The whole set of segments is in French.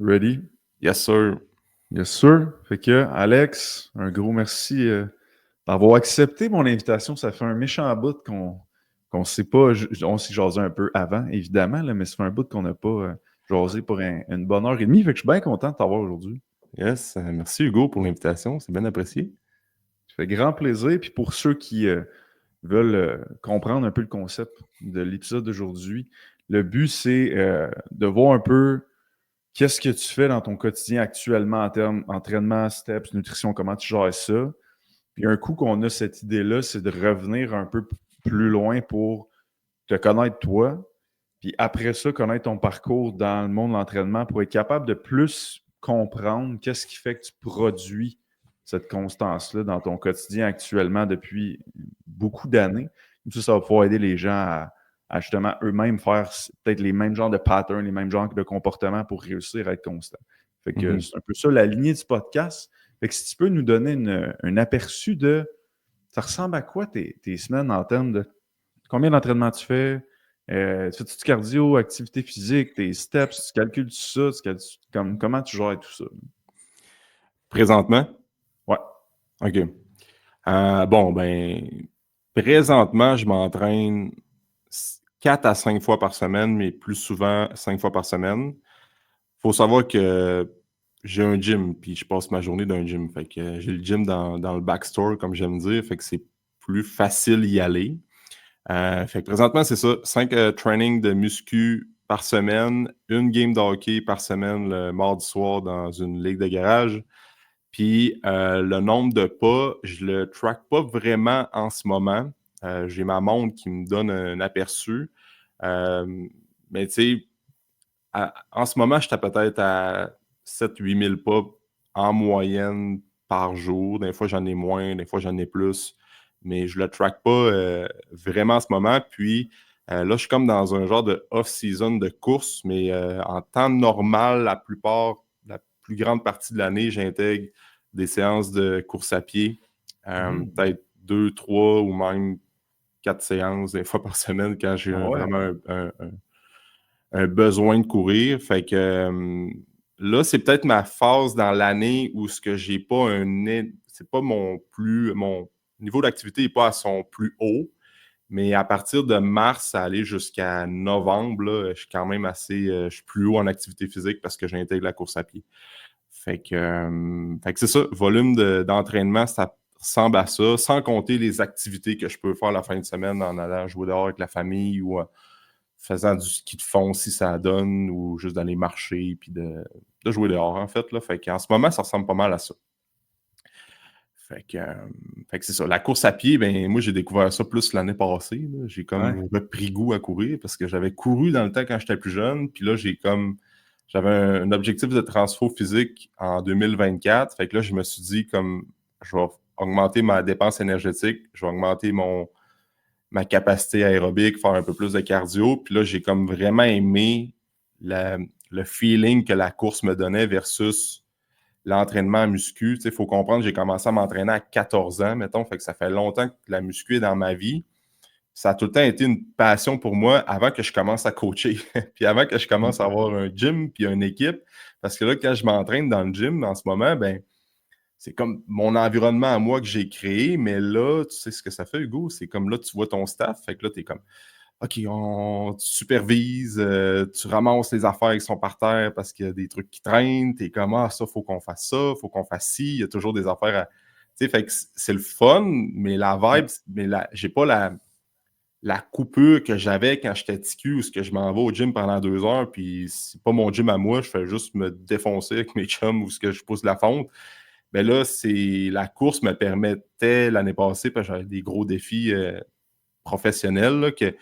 Ready? Yes, sir. Yes, sir. Fait que, Alex, un gros merci d'avoir accepté mon invitation. Ça fait un méchant bout qu'on sait pas. On s'est jasé un peu avant, évidemment, là, mais ça fait un bout qu'on n'a pas jasé pour une bonne heure et demie. Fait que je suis bien content de t'avoir aujourd'hui. Yes. Merci, Hugo, pour l'invitation. C'est bien apprécié. Ça fait grand plaisir. Puis pour ceux qui veulent comprendre un peu le concept de l'épisode d'aujourd'hui, le but, c'est de voir un peu qu'est-ce que tu fais dans ton quotidien actuellement en termes entraînement, steps, nutrition, comment tu gères ça. Puis un coup qu'on a cette idée-là, c'est de revenir un peu plus loin pour te connaître toi. Puis après ça, connaître ton parcours dans le monde de l'entraînement pour être capable de plus comprendre qu'est-ce qui fait que tu produis cette constance-là dans ton quotidien actuellement depuis beaucoup d'années. Ça va pouvoir aider les gens à justement eux-mêmes faire peut-être les mêmes genres de patterns, les mêmes genres de comportements pour réussir à être constant. Fait que Mhm. c'est un peu ça la lignée du podcast. Fait que si tu peux nous donner un aperçu de ça ressemble à quoi tes semaines en termes de combien d'entraînements tu fais? Tu fais du cardio, activité physique, tes steps, tu calcules tout ça, comment tu gères tout ça? Présentement? Ouais. OK. Bon, ben, présentement, je m'entraîne 4 à 5 fois par semaine, mais plus souvent 5 fois par semaine. Faut savoir que j'ai un gym, puis je passe ma journée dans un gym. Fait que j'ai le gym dans le backstore, comme j'aime dire. Fait que c'est plus facile y aller. Fait que présentement, c'est ça. 5 trainings de muscu par semaine, une game de hockey par semaine le mardi soir dans une ligue de garage. Puis le nombre de pas, je le track pas vraiment en ce moment. J'ai ma montre qui me donne un aperçu. Mais tu sais, en ce moment, j'étais peut-être à 7-8 000 pas en moyenne par jour. Des fois, j'en ai moins, des fois, j'en ai plus. Mais je le track pas vraiment en ce moment. Puis là, je suis comme dans un genre de off-season de course, mais en temps normal, la plus grande partie de l'année, j'intègre des séances de course à pied. Peut-être 2, 3 ou même 4 séances des fois par semaine quand j'ai Ah ouais. vraiment un besoin de courir. Fait que là, c'est peut-être ma phase dans l'année où ce que j'ai pas c'est pas mon niveau d'activité n'est pas à son plus haut. Mais à partir de mars, ça allait jusqu'à novembre, là, je suis quand même je suis plus haut en activité physique parce que j'intègre la course à pied. Fait que c'est ça, volume d'entraînement, ça ressemble à ça, sans compter les activités que je peux faire la fin de semaine en allant jouer dehors avec la famille ou faisant du ski de fond si ça donne, ou juste d'aller marcher puis de jouer dehors, en fait. Là. Fait qu'en ce moment, ça ressemble pas mal à ça. Fait que c'est ça. La course à pied, ben moi, j'ai découvert ça plus l'année passée. Là. J'ai Ouais. comme repris goût à courir parce que j'avais couru dans le temps quand j'étais plus jeune. Puis là, j'avais un objectif de transfo physique en 2024. Fait que là, je me suis dit comme je vais augmenter ma dépense énergétique, je vais augmenter ma capacité aérobique, faire un peu plus de cardio. Puis là, j'ai comme vraiment aimé le feeling que la course me donnait versus l'entraînement en muscu. Il faut comprendre, j'ai commencé à m'entraîner à 14 ans, mettons. Fait que ça fait longtemps que la muscu est dans ma vie. Ça a tout le temps été une passion pour moi avant que je commence à coacher. Puis avant que je commence à avoir un gym puis une équipe. Parce que là, quand je m'entraîne dans le gym en ce moment, ben c'est comme mon environnement à moi que j'ai créé, mais là, tu sais ce que ça fait, Hugo? C'est comme là, tu vois ton staff, fait que là, tu es comme OK, tu supervises, tu ramasses les affaires qui sont par terre parce qu'il y a des trucs qui traînent, tu es comme Ah, ça, faut qu'on fasse ça, faut qu'on fasse ci, il y a toujours des affaires à. Tu sais, fait que c'est le fun, mais la vibe, mais j'ai pas la coupure que j'avais quand j'étais TQ, où ce que je m'en vais au gym pendant 2 heures, puis c'est pas mon gym à moi, je fais juste me défoncer avec mes chums ou ce que je pousse la fonte. Mais là, la course me permettait l'année passée, parce que j'avais des gros défis professionnels, là, que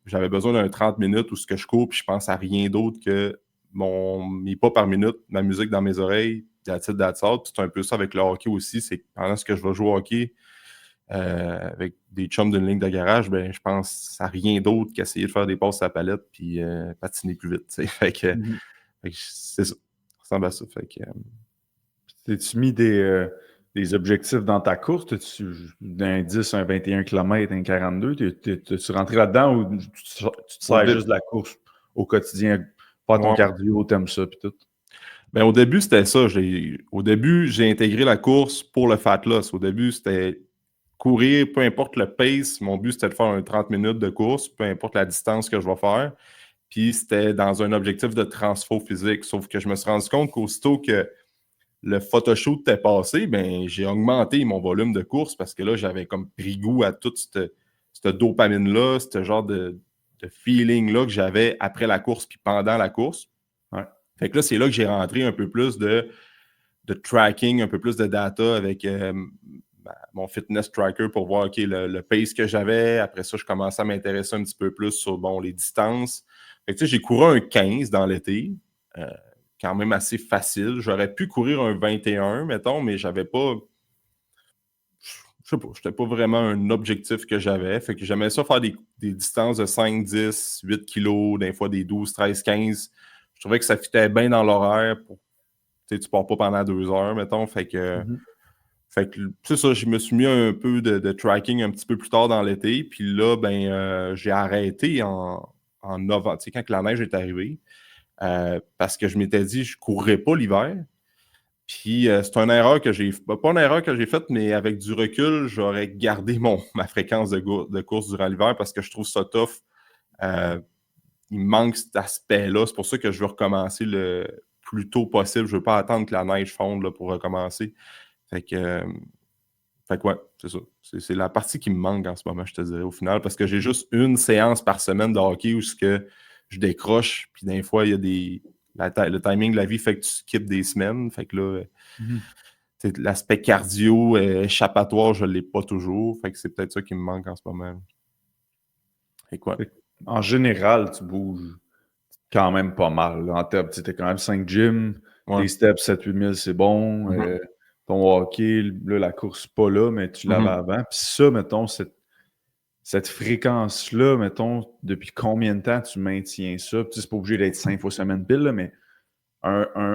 j'avais besoin d'un 30 minutes où ce que je cours, puis je pense à rien d'autre que mes pas par minute, ma musique dans mes oreilles, that's it, that's all. C'est un peu ça avec le hockey aussi, c'est que pendant ce que je vais jouer au hockey avec des chums d'une ligne de garage, ben je pense à rien d'autre qu'essayer de faire des passes à la palette puis patiner plus vite. Mhm. Fait que c'est ça. Ça ressemble à ça. Fait que, T'as-tu mis des objectifs dans ta course? D'un 10, un 21 km, un 42? T'es-tu rentré là-dedans ou tu te sers au juste de la course au quotidien Faire ton Ouais. cardio, t'aimes ça, puis tout. Ben, au début, c'était ça. Au début, j'ai intégré la course pour le fat loss. Au début, c'était courir, peu importe le pace. Mon but, c'était de faire un 30 minutes de course, peu importe la distance que je vais faire. Puis c'était dans un objectif de transfo physique. Sauf que je me suis rendu compte qu'aussitôt que le photoshoot était passé, ben, j'ai augmenté mon volume de course parce que là, j'avais comme pris goût à toute cette dopamine-là, ce genre de feeling-là que j'avais après la course puis pendant la course. Ouais. Fait que là, c'est là que j'ai rentré un peu plus de tracking, un peu plus de data avec mon fitness tracker pour voir le pace que j'avais. Après ça, je commençais à m'intéresser un petit peu plus sur les distances. Fait que, tu sais, j'ai couru un 15 dans l'été. Quand même assez facile. J'aurais pu courir un 21, mettons, mais j'avais pas. Je sais pas, c'était pas vraiment un objectif que j'avais. Fait que j'aimais ça faire des distances de 5, 10, 8 kilos, des fois des 12, 13, 15. Je trouvais que ça fitait bien dans l'horaire. Tu pars pas pendant 2 heures, mettons. Fait que c'est ça, je me suis mis un peu de tracking un petit peu plus tard dans l'été. Puis là, ben, j'ai arrêté en novembre, tu sais, quand la neige est arrivée. Parce que je m'étais dit, je ne courrais pas l'hiver. Puis c'est une erreur que j'ai pas une erreur que j'ai faite, mais avec du recul, j'aurais gardé ma fréquence de course durant l'hiver parce que je trouve ça tough. Il me manque cet aspect-là. C'est pour ça que je veux recommencer le plus tôt possible. Je ne veux pas attendre que la neige fonde là, pour recommencer. Fait que ouais, c'est ça. C'est la partie qui me manque en ce moment, je te dirais, au final, parce que j'ai juste une séance par semaine de hockey où je décroche, puis des fois, il y a le timing de la vie fait que tu skippes des semaines. Fait que là, l'aspect cardio, échappatoire, je ne l'ai pas toujours. Fait que c'est peut-être ça qui me manque en ce moment. Et quoi? En général, tu bouges quand même pas mal. Là. En termes, tu as quand même 5 gyms, Ouais. tes steps 7-8 000, c'est bon. Ton hockey, là, la course, pas là, mais tu l'avais avant. Puis ça, mettons, cette fréquence-là, mettons, depuis combien de temps tu maintiens ça? Puis c'est pas obligé d'être 5 fois semaine pile, là, mais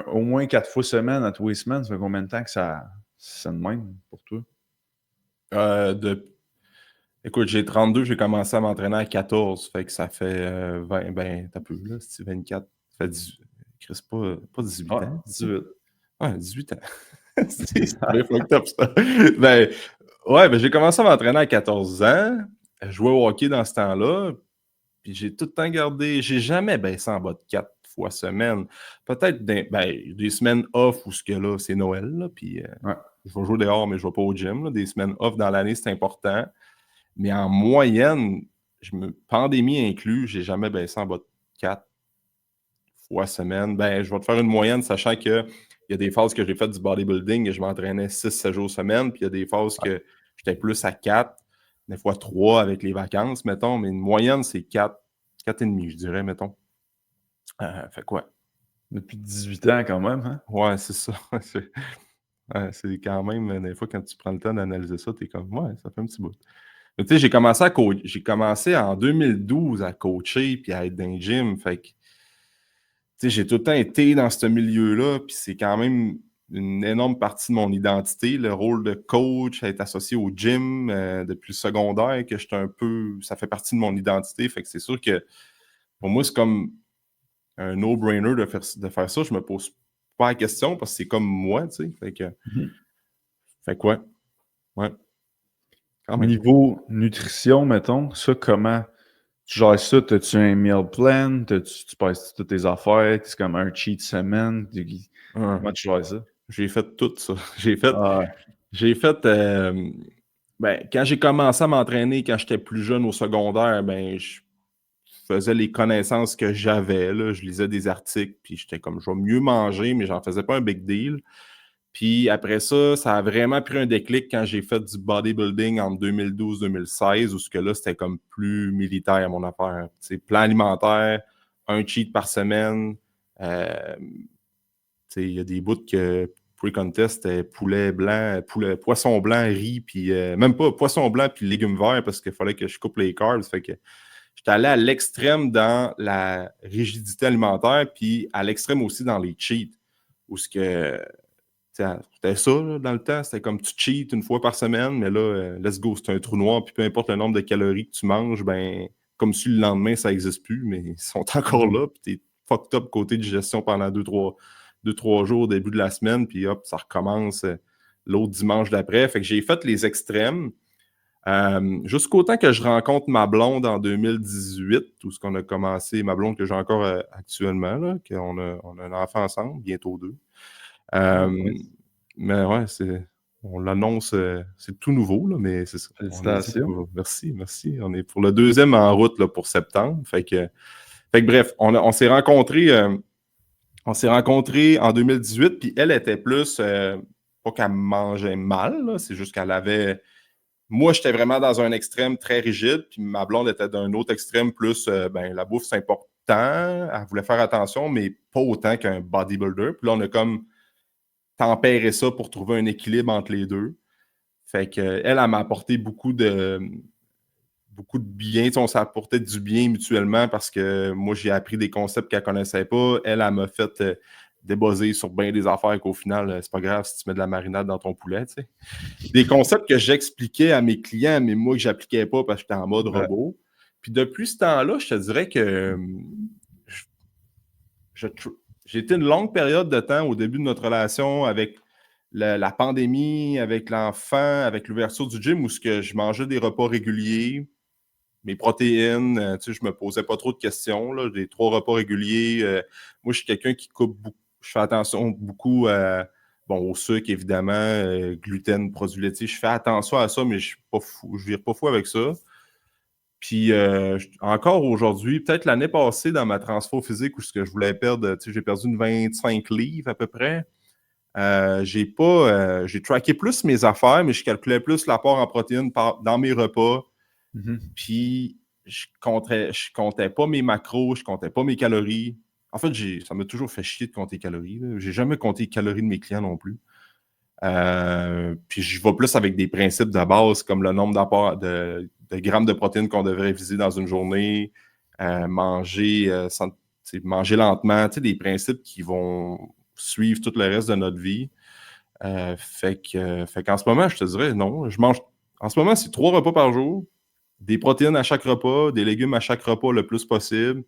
au moins 4 fois semaine à tous les semaines, ça fait combien de temps que ça de même pour toi? Écoute, j'ai 32, j'ai commencé à m'entraîner à 14, fait que ça fait 20, ben, t'as peu, là, c'est 24, ça fait 18, Chris, pas 18 ans. 18. Ouais, 18 ans. C'est bien fucked up, ça. Ben, ouais, ben, j'ai commencé à m'entraîner à 14 ans, jouer au hockey dans ce temps-là, puis j'ai tout le temps gardé, j'ai jamais baissé en bas de 4 fois semaine. Peut-être des semaines off où ce que là, c'est Noël, là, puis je vais jouer dehors, mais je vais pas au gym. Là. Des semaines off dans l'année, c'est important. Mais en moyenne, pandémie inclus, j'ai jamais baissé en bas de 4 fois semaine. Ben, je vais te faire une moyenne, sachant que il y a des phases que j'ai fait du bodybuilding et je m'entraînais 6-7 jours semaine, puis il y a des phases que j'étais plus à 4, des fois 3 avec les vacances, mettons, mais une moyenne, c'est 4,5, je dirais, mettons. Fait quoi? Depuis 18 ans quand même, hein? Ouais, c'est ça. C'est quand même, des fois, quand tu prends le temps d'analyser ça, t'es comme, ouais, ça fait un petit bout. Mais tu sais, j'ai commencé en 2012 à coacher puis à être dans le gym. Fait que, tu sais, j'ai tout le temps été dans ce milieu-là, puis c'est quand même une énorme partie de mon identité, le rôle de coach, être associé au gym depuis le secondaire, que j'étais un peu, ça fait partie de mon identité. Fait que c'est sûr que pour moi, c'est comme un no-brainer de faire ça. Je me pose pas la question parce que c'est comme moi, tu sais. Fait que ouais, quand même. Niveau nutrition, mettons, ça, comment tu gères ça? T'as-tu un meal plan? Tu passes toutes tes affaires? C'est comme un cheat semaine? Comment tu gères ça? J'ai fait tout ça. Ah, Ben, quand j'ai commencé à m'entraîner, quand j'étais plus jeune au secondaire, ben, je faisais les connaissances que j'avais, là. Je lisais des articles, puis j'étais comme, je vais mieux manger, mais j'en faisais pas un big deal. Puis après ça, ça a vraiment pris un déclic quand j'ai fait du bodybuilding en 2012-2016, où ce que là, c'était comme plus militaire, mon affaire. C'est plan alimentaire, un cheat par semaine. Il y a des bouts que pre-contest, c'était poisson blanc, riz, puis même pas poisson blanc puis légumes verts parce qu'il fallait que je coupe les carbs. Fait que j'étais allé à l'extrême dans la rigidité alimentaire, puis à l'extrême aussi dans les cheats. Où ce que c'était ça là, dans le temps, c'était comme tu cheats une fois par semaine, mais là, let's go, c'est un trou noir, puis peu importe le nombre de calories que tu manges, ben comme si le lendemain, ça n'existe plus, mais ils sont encore là, puis fucked up côté digestion pendant 2-3 jours au début de la semaine, puis hop, ça recommence l'autre dimanche d'après. Fait que j'ai fait les extrêmes. Jusqu'au temps que je rencontre ma blonde en 2018, où ce qu'on a commencé, ma blonde que j'ai encore actuellement, là, qu'on on a un enfant ensemble, bientôt 2. Mais ouais, on l'annonce, c'est tout nouveau, là, mais c'est ça. Félicitations. Merci. On est pour le 2e en route là, pour septembre. Fait que bref, on s'est rencontrés en 2018, puis elle était plus, pas qu'elle mangeait mal, là, c'est juste qu'elle avait. Moi, j'étais vraiment dans un extrême très rigide, puis ma blonde était d'un autre extrême plus, la bouffe, c'est important. Elle voulait faire attention, mais pas autant qu'un bodybuilder. Puis là, on a comme tempéré ça pour trouver un équilibre entre les deux. Fait qu'elle, elle m'a apporté beaucoup de bien. Tu sais, on s'apportait du bien mutuellement parce que moi, j'ai appris des concepts qu'elle ne connaissait pas. Elle m'a fait débuzzer sur bien des affaires qu'au final, c'est pas grave si tu mets de la marinade dans ton poulet, tu sais. Des concepts que j'expliquais à mes clients, mais moi que j'appliquais pas parce que j'étais en mode robot. Puis depuis ce temps-là, je te dirais que j'ai été une longue période de temps au début de notre relation avec la pandémie, avec l'enfant, avec l'ouverture du gym où je mangeais des repas réguliers, mes protéines, tu sais, je me posais pas trop de questions, là, des 3 repas réguliers. Moi, je suis quelqu'un qui coupe beaucoup, je fais attention beaucoup au sucre, évidemment, gluten, produits laitiers. Je fais attention à ça, mais je vire pas fou avec ça. Puis encore aujourd'hui, peut-être l'année passée, dans ma transfo physique, où ce que je voulais perdre, tu sais, j'ai perdu une 25 livres à peu près. J'ai tracké plus mes affaires, mais je calculais plus l'apport en protéines dans mes repas. Puis je comptais pas mes macros, je comptais pas mes calories. En fait, ça m'a toujours fait chier de compter les calories. J'ai jamais compté les calories de mes clients non plus. Puis je vais plus avec des principes de base comme le nombre de grammes de protéines qu'on devrait viser dans une journée, manger lentement, tu sais, des principes qui vont suivre tout le reste de notre vie. Fait qu'en ce moment, je te dirais, non, je mange. En ce moment, c'est 3 repas par jour, des protéines à chaque repas, des légumes à chaque repas le plus possible,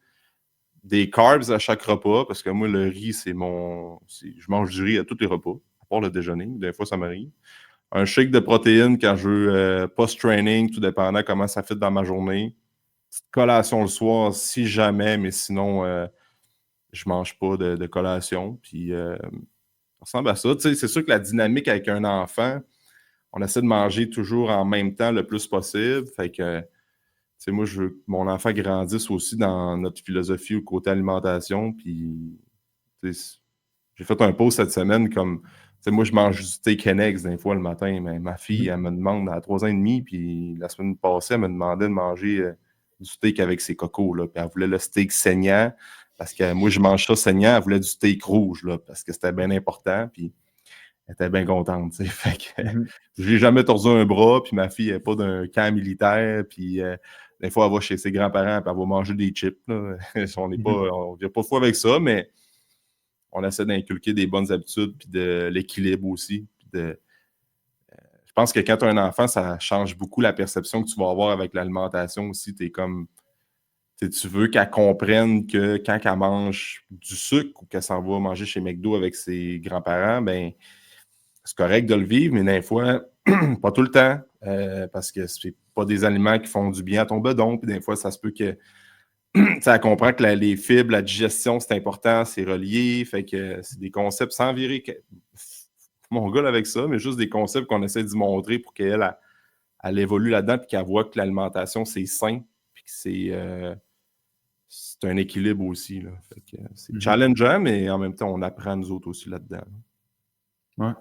des carbs à chaque repas, parce que moi, le riz, je mange du riz à tous les repas, à part le déjeuner, des fois, ça m'arrive. Un shake de protéines quand je veux post-training, tout dépendant comment ça fit dans ma journée. Petite collation le soir, si jamais, mais sinon, je mange pas de collation. Puis, ça ressemble à ça. Tu sais, c'est sûr que la dynamique avec un enfant, on essaie de manger toujours en même temps le plus possible. Fait que, tu sais, moi, je veux que mon enfant grandisse aussi dans notre philosophie au côté alimentation. Puis, tu sais, j'ai fait un post cette semaine comme, tu sais, moi, je mange du steak Hennex des fois le matin, mais ma fille, elle me demande à 3 ans et demi, puis la semaine passée, elle me demandait de manger du steak avec ses cocos, là, puis elle voulait le steak saignant, parce que moi, je mange ça saignant, elle voulait du steak rouge, là, parce que c'était bien important, puis elle était bien contente, tu sais, fait que j'ai jamais tordu un bras, puis ma fille n'est pas d'un camp militaire, puis des fois, elle va chez ses grands-parents, puis elle va manger des chips, là. On ne vient pas fou avec ça, mais on essaie d'inculquer des bonnes habitudes puis de l'équilibre aussi. Je pense que quand tu as un enfant, ça change beaucoup la perception que tu vas avoir avec l'alimentation aussi. Tu veux qu'elle comprenne que quand elle mange du sucre ou qu'elle s'en va manger chez McDo avec ses grands-parents, ben c'est correct de le vivre, mais des fois, pas tout le temps, parce que c'est pas des aliments qui font du bien à ton bedon. Puis des fois, ça se peut que ça comprend que les fibres, la digestion, c'est important, c'est relié. Fait que c'est des concepts sans virer mon gars avec ça, mais juste des concepts qu'on essaie d'y montrer pour qu'elle elle évolue là-dedans et qu'elle voit que l'alimentation, c'est sain puis que c'est un équilibre aussi. Là. Fait que c'est challengeant, mais en même temps, on apprend nous autres aussi là-dedans. Ouais.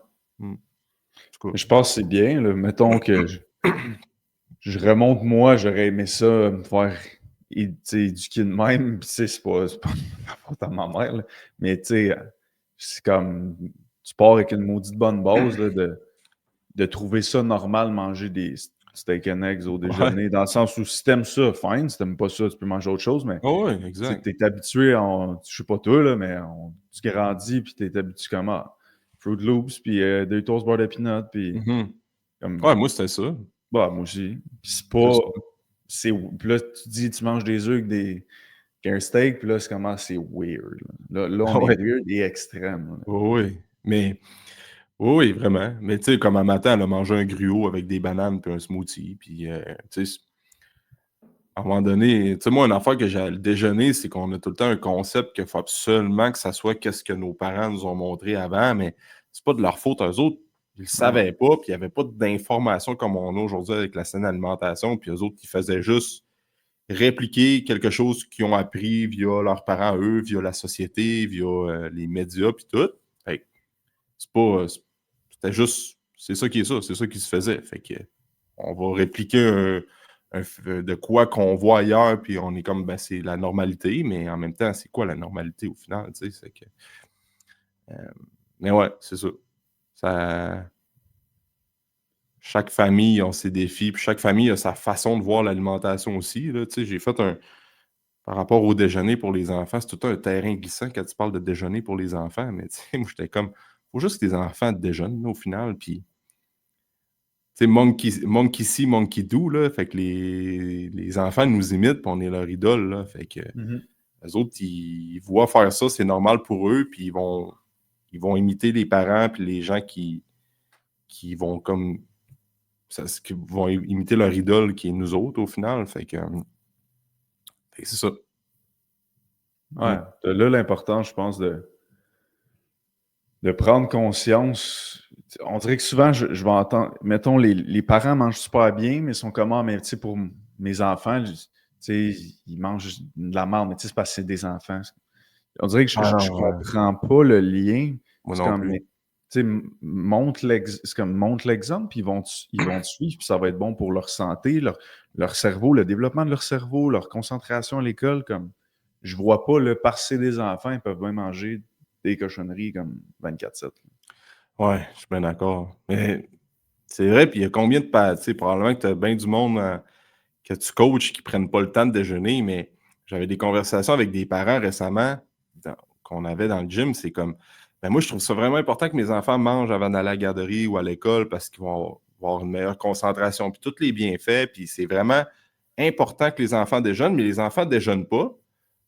Je pense que c'est bien. Là. Mettons que je remonte, moi, j'aurais aimé ça me faire éduquer de même. C'est pas la faute à ma mère, là. Mais tu sais, c'est comme tu pars avec une maudite bonne base là, de trouver ça normal, manger des steak and eggs au déjeuner, dans le sens où si t'aimes ça, fine. Si t'aimes pas ça, tu peux manger autre chose, mais t'es habitué, je sais pas toi, là, mais tu grandis puis t'es habitué comme Fruit Loops, puis des toast beurre de peanut, puis ouais, moi, c'était ça. Bah, moi aussi. Puis c'est pas... Puis là, tu dis, tu manges des œufs avec qu'un steak, puis là, c'est comment c'est weird. Là, on Ah est ouais. weird et extrême. Là. Oui, mais oui, vraiment. Mais tu sais, comme un matin, elle a mangé un gruau avec des bananes puis un smoothie. Puis, tu sais, à un moment donné, tu sais, moi, une affaire que j'ai à le déjeuner, c'est qu'on a tout le temps un concept qu'il faut absolument que ça soit qu'est-ce que nos parents nous ont montré avant, mais c'est pas de leur faute, eux autres. Ils le Non. savaient pas, puis il n'y avait pas d'informations comme on a aujourd'hui avec la saine alimentation, puis eux autres, ils faisaient juste répliquer quelque chose qu'ils ont appris via leurs parents, eux, via la société, via les médias, puis tout. Fait que c'est pas. C'était juste. C'est ça qui est ça. C'est ça qui se faisait. Fait que on va répliquer de quoi qu'on voit ailleurs, puis on est comme, ben, c'est la normalité, mais en même temps, c'est quoi la normalité au final, tu sais? C'est que, euh, mais ouais, c'est ça. Ça. Chaque famille a ses défis, puis chaque famille a sa façon de voir l'alimentation aussi. Là, tu sais, j'ai fait un. Par rapport au déjeuner pour les enfants, c'est tout un terrain glissant quand tu parles de déjeuner pour les enfants, mais tu sais, moi, j'étais comme, faut juste que les enfants déjeunent, là, au final, puis, tu sais, monkey see, monkey do, là, fait que les enfants nous imitent, puis on est leur idole, là, fait que Mhm. les autres, ils voient faire ça, c'est normal pour eux, puis ils vont imiter les parents, puis les gens qui vont comme, qui vont imiter leur idole, qui est nous autres, au final, fait que c'est ça. Ouais. Là, l'important, je pense, de prendre conscience. On dirait que souvent, je vais entendre, mettons, les parents mangent super bien, mais ils sont comment, mais tu sais, pour mes enfants, tu sais, ils mangent de la merde, mais tu sais, c'est parce que c'est des enfants. On dirait que Ah je non, comprends pas le lien. moi C'est non comme, plus. mais, tu sais, c'est comme montre l'exemple, puis ils vont te suivre, puis ça va être bon pour leur santé, leur cerveau, le développement de leur cerveau, leur concentration à l'école. Comme, je vois pas, le parce que c'est des enfants, ils peuvent bien manger des cochonneries comme 24/7. Ouais, je suis bien d'accord. Mais c'est vrai, puis il y a combien de parents, tu sais, probablement que tu as bien du monde que tu coaches qui prennent pas le temps de déjeuner, mais j'avais des conversations avec des parents récemment qu'on avait dans le gym. C'est comme, ben moi, je trouve ça vraiment important que mes enfants mangent avant d'aller à la garderie ou à l'école parce qu'ils vont avoir une meilleure concentration, puis tous les bienfaits. Puis c'est vraiment important que les enfants déjeunent, mais les enfants ne déjeunent pas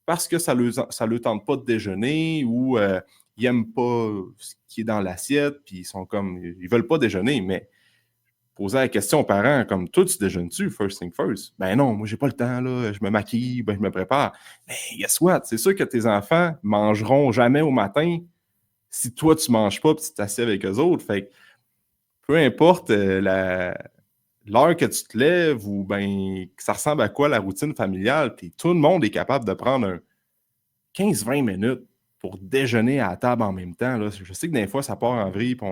parce que ça leur tente pas de déjeuner ou ils n'aiment pas ce qui est dans l'assiette, puis ils sont comme, ils veulent pas déjeuner, mais poser la question aux parents, comme toi, tu déjeunes-tu, first thing first? Ben non, moi, j'ai pas le temps, là, je me maquille, ben, je me prépare. Mais guess what? C'est sûr que tes enfants mangeront jamais au matin si toi, tu manges pas, puis tu t'assieds avec eux autres. Fait que peu importe l'heure que tu te lèves ou ben que ça ressemble à quoi la routine familiale, puis tout le monde est capable de prendre un 15-20 minutes pour déjeuner à la table en même temps. Là. Je sais que des fois, ça part en vrille, puis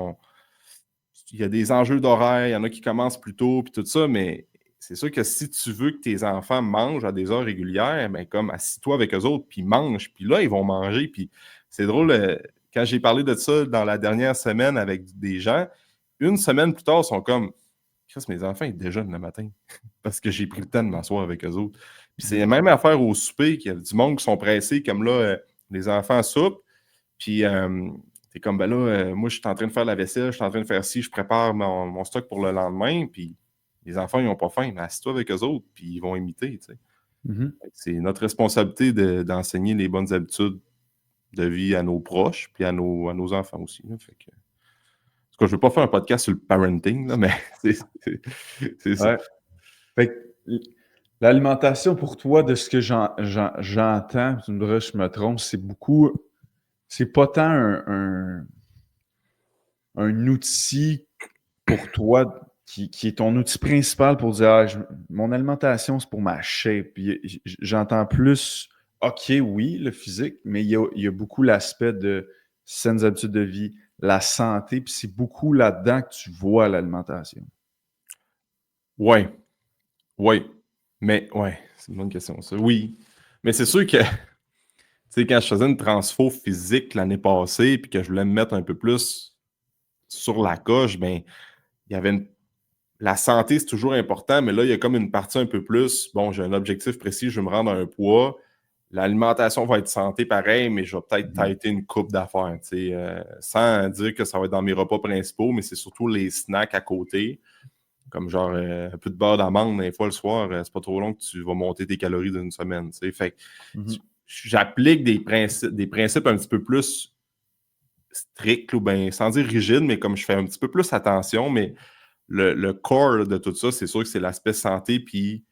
il y a des enjeux d'horaire, il y en a qui commencent plus tôt, puis tout ça, mais c'est sûr que si tu veux que tes enfants mangent à des heures régulières, ben comme assis-toi avec eux autres, puis mange, puis là, ils vont manger. Puis c'est drôle, quand j'ai parlé de ça dans la dernière semaine avec des gens, une semaine plus tard, ils sont comme Chris, mes enfants, ils déjeunent le matin parce que j'ai pris le temps de m'asseoir avec eux autres. Puis c'est la même affaire au souper, qu'il y a du monde qui sont pressés, comme là, les enfants soupent, puis t'es comme, ben là, moi, je suis en train de faire la vaisselle, je suis en train de faire ci, je prépare mon stock pour le lendemain, puis les enfants, ils n'ont pas faim, mais assis-toi avec eux autres, puis ils vont imiter, tu sais. Mhm. C'est notre responsabilité d'enseigner les bonnes habitudes de vie à nos proches, puis à nos enfants aussi. Là. Fait que, en tout cas, je ne veux pas faire un podcast sur le parenting, là, mais c'est ça. Ouais. Fait que l'alimentation pour toi, de ce que j'entends, tu me diras si je me trompe, c'est beaucoup, c'est pas tant un outil pour toi qui est ton outil principal pour dire mon alimentation, c'est pour ma shape. Puis, j'entends plus, OK, oui, le physique, mais il y a beaucoup l'aspect de saines habitudes de vie, la santé, puis c'est beaucoup là-dedans que tu vois l'alimentation. Oui, oui. Mais, ouais, c'est une bonne question, ça. Oui. Mais c'est sûr que, tu sais, quand je faisais une transfo physique l'année passée, puis que je voulais me mettre un peu plus sur la coche, ben, il y avait la santé, c'est toujours important, mais là, il y a comme une partie un peu plus. Bon, j'ai un objectif précis, je veux me rendre à un poids. L'alimentation va être santé pareil, mais je vais peut-être Mhm. tâter une coupe d'affaires, tu sais, sans dire que ça va être dans mes repas principaux, mais c'est surtout les snacks à côté, comme genre un peu de beurre d'amande des fois le soir, c'est pas trop long que tu vas monter tes calories d'une semaine, tu sais. Fait que Mhm. j'applique des principes un petit peu plus stricts, ou bien, sans dire rigides, mais comme je fais un petit peu plus attention, mais le core de tout ça, c'est sûr que c'est l'aspect santé, puis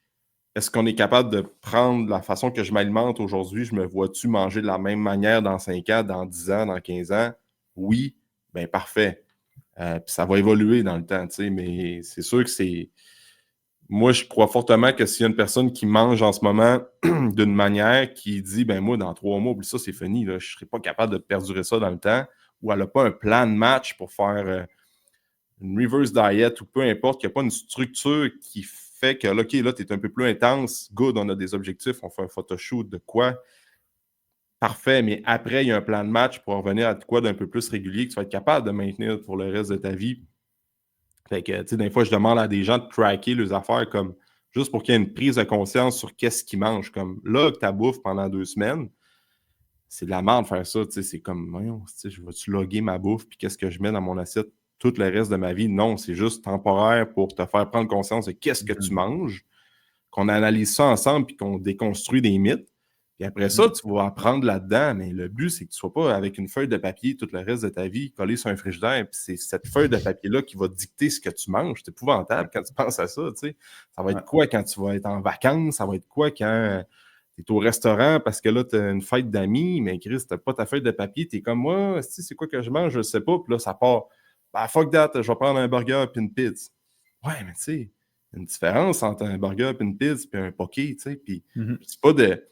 est-ce qu'on est capable de prendre la façon que je m'alimente aujourd'hui? Je me vois-tu manger de la même manière dans 5 ans, dans 10 ans, dans 15 ans? Oui, bien parfait. Puis ça va évoluer dans le temps, tu sais, mais c'est sûr que c'est... Moi, je crois fortement que s'il y a une personne qui mange en ce moment d'une manière qui dit, ben moi, dans 3 mois, oublie ça, c'est fini, là, je ne serai pas capable de perdurer ça dans le temps, ou elle n'a pas un plan de match pour faire une reverse diet ou peu importe, qu'il n'y a pas une structure qui fait que, là, OK, là, tu es un peu plus intense, good, on a des objectifs, on fait un photoshoot de quoi, parfait, mais après, il y a un plan de match pour revenir à quoi d'un peu plus régulier que tu vas être capable de maintenir pour le reste de ta vie. Fait que, tu sais, des fois, je demande à des gens de tracker leurs affaires comme juste pour qu'il y ait une prise de conscience sur qu'est-ce qu'ils mangent. Comme là, que tu bouffes pendant 2 semaines, c'est de la merde de faire ça. Tu sais, c'est comme, voyons, tu sais, je vais-tu loguer ma bouffe puis qu'est-ce que je mets dans mon assiette tout le reste de ma vie? Non, c'est juste temporaire pour te faire prendre conscience de qu'est-ce que tu manges, qu'on analyse ça ensemble puis qu'on déconstruit des mythes. Puis après ça, tu vas apprendre là-dedans, mais le but, c'est que tu ne sois pas avec une feuille de papier tout le reste de ta vie collée sur un frigidaire, puis c'est cette feuille de papier-là qui va dicter ce que tu manges. C'est épouvantable quand tu penses à ça, tu sais. Ça va être quoi quand tu vas être en vacances? Ça va être quoi quand tu es au restaurant parce que là, tu as une fête d'amis, mais Chris, tu n'as pas ta feuille de papier, tu es comme moi, c'est quoi que je mange? Je ne sais pas. Puis là, ça part. Ben, fuck that, je vais prendre un burger puis une pizza. Ouais, mais tu sais, il y a une différence entre un burger puis une pizza puis un poké, tu sais. Puis c'est pas de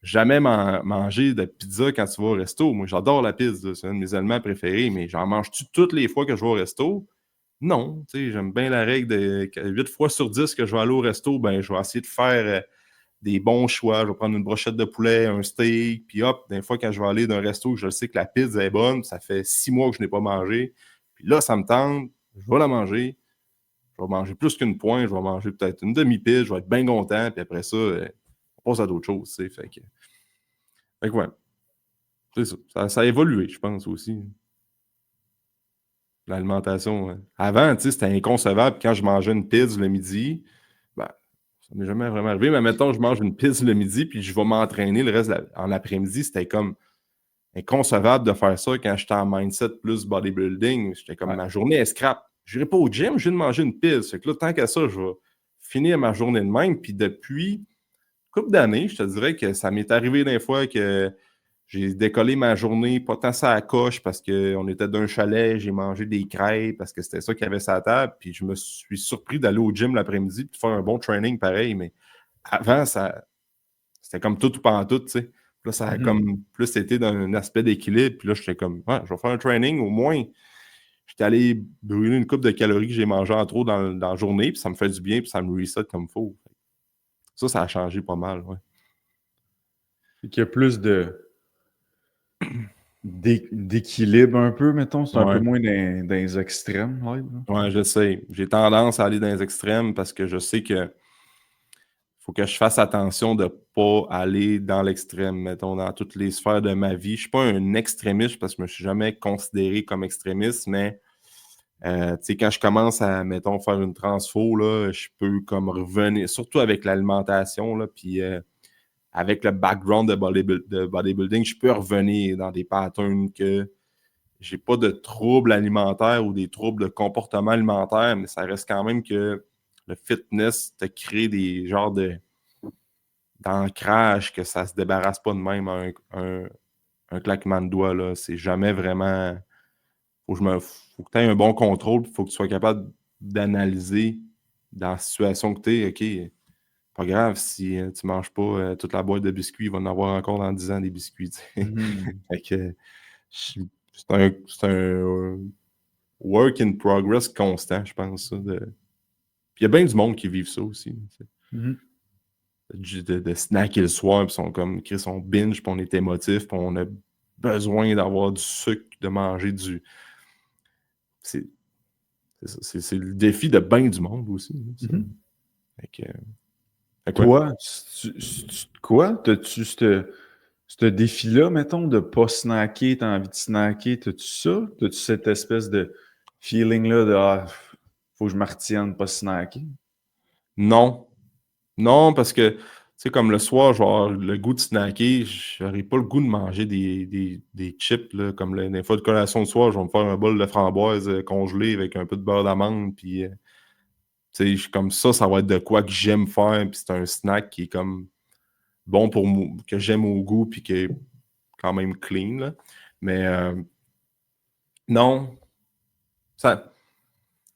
jamais manger de pizza quand tu vas au resto. Moi, j'adore la pizza, c'est un de mes aliments préférés, mais j'en mange-tu toutes les fois que je vais au resto? Non, tu sais, j'aime bien la règle de 8 fois sur 10 que je vais aller au resto, ben je vais essayer de faire des bons choix. Je vais prendre une brochette de poulet, un steak, puis hop, des fois quand je vais aller d'un resto, je sais que la pizza est bonne, ça fait 6 mois que je n'ai pas mangé, puis là, ça me tente, je vais la manger. Je vais manger plus qu'une pointe, je vais manger peut-être une demi-pizza, je vais être bien content, puis après ça, on passe à d'autres choses, tu sais, fait que ouais, c'est ça. Ça a évolué, je pense, aussi. L'alimentation. Avant, tu sais, c'était inconcevable. Quand je mangeais une pizza le midi, ben, ça m'est jamais vraiment arrivé, mais mettons, je mange une pizza le midi, puis je vais m'entraîner le reste en après-midi. C'était comme inconcevable de faire ça quand j'étais en mindset plus bodybuilding. J'étais comme, ma journée est scrap. Je n'irai pas au gym, je viens de manger une pizza. Fait que là, tant qu'à ça, je vais finir ma journée de même. Puis depuis une couple d'années, je te dirais que ça m'est arrivé des fois que j'ai décollé ma journée, pas tant ça à coche parce qu'on était d'un chalet, j'ai mangé des crêpes parce que c'était ça qu'il y avait sur la table, puis je me suis surpris d'aller au gym l'après-midi et de faire un bon training pareil, mais avant, c'était comme tout ou pas en tout, tu sais. Là, ça a comme plus été d'un aspect d'équilibre, puis là, j'étais comme, ouais, je vais faire un training, au moins, j'étais allé brûler une coupe de calories que j'ai mangé en trop dans la journée, puis ça me fait du bien, puis ça me reset comme il faut. Ça a changé pas mal, ouais. Il y a plus d'équilibre un peu, mettons. C'est un peu moins dans les extrêmes. Ouais, je sais. J'ai tendance à aller dans les extrêmes parce que je sais que faut que je fasse attention de ne pas aller dans l'extrême, mettons, dans toutes les sphères de ma vie. Je ne suis pas un extrémiste parce que je ne me suis jamais considéré comme extrémiste, mais tu sais, quand je commence à, mettons, faire une transfo, là, je peux comme revenir, surtout avec l'alimentation, là, puis avec le background de bodybuilding, je peux revenir dans des patterns que j'ai pas de troubles alimentaires ou des troubles de comportement alimentaire, mais ça reste quand même que le fitness te crée des genres d'ancrage que ça se débarrasse pas de même un claquement de doigts, là. C'est jamais vraiment... Faut que tu aies un bon contrôle, il faut que tu sois capable d'analyser dans la situation que tu es. OK, pas grave si tu manges pas toute la boîte de biscuits, il va en avoir encore dans 10 ans des biscuits. Fait que c'est un work in progress constant, je pense. Ça, Puis il y a bien du monde qui vivent ça aussi. De snacker le soir, puis sont comme, Chris, on binge, puis on est émotif, puis on a besoin d'avoir du sucre, de manger du... C'est le défi de bien du monde aussi. Toi, quoi? T'as-tu ce défi-là, mettons, de pas snacker, t'as envie de snacker, t'as-tu ça? T'as-tu cette espèce de feeling-là de faut que je me retienne de pas snacker? Non. Non, parce que, tu sais, comme le soir, je vais avoir le goût de snacker, j'aurais pas le goût de manger des chips, là, comme des fois de collation de soir, je vais me faire un bol de framboise congelé avec un peu de beurre d'amande, puis tu sais, comme ça va être de quoi que j'aime faire, puis c'est un snack qui est comme bon pour moi, que j'aime au goût, puis qui est quand même clean, là. Mais non, ça,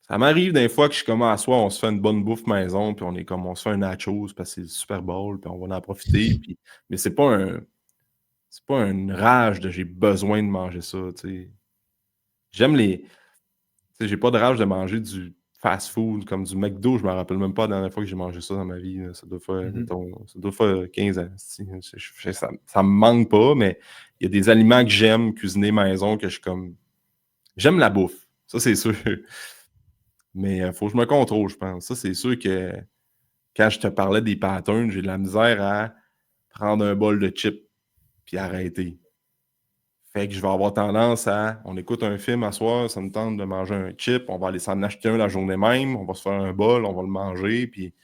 ça m'arrive des fois que je suis comme à soir, on se fait une bonne bouffe maison, puis on se fait un nachos parce que c'est le Super Bowl, puis on va en profiter. Puis, mais c'est pas une rage de j'ai besoin de manger ça. Tu sais. J'aime les. Tu sais, j'ai pas de rage de manger du fast food comme du McDo. Je me rappelle même pas la dernière fois que j'ai mangé ça dans ma vie. Là. Ça doit faire, mettons, ça doit faire 15 ans. Ça me manque pas, mais il y a des aliments que j'aime cuisiner maison que je suis comme. J'aime la bouffe. Ça, c'est sûr. Mais il faut que je me contrôle, je pense. Ça, c'est sûr que quand je te parlais des patterns, j'ai de la misère à prendre un bol de chips puis arrêter. Fait que je vais avoir tendance à, on écoute un film à soir, ça me tente de manger un chip, on va aller s'en acheter un la journée même, on va se faire un bol, on va le manger, puis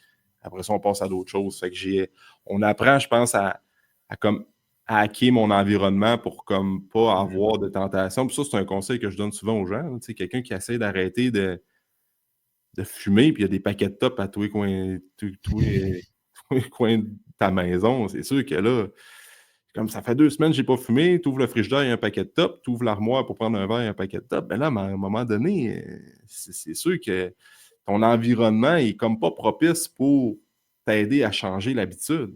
après ça, on passe à d'autres choses. Fait que on apprend, je pense, à comme à hacker mon environnement pour comme pas avoir de tentation. Puis ça, c'est un conseil que je donne souvent aux gens. Tu sais, quelqu'un qui essaie d'arrêter de fumer, puis il y a des paquets de top à tous les coins, tous les coins de ta maison. C'est sûr que là, comme ça fait 2 semaines que je n'ai pas fumé, tu ouvres le frigidaire, il y a un paquet de top, tu ouvres l'armoire pour prendre un verre, il y a un paquet de top. Ben là, à un moment donné, c'est sûr que ton environnement est comme pas propice pour t'aider à changer l'habitude.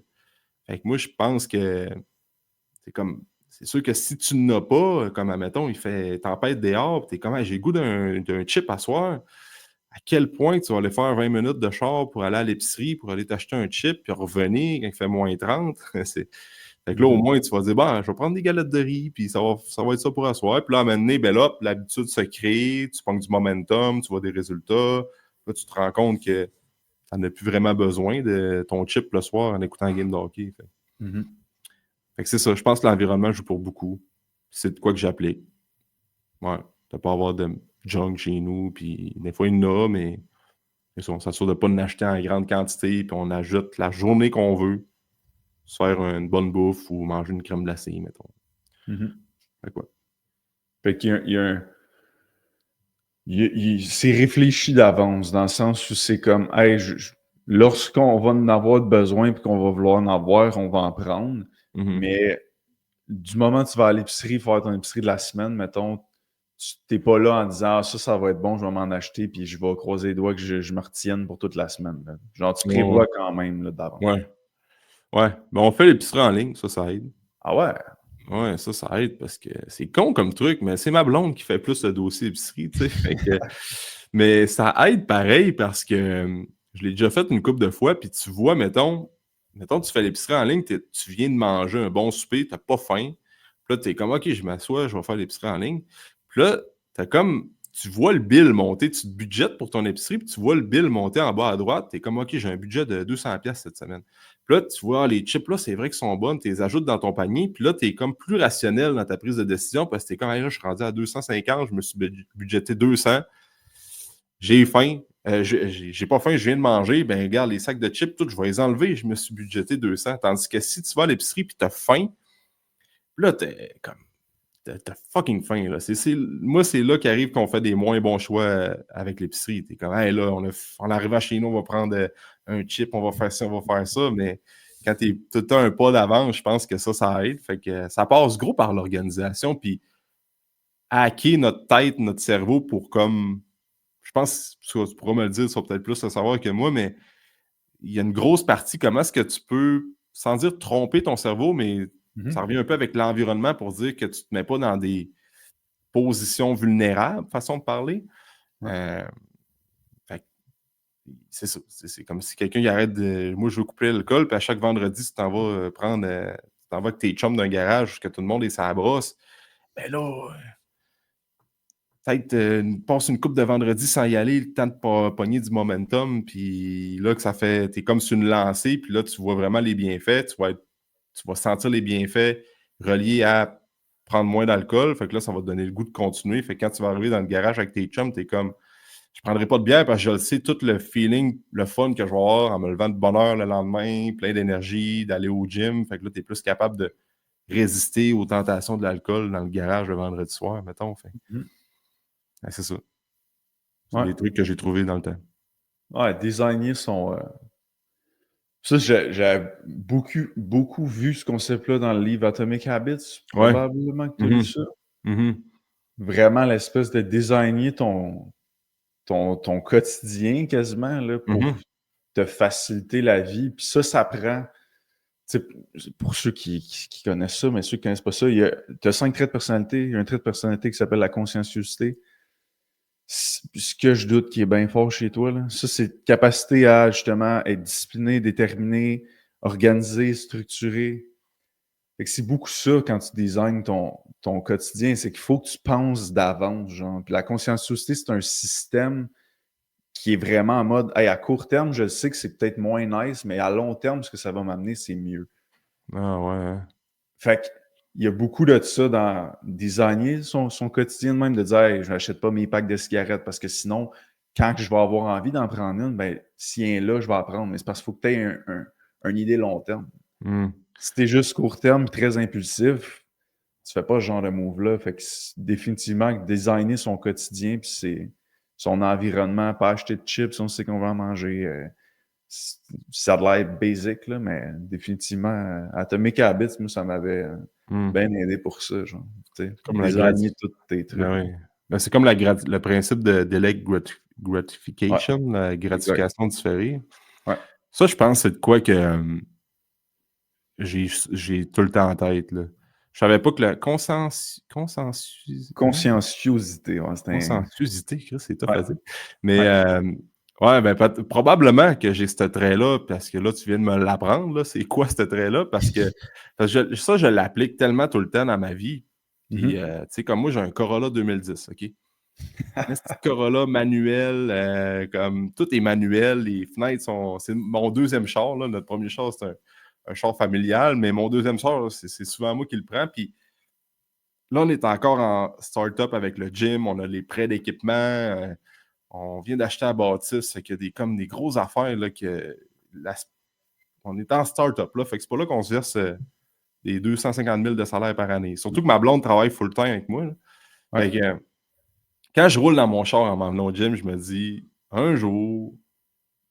Fait que moi, je pense que c'est comme. C'est sûr que si tu n'as pas, comme admettons, il fait tempête dehors, tu es comme, hey, j'ai le goût d'un chip à soir, à quel point tu vas aller faire 20 minutes de char pour aller à l'épicerie, pour aller t'acheter un chip, puis revenir quand il fait moins 30. Fait que là, au moins, tu vas dire, bon, je vais prendre des galettes de riz, puis ça va être ça pour asseoir. Puis là, à un moment donné, ben là, l'habitude se crée, tu prends du momentum, tu vois des résultats. Là, tu te rends compte que tu n'en as plus vraiment besoin de ton chip le soir en écoutant un game de hockey. Fait que c'est ça, je pense que l'environnement joue pour beaucoup. C'est de quoi que j'applique. Ouais, de ne pas avoir de junk chez nous, puis des fois, il y en a, mais on s'assure de ne pas en acheter en grande quantité, puis on ajoute la journée qu'on veut, se faire une bonne bouffe ou manger une crème glacée, mettons. Fait quoi? Fait qu'il y a un. C'est réfléchi d'avance, dans le sens où c'est comme, hey, lorsqu'on va en avoir besoin et qu'on va vouloir en avoir, on va en prendre. Mais du moment où tu vas à l'épicerie faire ton épicerie de la semaine, mettons, tu n'es pas là en disant, ah, ça va être bon, je vais m'en acheter, puis je vais croiser les doigts que je me retienne pour toute la semaine. Là. Genre, tu prévois quand même là, d'avance. Ouais. Ouais. Ben, on fait l'épicerie en ligne, ça aide. Ah ouais? Ouais, ça aide parce que c'est con comme truc, mais c'est ma blonde qui fait plus le dossier épicerie, tu sais. Mais ça aide pareil parce que je l'ai déjà fait une couple de fois, puis tu vois, mettons, tu fais l'épicerie en ligne, tu viens de manger un bon souper, t'as pas faim. Puis là, t'es comme, OK, je m'assois, je vais faire l'épicerie en ligne. Puis là, tu vois le bill monter, tu te budgètes pour ton épicerie, puis tu vois le bill monter en bas à droite, t'es comme, OK, j'ai un budget de 200$ cette semaine. Puis là, tu vois, les chips, là, c'est vrai qu'ils sont bonnes, tu les ajoutes dans ton panier, puis là, tu es comme plus rationnel dans ta prise de décision parce que tu es comme, hey, là, je suis rendu à 250, je me suis budgété 200, j'ai faim, j'ai pas faim, je viens de manger, ben regarde, les sacs de chips, tout, je vais les enlever, je me suis budgété 200. Tandis que si tu vas à l'épicerie puis tu as faim, là, t'es comme, t'as fucking faim, là. Moi, c'est là qu'arrive qu'on fait des moins bons choix avec l'épicerie. T'es comme, hey, là, on arrive à chez nous, on va prendre un chip, on va faire ça, on va faire ça, mais quand t'as un pas d'avance, je pense que ça aide. Fait que ça passe gros par l'organisation, puis hacker notre tête, notre cerveau pour comme, je pense, tu pourras me le dire, tu vas peut-être plus le savoir que moi, mais il y a une grosse partie, comment est-ce que tu peux, sans dire tromper ton cerveau, mais ça revient un peu avec l'environnement pour dire que tu ne te mets pas dans des positions vulnérables, façon de parler. Fait que c'est ça. C'est comme si quelqu'un arrête de. Moi, je veux couper l'alcool, puis à chaque vendredi, tu t'en vas prendre. Tu t'en vas avec tes chums d'un garage, que tout le monde est sa brosse. Ben là, peut-être passe une coupe de vendredi sans y aller, le temps de pogner du momentum, puis là, que ça fait. T'es comme sur une lancée, puis là, tu vois vraiment les bienfaits. Tu vas sentir les bienfaits reliés à prendre moins d'alcool. Fait que là, ça va te donner le goût de continuer. Fait que quand tu vas arriver dans le garage avec tes chums, t'es comme. je prendrai pas de bière parce que je le sais, tout le feeling, le fun que je vais avoir en me levant de bonne heure le lendemain, plein d'énergie, d'aller au gym. Fait que là, tu es plus capable de résister aux tentations de l'alcool dans le garage le vendredi soir, mettons. Fait. Mhm. C'est ça. C'est Ouais. des trucs que j'ai trouvés dans le temps. Ouais, designer son. Ça, j'ai beaucoup vu ce concept-là dans le livre Atomic Habits. Ouais. Probablement que tu as lu Mhm. ça. Mhm. Vraiment l'espèce de designer ton quotidien quasiment là, pour Mhm. te faciliter la vie. Puis ça prend. Tu sais, pour ceux qui connaissent ça, mais ceux qui connaissent pas ça, tu as 5 traits de personnalité. Il y a un trait de personnalité qui s'appelle la conscienciosité. Ce que je doute qui est bien fort chez toi, là, ça, c'est capacité à justement être discipliné, déterminé, organisé, structuré. Fait que c'est beaucoup ça quand tu designes ton quotidien, c'est qu'il faut que tu penses d'avance, genre. Puis la conscienciosité, c'est un système qui est vraiment en mode hey, à court terme, je sais que c'est peut-être moins nice, mais à long terme, ce que ça va m'amener, c'est mieux. Ah ouais. Hein. Fait qu'il y a beaucoup de ça dans designer son quotidien de même, de dire hey, je n'achète pas mes packs de cigarettes parce que sinon, quand je vais avoir envie d'en prendre une, ben, s'il y en a là, je vais en prendre. Mais c'est parce qu'il faut que tu aies une idée long terme. Mm. Si tu es juste court terme, très impulsif, tu fais pas ce genre de move-là. Fait que définitivement, designer son quotidien puis son environnement, pas acheter de chips, on sait qu'on va en manger. Ça a l'air basic, là, mais définitivement, Atomic Habits, moi, ça m'avait Mm. bien aidé pour ça. Genre, Comme la designer tous tes trucs. Ben oui. Ben, c'est comme le principe de delay Ouais, gratification, la exact. gratification différée. Ouais. Ça, je pense que c'est de quoi que j'ai tout le temps en tête. Là. Je savais pas que la Conscienciosité, ouais, c'est un. consensuosité, Chris, c'est tough Ouais, à dire. Mais ouais. ouais, ben probablement que j'ai ce trait-là, parce que là, tu viens de me l'apprendre. Là, c'est quoi ce trait-là? Parce que ça, je l'applique tellement tout le temps dans ma vie. Puis, Mhm. tu sais, comme moi, j'ai un Corolla 2010, OK? Un petit Corolla manuel, comme tout est manuel, les fenêtres sont. C'est mon deuxième char, là. Notre premier char, c'est un char familial, mais mon deuxième char, c'est souvent moi qui le prends. Puis là, on est encore en start-up avec le gym, on a les prêts d'équipement, on vient d'acheter à bâtisse, fait qu'il y a comme des grosses affaires là, on est en start-up, là, fait que c'est pas là qu'on se verse des 250 000 de salaire par année. Surtout que ma blonde travaille full-time avec moi. Là. Ouais. Fait que, quand je roule dans mon char en m'en venant au gym, je me dis, un jour,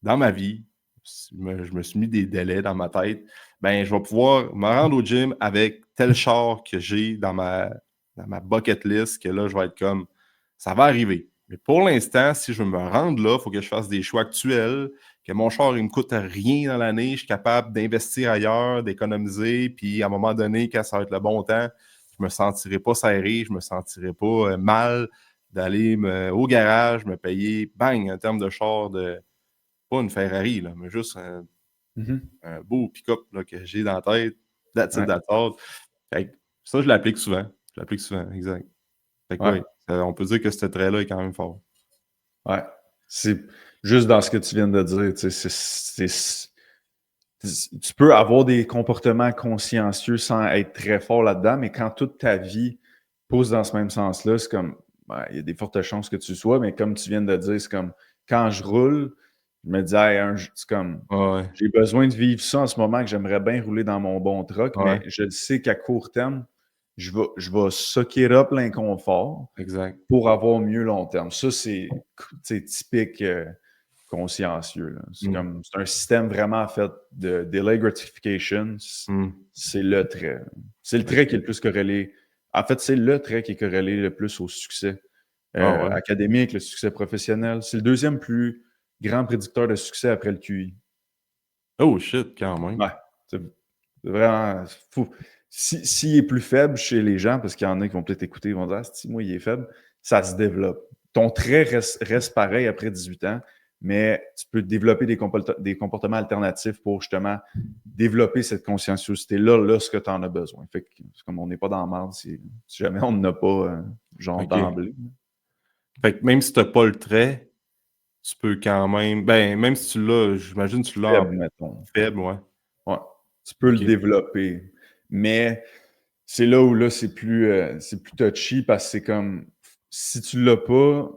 dans ma vie, je me suis mis des délais dans ma tête, ben, je vais pouvoir me rendre au gym avec tel char que j'ai dans ma bucket list, que là, je vais être comme, ça va arriver. Mais pour l'instant, si je veux me rendre là, il faut que je fasse des choix actuels, que mon char, il me coûte rien dans l'année, je suis capable d'investir ailleurs, d'économiser, puis à un moment donné, quand ça va être le bon temps, je me sentirai pas serré, je me sentirai pas mal d'aller au garage, me payer, bang, en termes de char pas une Ferrari, là, mais juste Mhm. un beau pick-up là, que j'ai dans la tête. That's it, Ouais. that's all. Fait que ça, je l'applique souvent. Je l'applique souvent, exact. Fait que Ouais. oui, on peut dire que ce trait-là est quand même fort. Ouais. C'est juste dans ce que tu viens de dire, tu sais, tu peux avoir des comportements consciencieux sans être très fort là-dedans, mais quand toute ta vie pousse dans ce même sens-là, c'est comme, ben, il y a des fortes chances que tu le sois, mais comme tu viens de dire, c'est comme, quand je roule, je me dis, hey, c'est comme, Ouais, j'ai besoin de vivre ça en ce moment, que j'aimerais bien rouler dans mon bon truck, ouais, mais je sais qu'à court terme, je vais sucker up l'inconfort exact. pour avoir mieux long terme. Ça, c'est typique consciencieux. Là. Mm, C'est un système vraiment fait de delay gratification. mm, C'est le trait. C'est le trait qui est le ok. plus corrélé. En fait, c'est le trait qui est corrélé le plus au succès Ah ouais. académique, le succès professionnel. C'est le deuxième plus grand prédicteur de succès après le QI. Oh shit, quand même. Ouais. C'est vraiment fou. S'il est plus faible chez les gens, parce qu'il y en a qui vont peut-être écouter, ils vont dire ah, si moi il est faible, ça se développe. Ton trait reste pareil après 18 ans, mais tu peux développer des comportements alternatifs pour justement développer cette conscienciosité-là lorsque tu en as besoin. Fait que c'est comme on n'est pas dans la merde si jamais on n'en a pas genre OK. d'emblée. Fait que même si t'as pas le trait, tu peux quand même. Ben, même si tu l'as, j'imagine que tu l'as en Faible, mettons. faible, ouais. Ouais. Tu peux le OK. développer. Mais c'est là où c'est plus touchy parce que c'est comme si tu l'as pas,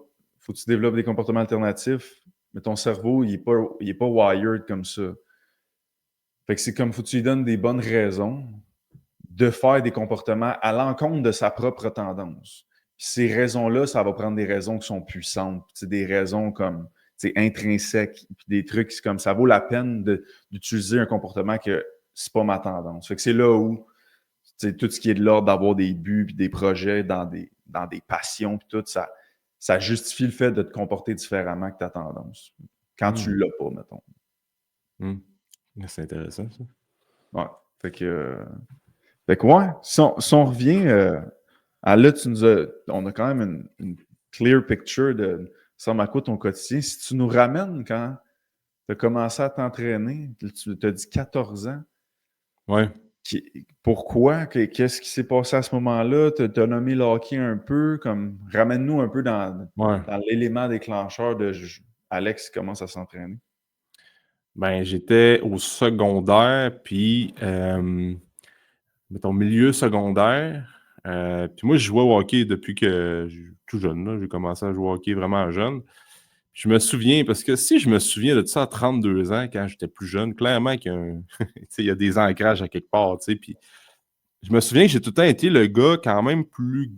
faut que tu développes des comportements alternatifs, mais ton cerveau, il est pas wired comme ça. Fait que c'est comme, faut que tu lui donnes des bonnes raisons de faire des comportements à l'encontre de sa propre tendance. Puis ces raisons-là, ça va prendre des raisons qui sont puissantes. C'est des raisons comme intrinsèques, puis des trucs comme ça vaut la peine d'utiliser un comportement que c'est pas ma tendance. Fait que c'est là où tout ce qui est de l'ordre d'avoir des buts puis des projets dans des passions puis tout, ça justifie le fait de te comporter différemment que ta tendance. Quand tu l'as pas, mettons. C'est intéressant, ça. Ouais. Fait que ouais, si on revient à là, on a quand même une clear picture de ça à quoi ton quotidien. Si tu nous ramènes quand tu as commencé à t'entraîner, tu t'as dit 14 ans. Ouais. Pourquoi? Qu'est-ce qui s'est passé à ce moment-là? Tu as nommé le hockey un peu, comme ramène-nous un peu dans l'élément déclencheur de Alex qui commence à s'entraîner. Ben, j'étais au secondaire, puis mettons milieu secondaire. Puis moi, je jouais au hockey depuis que tout jeune. Là, j'ai commencé à jouer au hockey vraiment jeune. Je me souviens, parce que si je me souviens de ça à 32 ans, quand j'étais plus jeune, clairement qu'il y a des ancrages à quelque part. Puis je me souviens que j'ai tout le temps été le gars quand même plus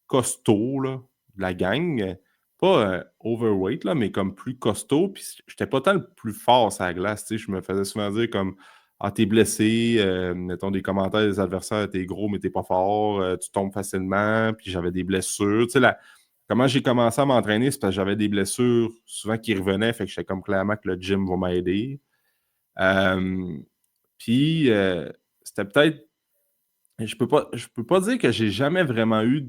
costaud là, de la gang. Pas overweight, là, mais comme plus costaud. Puis j'étais pas tant le plus fort sur la glace. Je me faisais souvent dire comme ah, t'es blessé, mettons des commentaires des adversaires, t'es gros, mais t'es pas fort, tu tombes facilement, puis j'avais des blessures. Comment j'ai commencé à m'entraîner, c'est parce que j'avais des blessures souvent qui revenaient, fait que j'étais comme clairement que le gym va m'aider. Puis c'était peut-être. Je peux pas dire que j'ai jamais vraiment eu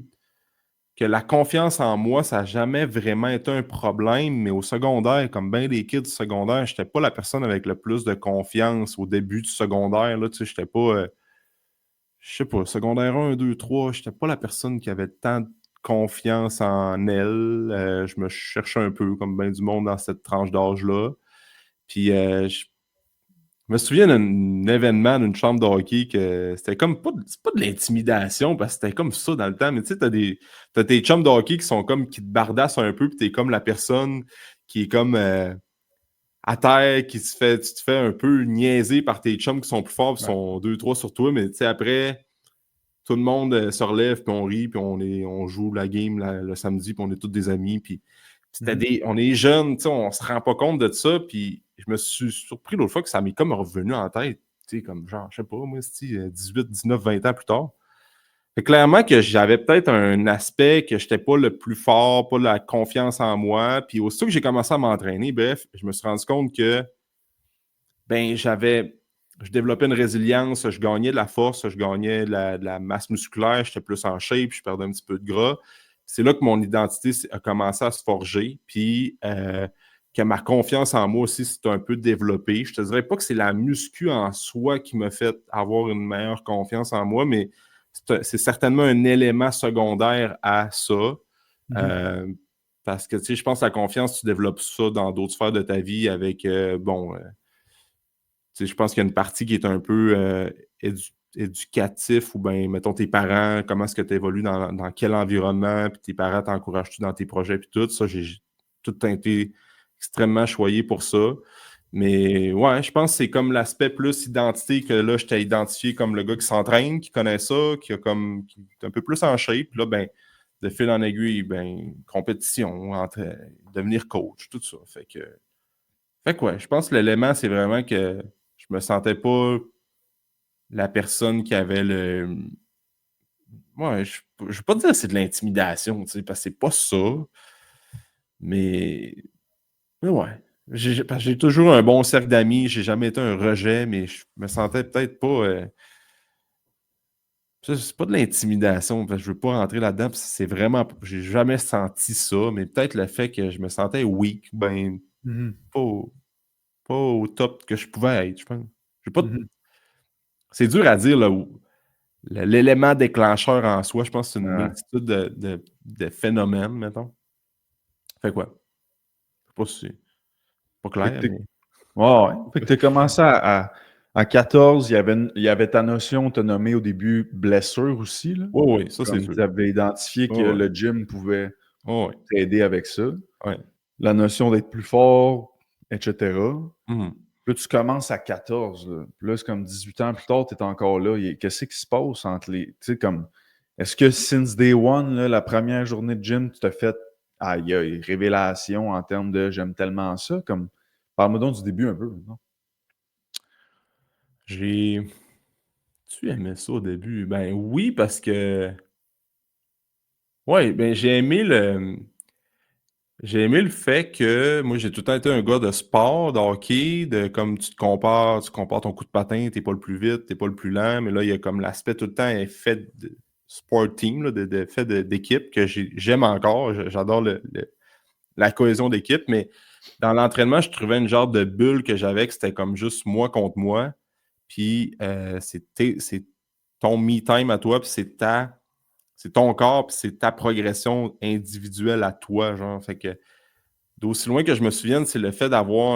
que la confiance en moi, ça n'a jamais vraiment été un problème, mais au secondaire, comme bien les kids du secondaire, je n'étais pas la personne avec le plus de confiance au début du secondaire. Là, je n'étais pas, je sais pas, secondaire 1, 2, 3, je n'étais pas la personne qui avait tant de confiance en elle. Je me cherchais un peu, comme bien du monde dans cette tranche d'âge-là. Puis, je me souviens d'un événement d'une chambre de hockey que c'était comme c'est pas de l'intimidation parce que c'était comme ça dans le temps, mais tu sais, t'as tes chums de hockey qui sont comme qui te bardassent un peu, puis t'es comme la personne qui est comme à terre, tu te fais un peu niaiser par tes chums qui sont plus forts, qui sont 2-3 sur toi, mais tu sais, après, tout le monde se relève, puis on rit, puis on joue la game le samedi, puis on est tous des amis, puis on est jeunes, on se rend pas compte de ça, puis je me suis surpris l'autre fois que ça m'est comme revenu en tête, comme genre, je sais pas, moi, 18, 19, 20 ans plus tard. Fait clairement que j'avais peut-être un aspect que j'étais pas le plus fort, pas la confiance en moi, puis aussitôt que j'ai commencé à m'entraîner, bref, je me suis rendu compte que, ben, je développais une résilience, je gagnais de la force, je gagnais de la masse musculaire, j'étais plus en shape, je perdais un petit peu de gras. C'est là que mon identité a commencé à se forger, puis que ma confiance en moi aussi s'est un peu développée. Je te dirais pas que c'est la muscu en soi qui m'a fait avoir une meilleure confiance en moi, mais c'est certainement un élément secondaire à ça. Parce que, tu sais, je pense que la confiance, tu développes ça dans d'autres sphères de ta vie avec, je pense qu'il y a une partie qui est un peu éducatif ou bien, mettons, tes parents, comment est-ce que tu évolues dans quel environnement, puis tes parents t'encouragent-tu dans tes projets, puis tout ça, j'ai tout été extrêmement choyé pour ça. Mais ouais, je pense que c'est comme l'aspect plus identité que là, je t'ai identifié comme le gars qui s'entraîne, qui connaît ça, qui est un peu plus en shape. Puis là, ben, de fil en aiguille, ben, compétition, devenir coach, tout ça. Fait que ouais, je pense que l'élément, c'est vraiment que je me sentais pas la personne qui avait le. Ouais, je ne vais pas dire que c'est de l'intimidation, parce que c'est pas ça. Mais ouais. Parce que j'ai toujours un bon cercle d'amis, j'ai jamais été un rejet, mais je me sentais peut-être pas. C'est pas de l'intimidation, parce que je veux pas rentrer là-dedans, parce que c'est vraiment. J'ai jamais senti ça, mais peut-être le fait que je me sentais weak, ben, pas au top que je pouvais être, je pense. C'est dur à dire, là, l'élément déclencheur en soi, je pense que c'est une multitude de phénomènes, mettons. Fait quoi? Je sais pas si c'est pas clair, mais. Ouais. Fait que tu as commencé à 14, il y avait ta notion, tu as nommé au début blessure aussi. Là. Oui, ça c'est Comme sûr. tu avais identifié que le gym pouvait t'aider avec ça. Ouais. la notion d'être plus fort, etc. Mhm. Là, tu commences à 14. Là, puis là c'est comme 18 ans plus tard, tu es encore là. Qu'est-ce qui se passe entre les. Tu sais, comme. Est-ce que since day one, là, la première journée de gym, tu t'as fait aïe, aïe, révélation en termes de j'aime tellement ça? Comme. Parle-moi donc du début un peu. Non? Tu aimais ça au début? Ben oui, parce que. Ouais, ben j'ai aimé le fait que moi j'ai tout le temps été un gars de sport, de hockey, de comme tu compares ton coup de patin, t'es pas le plus vite, t'es pas le plus lent, mais là, il y a comme l'aspect tout le temps est fait de sport team, là, fait d'équipe que j'aime encore. J'adore la cohésion d'équipe, mais dans l'entraînement, je trouvais une genre de bulle que j'avais que c'était comme juste moi contre moi. Puis c'est ton me time à toi, puis c'est ton corps, puis c'est ta progression individuelle à toi, genre. Fait que d'aussi loin que je me souvienne, c'est le fait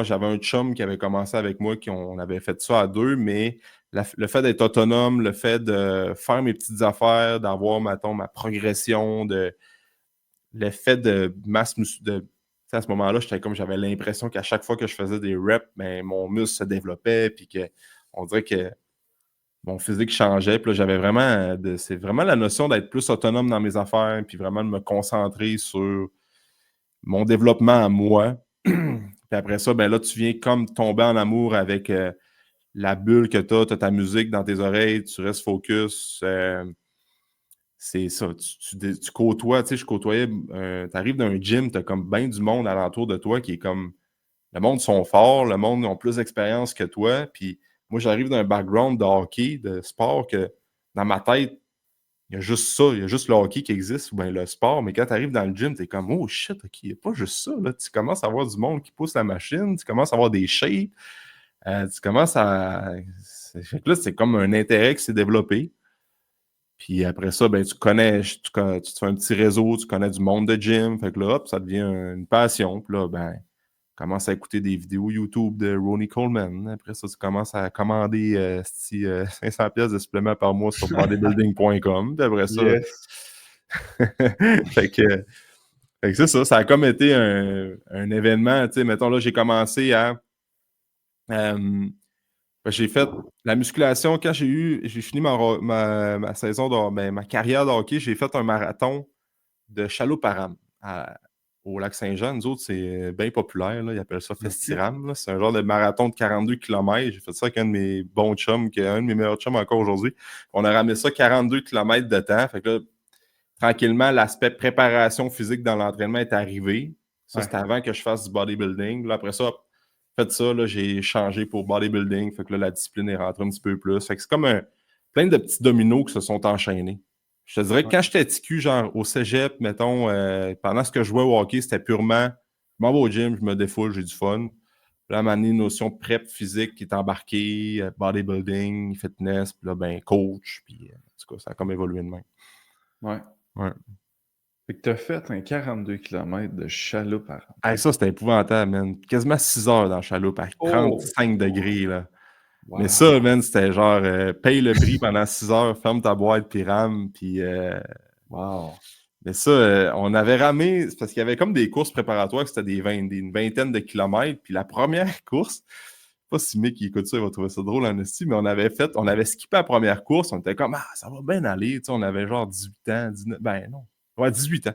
j'avais un chum qui avait commencé avec moi, on avait fait ça à deux, mais le fait d'être autonome, le fait de faire mes petites affaires, d'avoir, mettons, ma progression, le fait de masse musculaire, à ce moment-là, j'avais l'impression qu'à chaque fois que je faisais des reps, ben, mon muscle se développait, puis on dirait que mon physique changeait. Puis là, j'avais vraiment, c'est vraiment la notion d'être plus autonome dans mes affaires, puis vraiment de me concentrer sur mon développement à moi. Puis après ça, ben là, tu viens comme tomber en amour avec la bulle que tu as ta musique dans tes oreilles, tu restes focus. C'est ça, tu côtoies, tu sais, je côtoyais, tu arrives dans un gym, tu as comme bien du monde alentour de toi qui est comme, le monde sont forts, le monde ont plus d'expérience que toi, puis moi, j'arrive d'un background de hockey, de sport, que dans ma tête, il y a juste ça, il y a juste le hockey qui existe, ou bien le sport, mais quand tu arrives dans le gym, tu es comme, oh shit, ok, il n'y a pas juste ça, là. Tu commences à avoir du monde qui pousse la machine, tu commences à avoir des shapes, tu commences à. Fait que là, c'est comme un intérêt qui s'est développé. Puis après ça, ben, tu te fais un petit réseau, tu connais du monde de gym. Fait que là, hop, ça devient une passion. Puis là, ben, tu commences à écouter des vidéos YouTube de Ronnie Coleman. Après ça, tu commences à commander 500 pièces de suppléments par mois sur bodybuilding.com. Puis après ça, Yes. fait que, fait que c'est ça. Ça a comme été un événement. Tu sais, mettons là, j'ai commencé à. J'ai fait la musculation quand j'ai fini ma saison ma carrière de hockey, j'ai fait un marathon de Chaloparam au lac Saint-Jean. Nous autres, c'est bien populaire. Là. Ils appellent ça OK. Festiram. Là. C'est un genre de marathon de 42 km. J'ai fait ça avec un de mes bons chums, qui est un de mes meilleurs chums encore aujourd'hui. On a ramené ça 42 km de temps. Fait que là, tranquillement, l'aspect préparation physique dans l'entraînement est arrivé. Ça, Ouais. c'était avant que je fasse du bodybuilding. Là, après ça, fait ça, là, j'ai changé pour bodybuilding. Fait que là, la discipline est rentrée un petit peu plus. Fait que c'est comme plein de petits dominos qui se sont enchaînés. Je te dirais que Ouais. quand j'étais TQ, genre au cégep, mettons, pendant ce que je jouais au hockey, c'était purement je m'en vais au gym, je me défoule, j'ai du fun. Puis là, à un moment donné, une notion de prep physique qui est embarquée, bodybuilding, fitness, puis là, ben, coach, puis en tout cas, ça a comme évolué de même. Ouais. Ouais. Fait que t'as fait un 42 km de chaloupe à Hey, ça, c'était épouvantable, man. Quasiment 6 heures dans la chaloupe à Oh! 35 degrés, là. Mais ça, Wow! man, c'était genre, paye le prix pendant 6 heures, ferme ta boîte, puis rame, puis... Wow! mais ça, on avait ramé, c'est parce qu'il y avait comme des courses préparatoires, c'était une vingtaine de kilomètres, puis la première course, pas si Mick qui écoute ça, il va trouver ça drôle en esti, mais on avait skippé la première course, on était comme, ah, ça va bien aller, tu sais, on avait genre 18 ans, 19, ben non, ouais, 18 ans.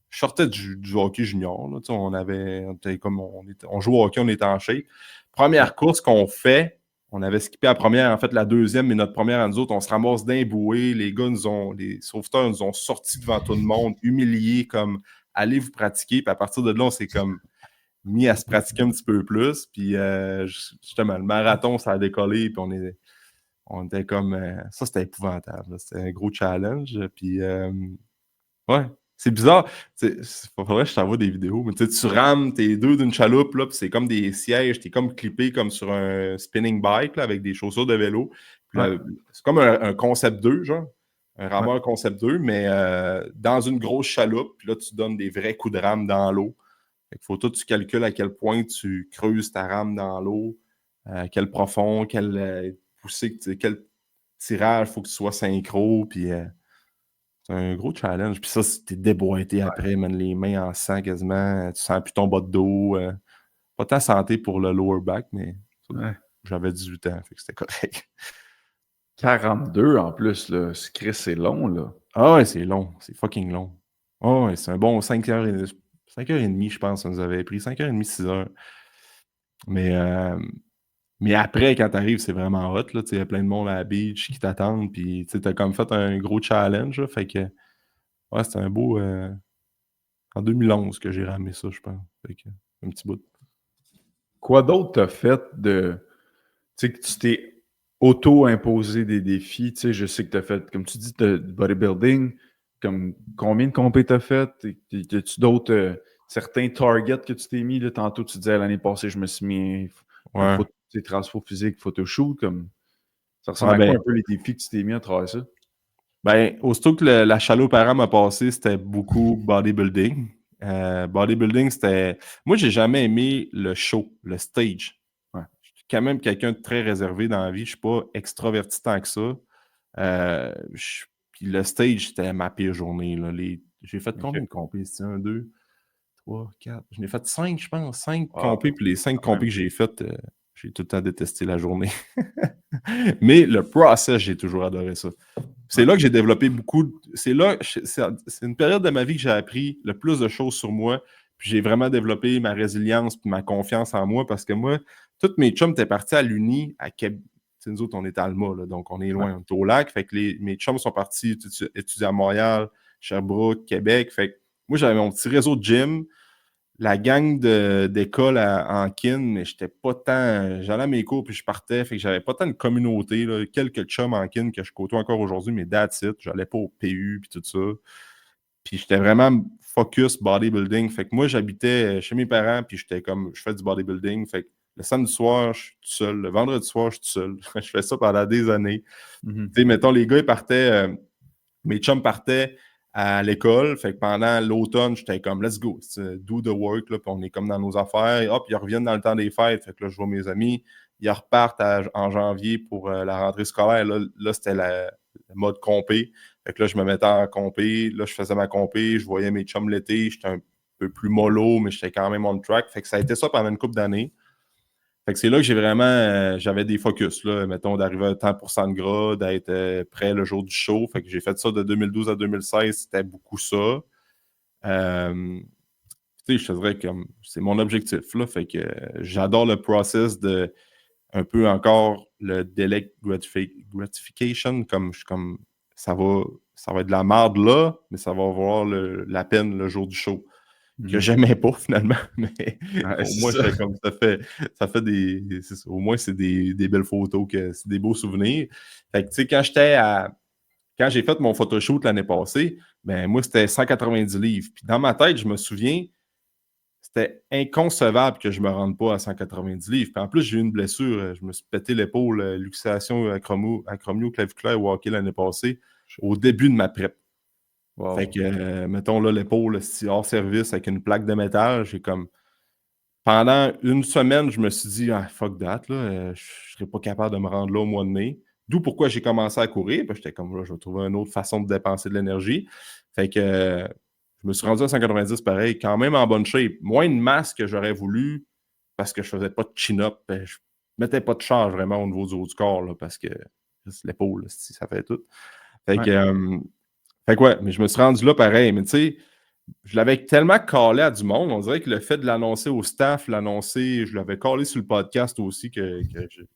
Je sortais du hockey junior. Là, on était comme on jouait au hockey, on était en shape. Ouais. Première course qu'on fait, on avait skippé la première, en fait la deuxième, mais notre première, nous autres, on se ramasse d'un bouée. Les sauveteurs nous ont sortis devant tout le monde, humiliés, comme allez vous pratiquer. Puis à partir de là, on s'est comme mis à se pratiquer un petit peu plus. Puis justement, le marathon, ça a décollé. Puis on était comme. Ça, c'était épouvantable. C'était un gros challenge. Puis ouais, c'est bizarre. Faudrait que je t'envoie des vidéos, mais tu rames tes deux d'une chaloupe, là, puis c'est comme des sièges, t'es comme clippé comme sur un spinning bike là, avec des chaussures de vélo. Puis Ouais. là, c'est comme un concept 2, genre. Un Ouais. rameur concept 2, mais dans une grosse chaloupe, puis là, tu donnes des vrais coups de rame dans l'eau. Fait qu'il faut tout, tu calcules à quel point tu creuses ta rame dans l'eau, quel profond, quel poussée, quel tirage, il faut que tu sois synchro, puis C'est un gros challenge. Puis ça, c'était déboîté après, man, les mains en sang quasiment. Tu sens plus ton bas de dos. Pas tant santé pour le lower back, mais Ouais. j'avais 18 ans, fait que c'était correct. 42 en plus, là. Chris, c'est long, là. Ah ouais, c'est long. C'est fucking long. Ah ouais, c'est un bon 5h30, je pense, ça nous avait pris. 5h30, 6h. Mais après, quand t'arrives, c'est vraiment hot, là. Il y a plein de monde à la beach qui t'attendent, puis t'as comme fait un gros challenge, là, fait que, ouais, c'était un beau... en 2011 que j'ai ramé ça, je pense. Fait que, un petit bout. Quoi d'autre t'as fait de... Tu sais, que tu t'es auto-imposé des défis? Tu sais, je sais que t'as fait, comme tu dis, du bodybuilding. Comme, combien de compés t'as fait? As-tu d'autres... certains targets que tu t'es mis, là, tantôt, tu disais, l'année passée, je me suis mis un Ouais. transfo physique, photoshoot, comme... Ça ressemble Ouais, à quoi ben, un peu les défis que tu t'es mis à travers ça? Ben, aussitôt que la chaloupe parent m'a passé, c'était beaucoup bodybuilding. Bodybuilding, c'était. Moi, j'ai jamais aimé le show, le stage. Ouais. Je suis quand même quelqu'un de très réservé dans la vie. Je suis pas extraverti tant que ça. Puis le stage, c'était ma pire journée, là. J'ai fait combien OK. de compés? C'était 1, 2, 3, 4. J'en ai fait 5, je pense. 5 Wow, compés. Puis les 5 quand même. compés que j'ai faites, j'ai tout le temps détesté la journée. Mais le process, j'ai toujours adoré ça. C'est Ouais. là que j'ai développé beaucoup. C'est une période de ma vie que j'ai appris le plus de choses sur moi. Puis j'ai vraiment développé ma résilience puis ma confiance en moi parce que moi, tous mes chums étaient partis à l'Uni à Québec. Nous autres, on est à Alma, là, donc on est Ouais. loin, on est au lac. Fait que mes chums sont partis étudier à Montréal, Sherbrooke, Québec. Fait que moi, j'avais mon petit réseau de gym, la gang d'école en kin, mais j'étais pas tant. J'allais à mes cours puis je partais, fait que j'avais pas tant de communauté, là, quelques chums en kin que je côtoie encore aujourd'hui, mais that's it. J'allais pas au PU puis tout ça. Puis j'étais vraiment focus bodybuilding. Fait que moi, j'habitais chez mes parents, puis j'étais comme, je fais du bodybuilding. Fait que le samedi soir, je suis tout seul. Le vendredi soir, je suis tout seul. Je fais ça pendant des années. Mhm. Tu sais, mettons, les gars, ils partaient. Mes chums partaient à l'école. Fait que pendant l'automne, j'étais comme, let's go, do the work. Là, puis on est comme dans nos affaires. Et hop, ils reviennent dans le temps des fêtes. Fait que là, je vois mes amis. Ils repartent en janvier pour la rentrée scolaire. Là c'était le mode compé. Fait que là, je me mettais en compé. Là, je faisais ma compé. Je voyais mes chums l'été. J'étais un peu plus mollo, mais j'étais quand même on track. Fait que ça a été ça pendant une couple d'années. Fait que c'est là que j'ai vraiment, j'avais des focus, là, mettons, d'arriver à 100% de gras, d'être prêt le jour du show. Fait que j'ai fait ça de 2012 à 2016, c'était beaucoup ça. Tu sais, je te dirais que c'est mon objectif, là. Fait que j'adore le process de un peu encore le délai gratification, comme ça va être de la merde là, mais ça va avoir la peine le jour du show que Mhm. j'aimais pas finalement, mais Ouais, au c'est moins, ça. j'étais comme ça fait au moins, c'est des belles photos, c'est des beaux souvenirs. Fait que, tu sais, quand j'ai fait mon photoshoot l'année passée, ben moi, c'était 190 livres. Puis dans ma tête, je me souviens, c'était inconcevable que je me rende pas à 190 livres. Puis en plus, j'ai eu une blessure. Je me suis pété l'épaule, luxation acromio-claviculaire au hockey l'année passée, au début de ma prep. Fait Wow. que, mettons là, l'épaule hors service avec une plaque de métal, j'ai comme. Pendant une semaine, je me suis dit, ah, fuck that, là, je ne serais pas capable de me rendre là au mois de mai. D'où pourquoi j'ai commencé à courir. Puis j'étais comme, là, je vais trouver une autre façon de dépenser de l'énergie. Fait que je me suis rendu à 190 pareil, quand même en bonne shape. Moins de masse que j'aurais voulu parce que je faisais pas de chin-up. Je mettais pas de charge vraiment au niveau du haut du corps là, parce que c'est l'épaule, ça fait tout. Fait Ouais. que, ouais, mais je me suis rendu là pareil. Mais tu sais, je l'avais tellement collé à du monde. On dirait que le fait de l'annoncer au staff, je l'avais collé sur le podcast aussi que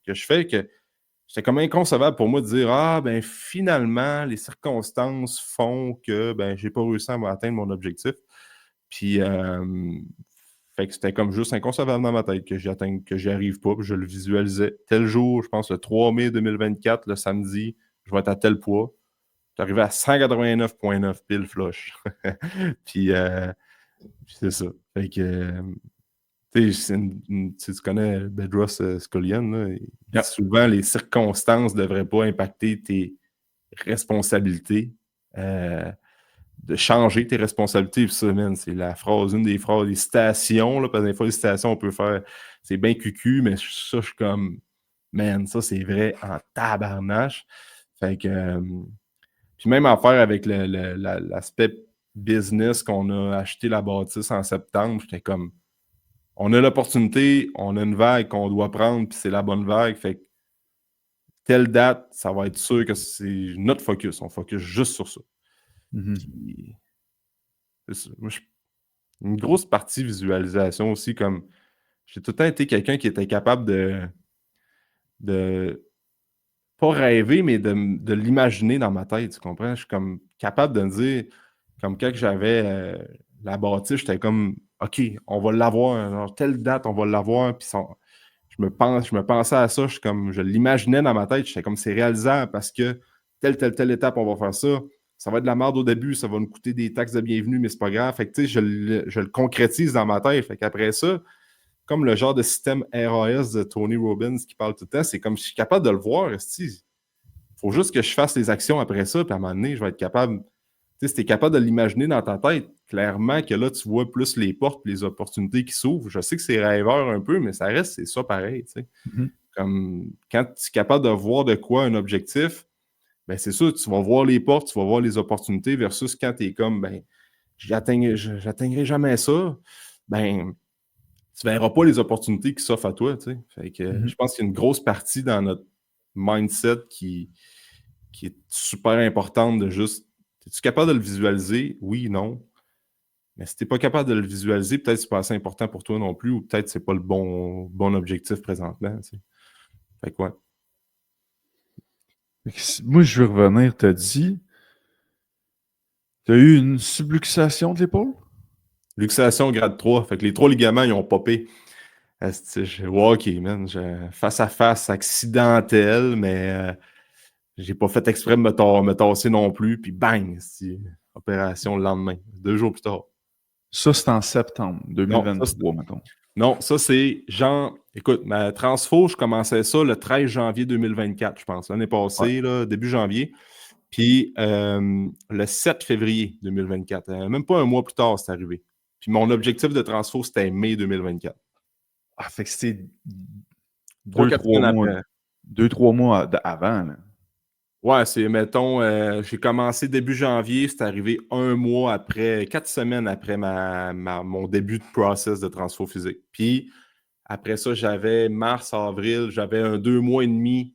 je fais, que c'était comme inconcevable pour moi de dire ah, ben finalement, les circonstances font que ben, j'ai pas réussi à atteindre mon objectif. Puis, fait que c'était comme juste inconcevable dans ma tête que j'y arrive pas. Puis je le visualisais. Tel jour, je pense le 3 mai 2024, le samedi, je vais être à tel poids. Je suis arrivé à 189,9 pile flush. Puis, c'est ça. Fait que, tu sais, tu connais Bedros Scullion, là, il dit Yep. souvent les circonstances ne devraient pas impacter tes responsabilités, de changer tes responsabilités. Puis ça, man, c'est la phrase, une des phrases, les citations, là, parce que des fois, les citations, on peut faire, c'est bien cucu, mais ça, je suis comme, man, ça, c'est vrai en tabarnache. Fait que, Puis même affaire avec l'aspect business qu'on a acheté la bâtisse en septembre, j'étais comme, on a l'opportunité, on a une vague qu'on doit prendre, puis c'est la bonne vague. Fait que telle date, ça va être sûr que c'est notre focus. On focus juste sur ça. Mhm. Puis, c'est ça. Moi, une grosse partie visualisation aussi, comme j'ai tout le temps été quelqu'un qui était capable de pas rêver, mais de l'imaginer dans ma tête, tu comprends? Je suis comme capable de me dire, comme quand j'avais la bâtisse, j'étais comme, OK, on va l'avoir, genre, telle date, on va l'avoir, puis je me pensais à ça, je l'imaginais dans ma tête, j'étais comme, c'est réalisable parce que telle étape, on va faire ça. Ça va être de la merde au début, ça va nous coûter des taxes de bienvenue, mais c'est pas grave. Fait que, tu sais, je le concrétise dans ma tête. Fait qu'après ça, comme le genre de système RAS de Tony Robbins qui parle tout le temps, c'est comme je suis capable de le voir. Il faut juste que je fasse les actions après ça, puis à un moment donné, je vais être capable. Tu sais, si tu es capable de l'imaginer dans ta tête, clairement que là, tu vois plus les portes, les opportunités qui s'ouvrent. Je sais que c'est rêveur un peu, mais ça reste, c'est ça pareil. Tu sais. Mhm. Comme quand tu es capable de voir de quoi un objectif, ben c'est sûr, tu vas voir les portes, tu vas voir les opportunités versus quand tu es comme, ben, j'atteindrai jamais ça. Ben, tu ne verras pas les opportunités qui s'offrent à toi. Tu sais. Fait que, Mhm. je pense qu'il y a une grosse partie dans notre mindset qui est super importante de juste. Es-tu capable de le visualiser? Oui, non. Mais si tu n'es pas capable de le visualiser, peut-être que c'est pas assez important pour toi non plus, ou peut-être que c'est pas le bon objectif présentement. Tu sais. Fait que ouais. Moi, je veux revenir, t'as dit, t'as eu une subluxation de l'épaule? Luxation grade 3. Fait que les 3 ligaments, ils ont popé. Ouais, ok, man. Face à face, accidentel, mais j'ai pas fait exprès de me tasser non plus. Puis bang! Opération le lendemain. 2 jours plus tard. Ça, c'est en septembre Non, 2023, mettons. non, ça c'est genre. Écoute, ma transfo, je commençais ça le 13 janvier 2024, je pense. L'année Ouais. passée, là, début janvier. Puis le 7 février 2024. Même pas un mois plus tard, c'est arrivé. Puis mon objectif de transfo, c'était mai 2024. Ah, fait que c'était Trois, deux, quatre trois semaines mois, après. 2, 3 mois avant, là. Ouais, c'est, mettons, j'ai commencé début janvier, c'est arrivé un mois après, 4 semaines après mon début de process de transfo physique. Puis après ça, j'avais mars, avril, j'avais un 2 mois et demi.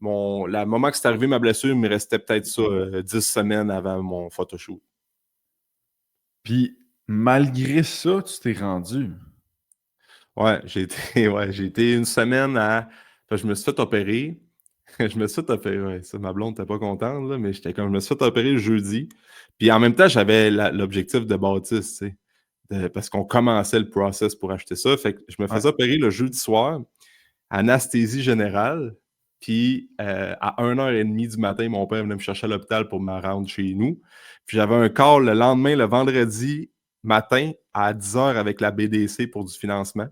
Le moment que c'est arrivé, ma blessure, il me restait peut-être ça, 10 semaines avant mon photoshoot. Puis, malgré ça, tu t'es rendu. Ouais, j'ai été une semaine à. Enfin, je me suis fait opérer. Je me suis fait opérer, ouais, ça, ma blonde n'était pas contente, là, mais j'étais comme, je me suis fait opérer le jeudi. Puis en même temps, j'avais l'objectif de bâtisse, tu sais, parce qu'on commençait le process pour acheter ça. Fait que je me Ouais. faisais opérer le jeudi soir, anesthésie générale. Puis à 1h30 du matin, mon père venait me chercher à l'hôpital pour me rendre chez nous. Puis j'avais un call le lendemain, le vendredi matin, à 10h avec la BDC pour du financement.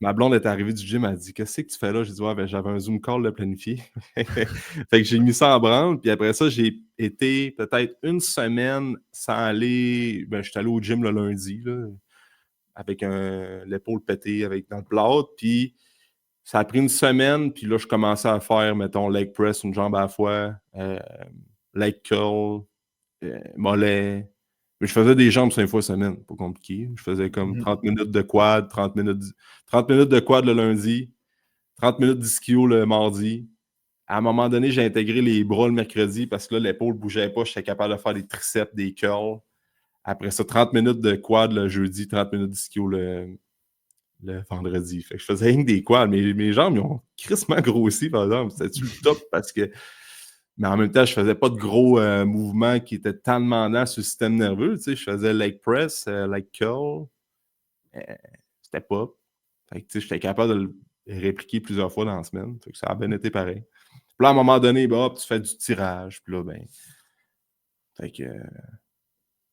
Ma blonde est arrivée du gym, elle a dit: «Qu'est-ce que tu fais là?» J'ai dit: «Ouais, ben, j'avais un Zoom call de planifié.» Fait que j'ai mis ça en branle, puis après ça, j'ai été peut-être une semaine sans aller. Ben, je suis allé au gym le lundi, là, avec l'épaule pétée dans le plâtre, puis ça a pris une semaine, puis là, je commençais à faire, mettons, leg press, une jambe à la fois, leg curl, mollet. Mais je faisais des jambes 5 fois semaine, pas compliqué. Je faisais comme Mhm. 30 minutes de quad, 30 minutes de quad le lundi, 30 minutes d'ischio le mardi. À un moment donné, j'ai intégré les bras le mercredi parce que là, l'épaule ne bougeait pas. J'étais capable de faire des triceps, des curls. Après ça, 30 minutes de quad le jeudi, 30 minutes d'ischio le vendredi. Fait que je faisais rien que des quads. Mes jambes, ils ont crissement grossi, par exemple. C'était-tu le top parce que. Mais en même temps, je faisais pas de gros mouvements qui étaient tant demandants sur le système nerveux. Tu sais, je faisais leg press, leg curl. Euh, C'était pas. Fait que, tu sais, j'étais capable de le répliquer plusieurs fois dans la semaine. Fait que ça a bien été pareil. Puis là, à un moment donné, ben, hop, tu fais du tirage. Puis là, ben. Fait que.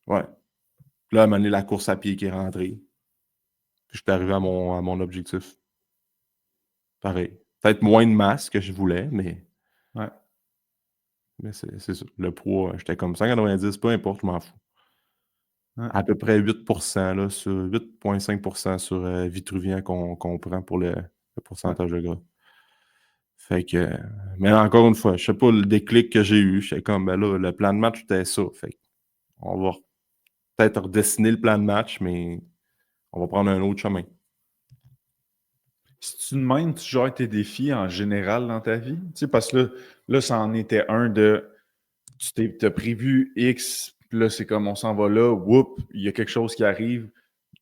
Ouais. Puis là, à un moment donné, la course à pied qui est rentrée. Puis je suis arrivé à mon objectif. Pareil. Peut-être moins de masse que je voulais, mais. Ouais. Mais c'est ça. Le poids, j'étais comme 190, peu importe, je m'en fous. Ouais. À peu près 8%, là, sur 8,5% sur Vitruvien qu'on prend pour le Ouais. pourcentage de gras. Fait que, mais encore une fois, je sais pas le déclic que j'ai eu. J'étais comme, ben là, le plan de match, c'était ça. Fait que on va peut-être redessiner le plan de match, mais on va prendre un autre chemin. Si tu de même, tu gères tes défis en général dans ta vie? Tu sais, parce que là, ça en était un de t'as prévu X, puis là, c'est comme on s'en va là, whoop, il y a quelque chose qui arrive,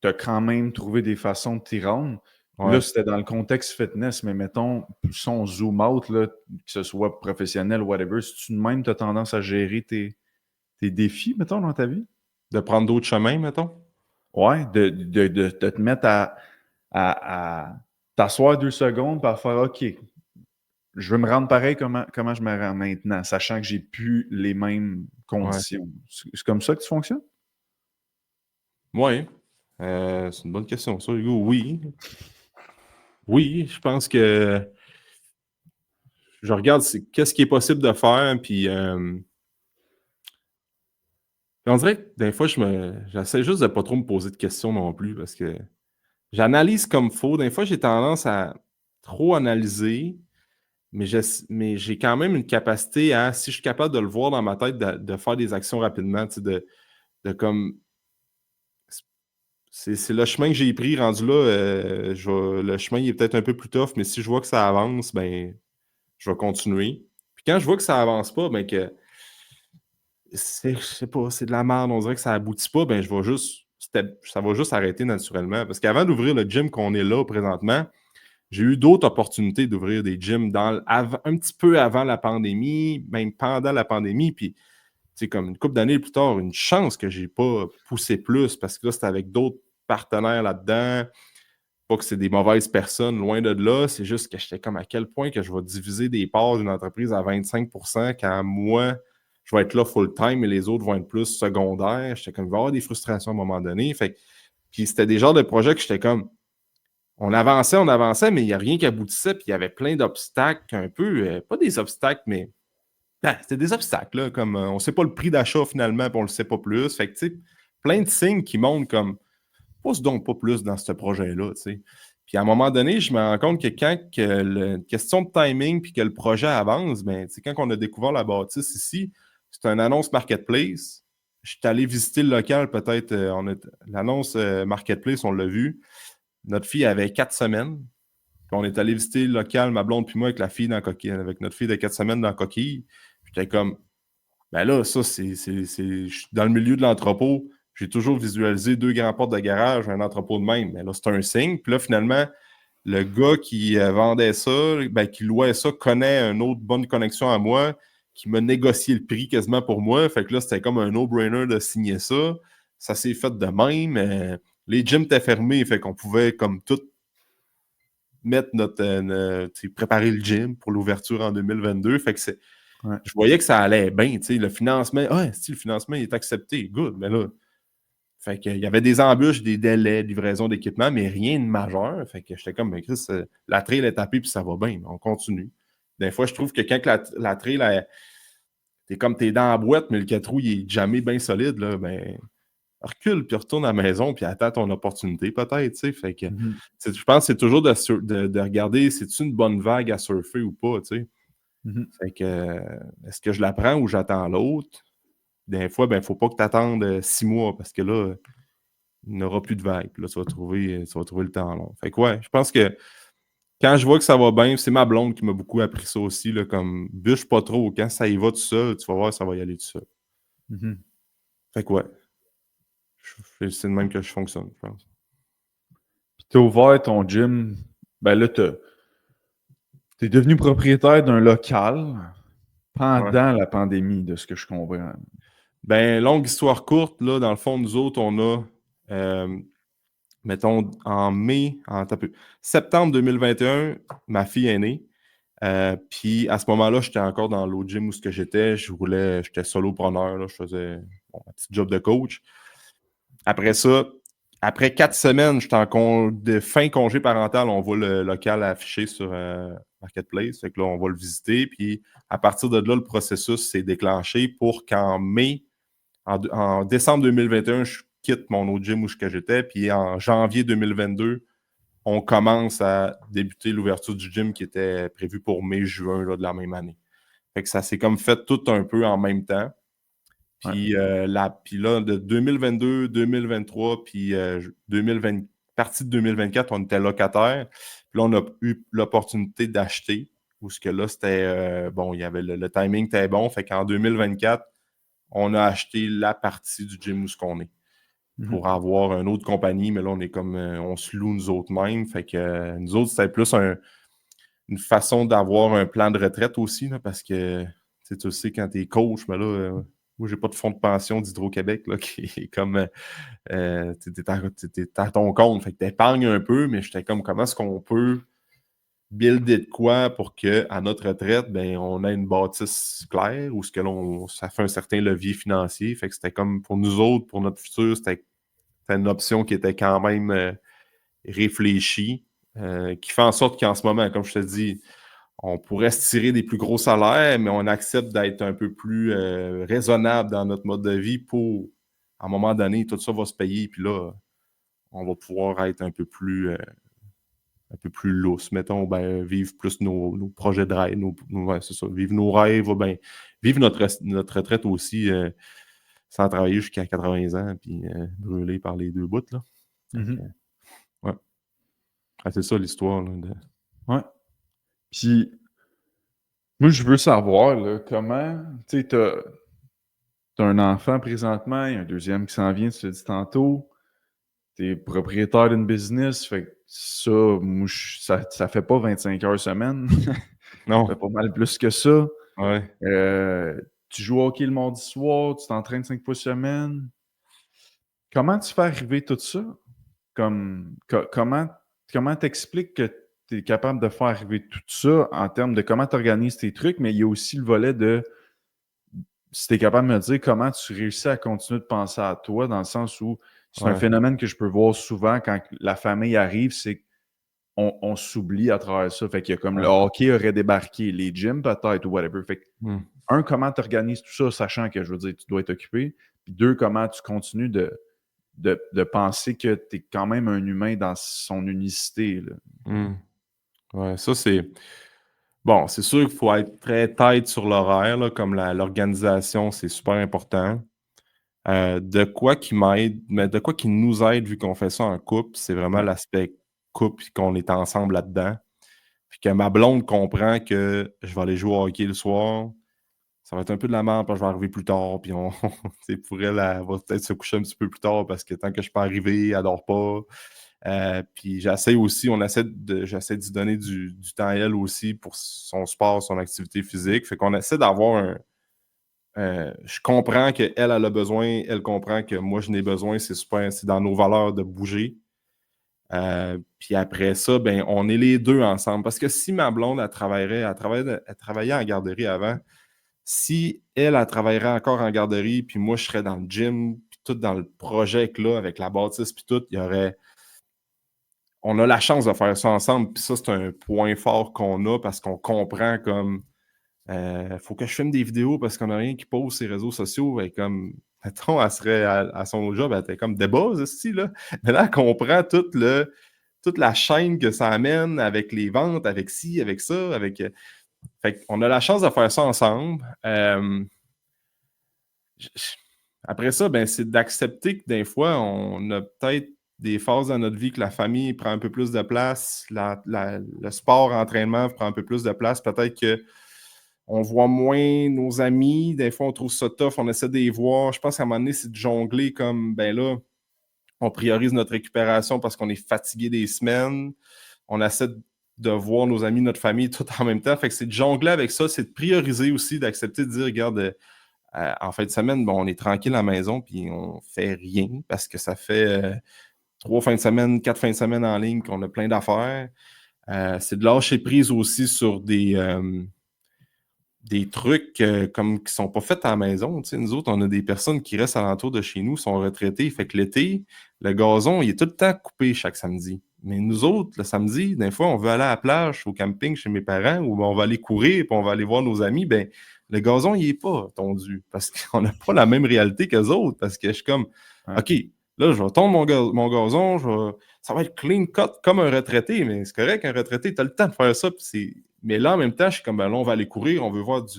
tu as quand même trouvé des façons de t'y rendre. Là, Ouais. c'était dans le contexte fitness, mais mettons, si on zoom out, là, que ce soit professionnel ou whatever, si tu de même, tu as tendance à gérer tes défis, mettons, dans ta vie? De prendre d'autres chemins, mettons? Ouais, de te mettre à t'asseoir 2 secondes et à faire OK, je veux me rendre pareil comment je me rends maintenant, sachant que j'ai plus les mêmes Ouais. conditions. C'est comme ça que tu fonctionnes? Ouais. C'est une bonne question, ça, Hugo. Oui. Oui, je pense que je regarde qu'est-ce qui est possible de faire, puis on dirait que des fois, j'essaie juste de pas trop me poser de questions non plus parce que j'analyse comme faut. Des fois, j'ai tendance à trop analyser, mais j'ai quand même une capacité à, si je suis capable de le voir dans ma tête, de faire des actions rapidement, tu sais, de comme. C'est le chemin que j'ai pris rendu là. Le chemin il est peut-être un peu plus tough, mais si je vois que ça avance, ben, je vais continuer. Puis quand je vois que ça avance pas, ben que je sais pas, c'est de la merde, on dirait que ça aboutit pas, ben je vais juste. Ça va juste arrêter naturellement. Parce qu'avant d'ouvrir le gym qu'on est là présentement, j'ai eu d'autres opportunités d'ouvrir des gyms un petit peu avant la pandémie, même pendant la pandémie. Puis, tu sais, comme une couple d'années plus tard, une chance que j'ai pas poussé plus parce que là, c'était avec d'autres partenaires là-dedans. Pas que c'est des mauvaises personnes, loin de là. C'est juste que j'étais comme à quel point que je vais diviser des parts d'une entreprise à 25% quand moi, je vais être là full-time et les autres vont être plus secondaires. J'étais comme, il va y avoir des frustrations à un moment donné. Puis c'était des genres de projets que j'étais comme, on avançait, mais il n'y a rien qui aboutissait. Puis il y avait plein d'obstacles, un peu, pas des obstacles, mais c'était des obstacles, là, comme on ne sait pas le prix d'achat finalement, puis on ne le sait pas plus. Fait que, tu sais, plein de signes qui montrent comme, pousse donc pas plus dans ce projet-là, tu sais. Puis à un moment donné, je me rends compte que quand question de timing puis que le projet avance, ben, tu sais, quand on a découvert la bâtisse ici, c'est une annonce marketplace. Je suis allé visiter le local, peut-être, l'annonce marketplace, on l'a vu. Notre fille avait 4 semaines. Puis on est allé visiter le local, ma blonde puis moi, avec la fille dans la coquille, avec notre fille de 4 semaines dans la coquille. Puis j'étais comme, ben là, ça, je suis dans le milieu de l'entrepôt. J'ai toujours visualisé 2 grands portes de garage, un entrepôt de même. Mais là, c'est un signe. Puis là, finalement, le gars qui vendait ça, ben, qui louait ça, connaît une autre bonne connexion à moi, qui m'a négocié le prix quasiment pour moi. Fait que là, c'était comme un no-brainer de signer ça. Ça s'est fait de même. Les gyms étaient fermés, fait qu'on pouvait comme tout mettre préparer le gym pour l'ouverture en 2022. Fait que Ouais. je voyais que ça allait bien. Le financement, si le financement est accepté, good. Mais là, fait qu'il y avait des embûches, des délais, livraison d'équipement, mais rien de majeur. Fait que j'étais comme, ben Chris, la trail est tapée puis ça va bien, on continue. Des fois, je trouve que quand la trail, t'es dans la boîte, mais le 4 roues, il est jamais bien solide, là, ben, recule puis retourne à la maison puis attends ton opportunité, peut-être, tu sais. Fait que, Mhm. je pense que c'est toujours de regarder, c'est-tu une bonne vague à surfer ou pas, tu sais. Mhm. Fait que, est-ce que je la prends ou j'attends l'autre? Des fois, ben, il ne faut pas que tu attendes 6 mois parce que là, il n'y aura plus de vagues. Puis là, tu vas trouver le temps long. Fait que ouais, je pense que quand je vois que ça va bien, c'est ma blonde qui m'a beaucoup appris ça aussi, là, comme bûche pas trop. Quand ça y va tout seul, tu vas voir, ça va y aller tout seul. Mhm. Fait que ouais, c'est le même que je fonctionne, je pense. Puis t'as ouvert ton gym, ben là, t'es devenu propriétaire d'un local Ouais. pendant la pandémie, de ce que je comprends. Ben, longue histoire courte, là, dans le fond, nous autres, on a, mettons, t'as peu, septembre 2021, ma fille est née. Puis à ce moment-là, j'étais encore dans l'autre gym où ce que j'étais. J'étais solopreneur, là, je faisais un petit job de coach. Après ça, après 4 semaines, j'étais de fin congé parental. On voit le local affiché sur Marketplace. Fait que là, on va le visiter. Puis à partir de là, le processus s'est déclenché pour qu'en en décembre 2021, je quitte mon autre gym où j'étais. Puis en janvier 2022, on commence à débuter l'ouverture du gym qui était prévue pour mai-juin de la même année. Fait que ça s'est comme fait tout un peu en même temps. Puis, puis là, de 2022, 2023, puis 2020, partie de 2024, on était locataire. Puis là, on a eu l'opportunité d'acheter. Où ce que là, c'était bon, il y avait le timing était bon. Fait qu'en 2024, on a acheté la partie du gym où ce qu'on est. Pour avoir une autre compagnie, mais là, on est comme on se loue nous autres mêmes. Fait que nous autres, c'était plus une façon d'avoir un plan de retraite aussi, là, parce que tu sais, quand t'es coach, mais là, moi, j'ai pas de fonds de pension d'Hydro-Québec là, qui est comme t'es à ton compte. Fait que t'épargnes un peu, mais j'étais comme comment est-ce qu'on peut builder de quoi pour qu'à notre retraite, ben, on ait une bâtisse claire ou ce que ça fait un certain levier financier. Fait que c'était comme pour nous autres, pour notre futur, c'était une option qui était quand même réfléchie, qui fait en sorte qu'en ce moment, comme je te dis, on pourrait se tirer des plus gros salaires, mais on accepte d'être un peu plus raisonnable dans notre mode de vie pour, à un moment donné, tout ça va se payer, puis là, on va pouvoir être un peu plus lousse, mettons, ben, vivre plus nos projets de rêve, ouais, c'est ça, vivre nos rêves, ben, vivre notre retraite aussi sans travailler jusqu'à 80 ans, puis brûler par les deux bouts, là. Ouais. Ah, c'est ça l'histoire, là. Ouais. Puis, moi, je veux savoir, là, comment, tu sais, t'as un enfant présentement, il y a un deuxième qui s'en vient, tu l'as dit tantôt. T'es propriétaire d'une business, fait que ça, moi, ça fait pas 25 heures semaine. Ça fait Non, pas mal plus que ça. ouais. Tu joues au hockey le mardi soir, tu t'entraînes 5 fois semaine. Comment tu fais arriver tout ça? Comment t'expliques que tu es capable de faire arriver tout ça en termes de comment tu organises tes trucs, mais il y a aussi le volet de si tu es capable de me dire comment tu réussis à continuer de penser à toi, dans le sens où c'est un Ouais. phénomène que je peux voir souvent quand la famille arrive, c'est qu'on s'oublie à travers ça. Fait qu'il y a comme le Ouais. hockey aurait débarqué, les gyms peut-être ou whatever. Fait que, Hmm. comment tu organises tout ça, sachant que, je veux dire, tu dois être occupé. Puis deux, comment tu continues de penser que tu es quand même un humain dans son unicité, là. Hmm. Ouais, ça c'est. Bon, c'est sûr qu'il faut être très tight sur l'horaire, là, comme l'organisation, c'est super important. De quoi qui m'aide, mais de quoi qui nous aide vu qu'on fait ça en couple, c'est vraiment Ouais. l'aspect couple, qu'on est ensemble là-dedans. Puis que ma blonde comprend que je vais aller jouer au hockey le soir. Ça va être un peu de la merde parce que je vais arriver plus tard. Puis pour elle, elle va peut-être se coucher un petit peu plus tard parce que tant que je peux arriver, elle dort pas. Puis j'essaie d'y donner du temps à elle aussi pour son sport, son activité physique. Fait qu'on essaie d'avoir je comprends qu'elle, elle a besoin, elle comprend que moi, je n'ai besoin. C'est super, c'est dans nos valeurs de bouger. Puis après ça, ben, on est les deux ensemble. Parce que si ma blonde, elle travaillait en garderie avant, si elle travaillerait encore en garderie, puis moi, je serais dans le gym, puis tout dans le projet là, avec la bâtisse, puis tout, on a la chance de faire ça ensemble. Puis ça, c'est un point fort qu'on a parce qu'on comprend comme faut que je filme des vidéos parce qu'on n'a rien qui pose sur les réseaux sociaux. Et comme, mettons, elle serait à son autre job, elle était comme de base, ici, là. Mais là, elle comprend toute la chaîne que ça amène avec les ventes, avec ci, avec ça, fait qu'on a la chance de faire ça ensemble. Je- Après ça, ben, c'est d'accepter que des fois, on a peut-être des phases dans notre vie que la famille prend un peu plus de place, le sport, l'entraînement prend un peu plus de place. Peut-être qu'on voit moins nos amis. Des fois, on trouve ça tough, on essaie de les voir. Je pense qu'à un moment donné, c'est de jongler comme, ben là, on priorise notre récupération parce qu'on est fatigué des semaines. On essaie de voir nos amis, notre famille tout en même temps. Fait que c'est de jongler avec ça, c'est de prioriser aussi, d'accepter de dire, regarde, en fin de semaine, bon, on est tranquille à la maison puis on fait rien parce que ça fait 3 fins de semaine, 4 fins de semaine en ligne qu'on a plein d'affaires. C'est de lâcher prise aussi sur des trucs comme qui sont pas faits à la maison. Tu sais, nous autres, on a des personnes qui restent alentour de chez nous, sont retraités. Fait que l'été, le gazon, il est tout le temps coupé chaque samedi. Mais nous autres, le samedi, des fois, on veut aller à la plage, au camping chez mes parents, ou on va aller courir, puis on va aller voir nos amis. Ben, le gazon, il est pas tondu parce qu'on n'a pas la même réalité qu'eux autres. Parce que je suis comme, Ouais. OK, Là, je vais tondre mon gazon, ça va être clean cut comme un retraité, mais c'est correct, un retraité, tu as le temps de faire ça. Mais là, en même temps, je suis comme, ben là, on va aller courir, on veut voir du.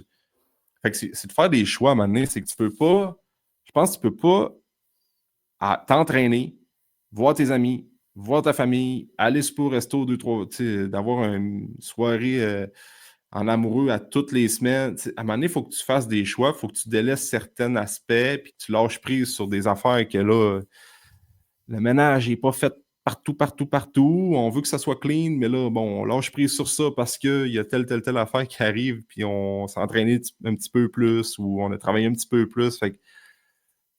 Fait que c'est de faire des choix à un moment donné, c'est que tu peux pas. Je pense que tu peux pas t'entraîner, voir tes amis, voir ta famille, aller super au resto, deux, trois, d'avoir une soirée en amoureux à toutes les semaines. À un moment donné, il faut que tu fasses des choix, il faut que tu délaisses certains aspects, puis que tu lâches prise sur des affaires que là, le ménage n'est pas fait partout, partout, partout. On veut que ça soit clean, mais là, bon, on lâche prise sur ça parce qu'il y a telle affaire qui arrive, puis on s'est entraîné un petit peu plus ou on a travaillé un petit peu plus. Fait que,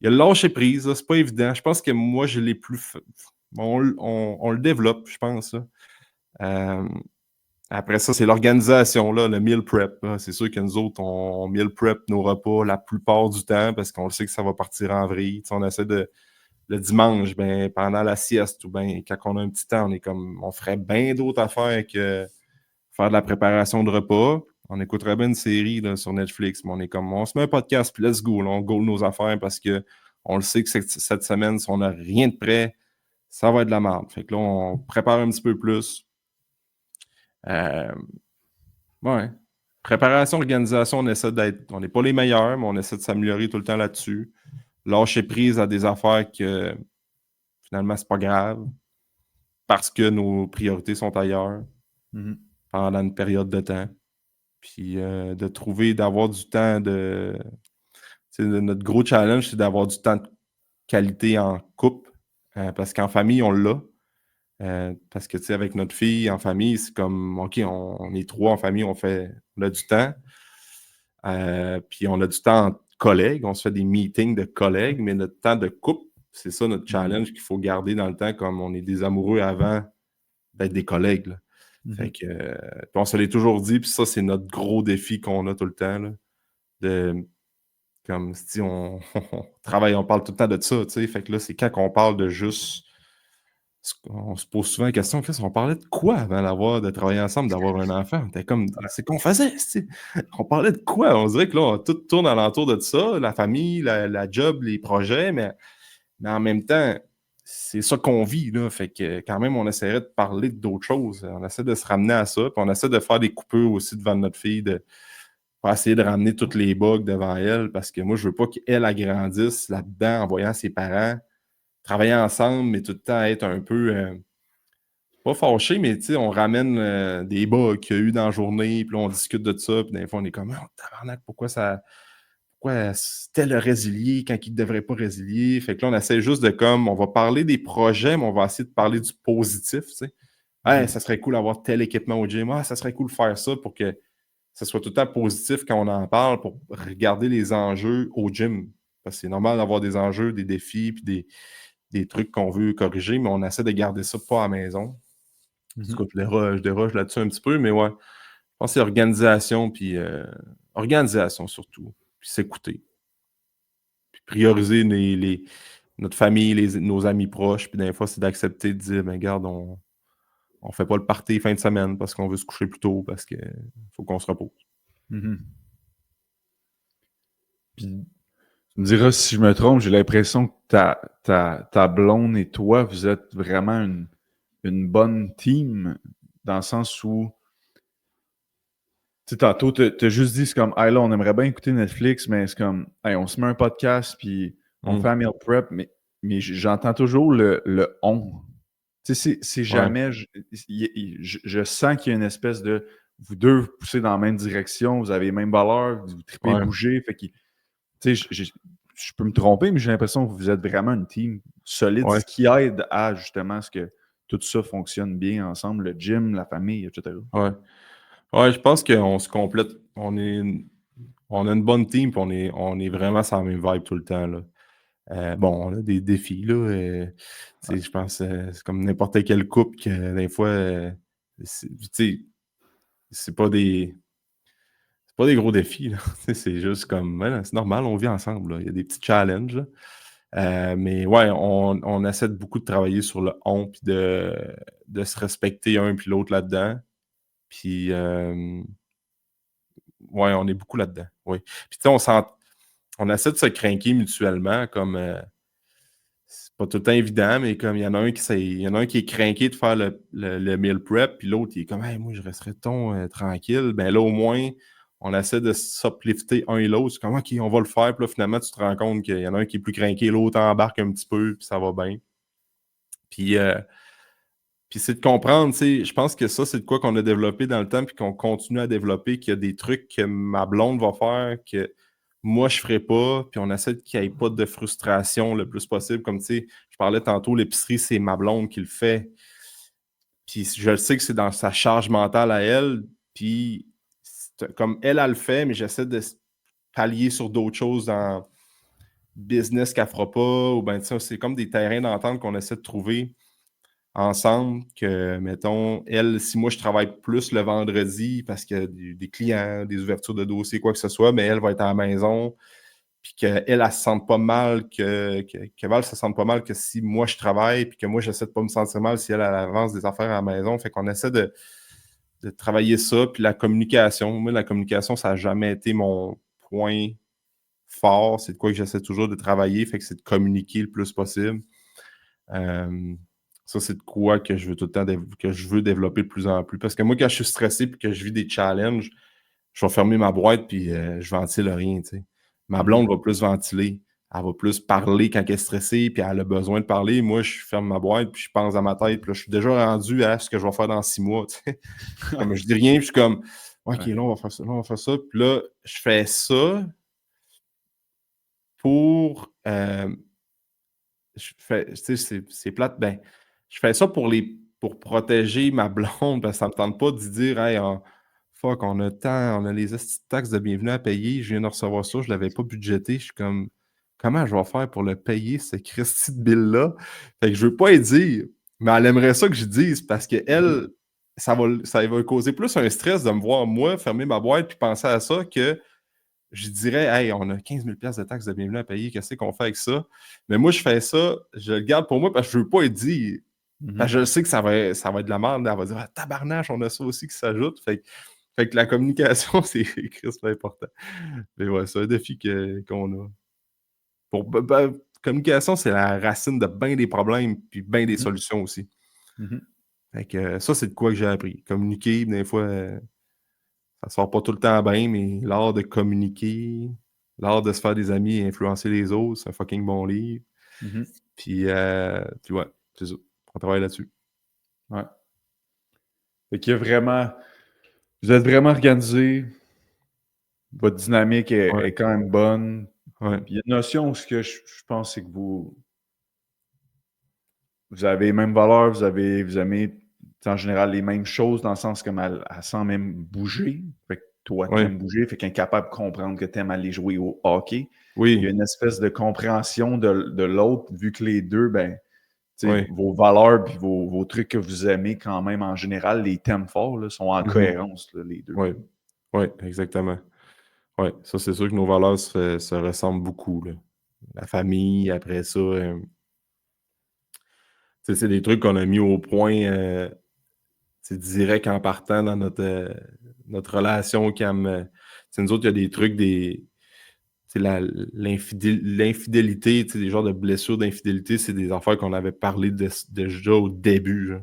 il y a le lâcher prise, c'est pas évident. Je pense que moi, je l'ai plus fait. On le développe, je pense. Euh, après ça, c'est l'organisation, là, le meal prep. Là. C'est sûr que nous autres, on meal prep nos repas la plupart du temps parce qu'on le sait que ça va partir en vrille. On essaie de le dimanche, ben, pendant la sieste ou ben, quand on a un petit temps, on ferait bien d'autres affaires que faire de la préparation de repas. On écouterait bien une série là, sur Netflix, mais on se met un podcast, puis let's go, là, on goal nos affaires parce que on le sait que cette semaine, si on n'a rien de prêt, ça va être de la merde. Fait que là, on prépare un petit peu plus. Euh, ouais. Préparation, organisation, on n'est pas les meilleurs, mais on essaie de s'améliorer tout le temps là-dessus. Lâcher prise à des affaires que finalement, c'est pas grave parce que nos priorités sont ailleurs pendant une période de temps. Puis d'avoir du temps notre gros challenge, c'est d'avoir du temps de qualité en couple. Parce qu'en famille, on l'a. Parce que, tu sais, avec notre fille, en famille, c'est comme, OK, on est trois en famille, on a du temps. Puis on a du temps en collègues, on se fait des meetings de collègues, mais notre temps de couple, c'est ça notre challenge qu'il faut garder dans le temps, comme on est des amoureux avant d'être des collègues. Là. Fait que, puis on se l'est toujours dit, puis ça, c'est notre gros défi qu'on a tout le temps. Là, comme si on travaille, on parle tout le temps de ça, tu sais. Fait que là, c'est quand on parle de juste. On se pose souvent la question, Chris, on parlait de quoi avant de travailler ensemble, d'avoir un enfant? T'es comme, c'est qu'on faisait, tu sais. On parlait de quoi? On dirait que là, tout tourne alentour de ça, la famille, la job, les projets, mais en même temps, c'est ça qu'on vit, là. Fait que quand même, on essaierait de parler d'autres choses. On essaie de se ramener à ça, puis on essaie de faire des coupures aussi devant notre fille, pour essayer de ramener toutes les bugs devant elle, parce que moi, je veux pas qu'elle agrandisse là-dedans en voyant ses parents travailler ensemble, mais tout le temps être un peu, pas fâché, mais tu sais, on ramène des bugs qu'il y a eu dans la journée, puis là, on discute de ça, puis des fois, on est comme, oh, tabarnak, pourquoi tel a résilié quand il ne devrait pas résilier? Fait que là, on essaie juste de on va parler des projets, mais on va essayer de parler du positif, tu sais. Hey, ça serait cool d'avoir tel équipement au gym. Ah, ça serait cool de faire ça pour que ça soit tout le temps positif quand on en parle, pour regarder les enjeux au gym. Parce que c'est normal d'avoir des enjeux, des défis, puis des trucs qu'on veut corriger, mais on essaie de garder ça pas à la maison. En tout cas, je déroge là-dessus un petit peu, mais ouais. Je pense que c'est organisation, puis organisation surtout. Puis s'écouter. Puis prioriser notre famille, nos amis proches. Puis des fois, c'est d'accepter de dire, ben regarde, on fait pas le party fin de semaine parce qu'on veut se coucher plus tôt, parce qu'il faut qu'on se repose. Puis, tu me diras si je me trompe, j'ai l'impression que ta blonde et toi, vous êtes vraiment une bonne team, dans le sens où, tu sais, tantôt, t'as juste dit, c'est comme, hey, là, on aimerait bien écouter Netflix, mais c'est comme, hey, on se met un podcast, puis on fait un meal prep, mais j'entends toujours le on. Tu sais, c'est jamais. Je sens qu'il y a une espèce de. Vous deux, vous poussez dans la même direction, vous avez les mêmes valeurs, vous tripez bouger. Fait que, tu sais, je peux me tromper, mais j'ai l'impression que vous êtes vraiment une team solide, ce qui aide à justement ce que tout ça fonctionne bien ensemble, le gym, la famille, etc. Ouais. Ouais, je pense qu'on se complète. On a une bonne team, puis on est vraiment sur la même vibe tout le temps. Là. Bon, on a des défis, là. Je pense c'est comme n'importe quel couple que des fois, c'est pas des gros défis, là. C'est juste comme, c'est normal, on vit ensemble, là. Il y a des petits challenges, là. Mais ouais, on essaie beaucoup de travailler sur le on, puis de se respecter un puis l'autre là-dedans. Puis, ouais, on est beaucoup là-dedans, oui. Puis, tu sais, on essaie de se craquer mutuellement, comme c'est pas tout le temps évident, mais comme il y en a un qui est craqué de faire le meal prep, puis l'autre, il est comme, hey, moi, je resterais tranquille. Ben là, au moins, on essaie de s'uplifter un et l'autre. C'est comme, OK, on va le faire. Puis là, finalement, tu te rends compte qu'il y en a un qui est plus craqué, l'autre embarque un petit peu, puis ça va bien. Puis, c'est de comprendre, tu sais, je pense que ça, c'est de quoi qu'on a développé dans le temps, puis qu'on continue à développer, qu'il y a des trucs que ma blonde va faire, que moi, je ferai pas, puis on essaie qu'il n'y ait pas de frustration le plus possible. Comme, tu sais, je parlais tantôt, l'épicerie, c'est ma blonde qui le fait. Puis je le sais que c'est dans sa charge mentale à elle, puis comme elle le fait, mais j'essaie de pallier sur d'autres choses dans business qu'elle fera pas, ou ben, c'est comme des terrains d'entente qu'on essaie de trouver ensemble que, mettons, elle, si moi je travaille plus le vendredi parce qu'il y a des clients, des ouvertures de dossiers, quoi que ce soit, mais elle va être à la maison, puis qu'elle, elle se sente pas mal, que Val se sente pas mal que si moi je travaille, puis que moi j'essaie de pas me sentir mal si elle avance des affaires à la maison. Fait qu'on essaie de travailler ça, puis la communication. Moi, la communication, ça n'a jamais été mon point fort. C'est de quoi que j'essaie toujours de travailler, fait que c'est de communiquer le plus possible. Ça, c'est de quoi que je veux tout le temps que je veux développer de plus en plus. Parce que moi, quand je suis stressé et que je vis des challenges, je vais fermer ma boîte puis je ventile rien. Tu sais. Ma blonde va plus ventiler. Elle va plus parler quand elle est stressée puis elle a besoin de parler. Moi, je ferme ma boîte puis je pense à ma tête. Puis là, je suis déjà rendu à ce que je vais faire dans 6 mois. Tu sais. Comme je dis rien, puis je suis comme OK, là, on va faire ça, là, on va faire ça. Puis là, je fais ça pour je fais, tu sais, c'est plate, ben, je fais ça pour protéger ma blonde, parce que ça me tente pas de dire, hey, fuck, on a les esti de taxes de bienvenue à payer, je viens de recevoir ça, je l'avais pas budgété, je suis comme, comment je vais faire pour le payer, ce Christy de bill-là? Fait que je veux pas y dire, mais elle aimerait ça que je dise, parce que elle, ça va causer plus un stress de me voir, moi, fermer ma boîte puis penser à ça que je dirais, hey, on a 15 000 de taxes de bienvenue à payer, qu'est-ce qu'on fait avec ça? Mais moi, je fais ça, je le garde pour moi parce que je ne veux pas être dit. Parce que je sais que ça va être de la merde. Elle va dire, ah, tabarnache, on a ça aussi qui s'ajoute. Fait que la communication, c'est important. Mais ouais, c'est un défi qu'on a. Communication, c'est la racine de bien des problèmes puis bien des solutions aussi. Fait que ça, c'est de quoi que j'ai appris. Communiquer, des fois, ça sort pas tout le temps bien, mais l'art de communiquer, l'art de se faire des amis et influencer les autres, c'est un fucking bon livre. Puis ouais, c'est ça. On travaille là-dessus. Ouais. Fait qu'il y a vraiment... Vous êtes vraiment organisé. Votre dynamique est quand même bonne. Ouais. Puis il y a une notion où ce que je pense, c'est que vous avez les mêmes valeurs, vous aimez en général les mêmes choses, dans le sens comme elle sent même bouger. Fait que toi, tu aimes bouger, fait qu'elle est capable de comprendre que tu aimes aller jouer au hockey. Oui. Il y a une espèce de compréhension de l'autre, vu que les deux, ben, vos valeurs et vos trucs que vous aimez quand même en général, les thèmes forts là, sont en cohérence, là, les deux. Oui, exactement. Oui, ça, c'est sûr que nos valeurs se ressemblent beaucoup. Là. La famille, après ça, c'est des trucs qu'on a mis au point c'est direct en partant dans notre relation. Nous autres, il y a des trucs, l'infidélité, des genres de blessures d'infidélité, c'est des affaires qu'on avait parlé déjà au début. Là.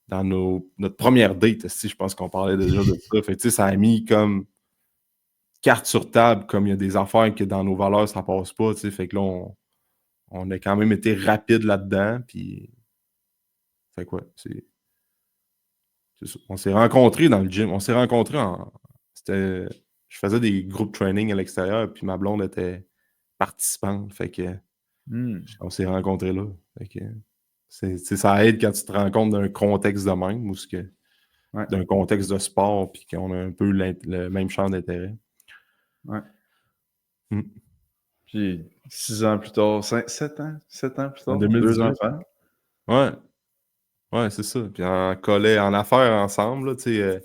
Dans notre première date, je pense qu'on parlait déjà de ça. Fait ça a mis comme carte sur table, comme il y a des affaires que dans nos valeurs, ça passe pas. Fait que là, on a quand même été rapide là-dedans. Puis, fait quoi? C'est ça. On s'est rencontrés dans le gym. On s'est rencontrés je faisais des groupes training à l'extérieur, puis ma blonde était participante. Fait que on s'est rencontrés là. Fait que ça aide quand tu te rends compte d'un contexte de même ou d'un contexte de sport, puis qu'on a un peu le même champ d'intérêt. Ouais. Puis 6 ans plus tard, 7 ans plus tard, En 2018. 2 enfants. Ouais. Ouais, c'est ça. Puis en collet, en affaires ensemble, là, c'est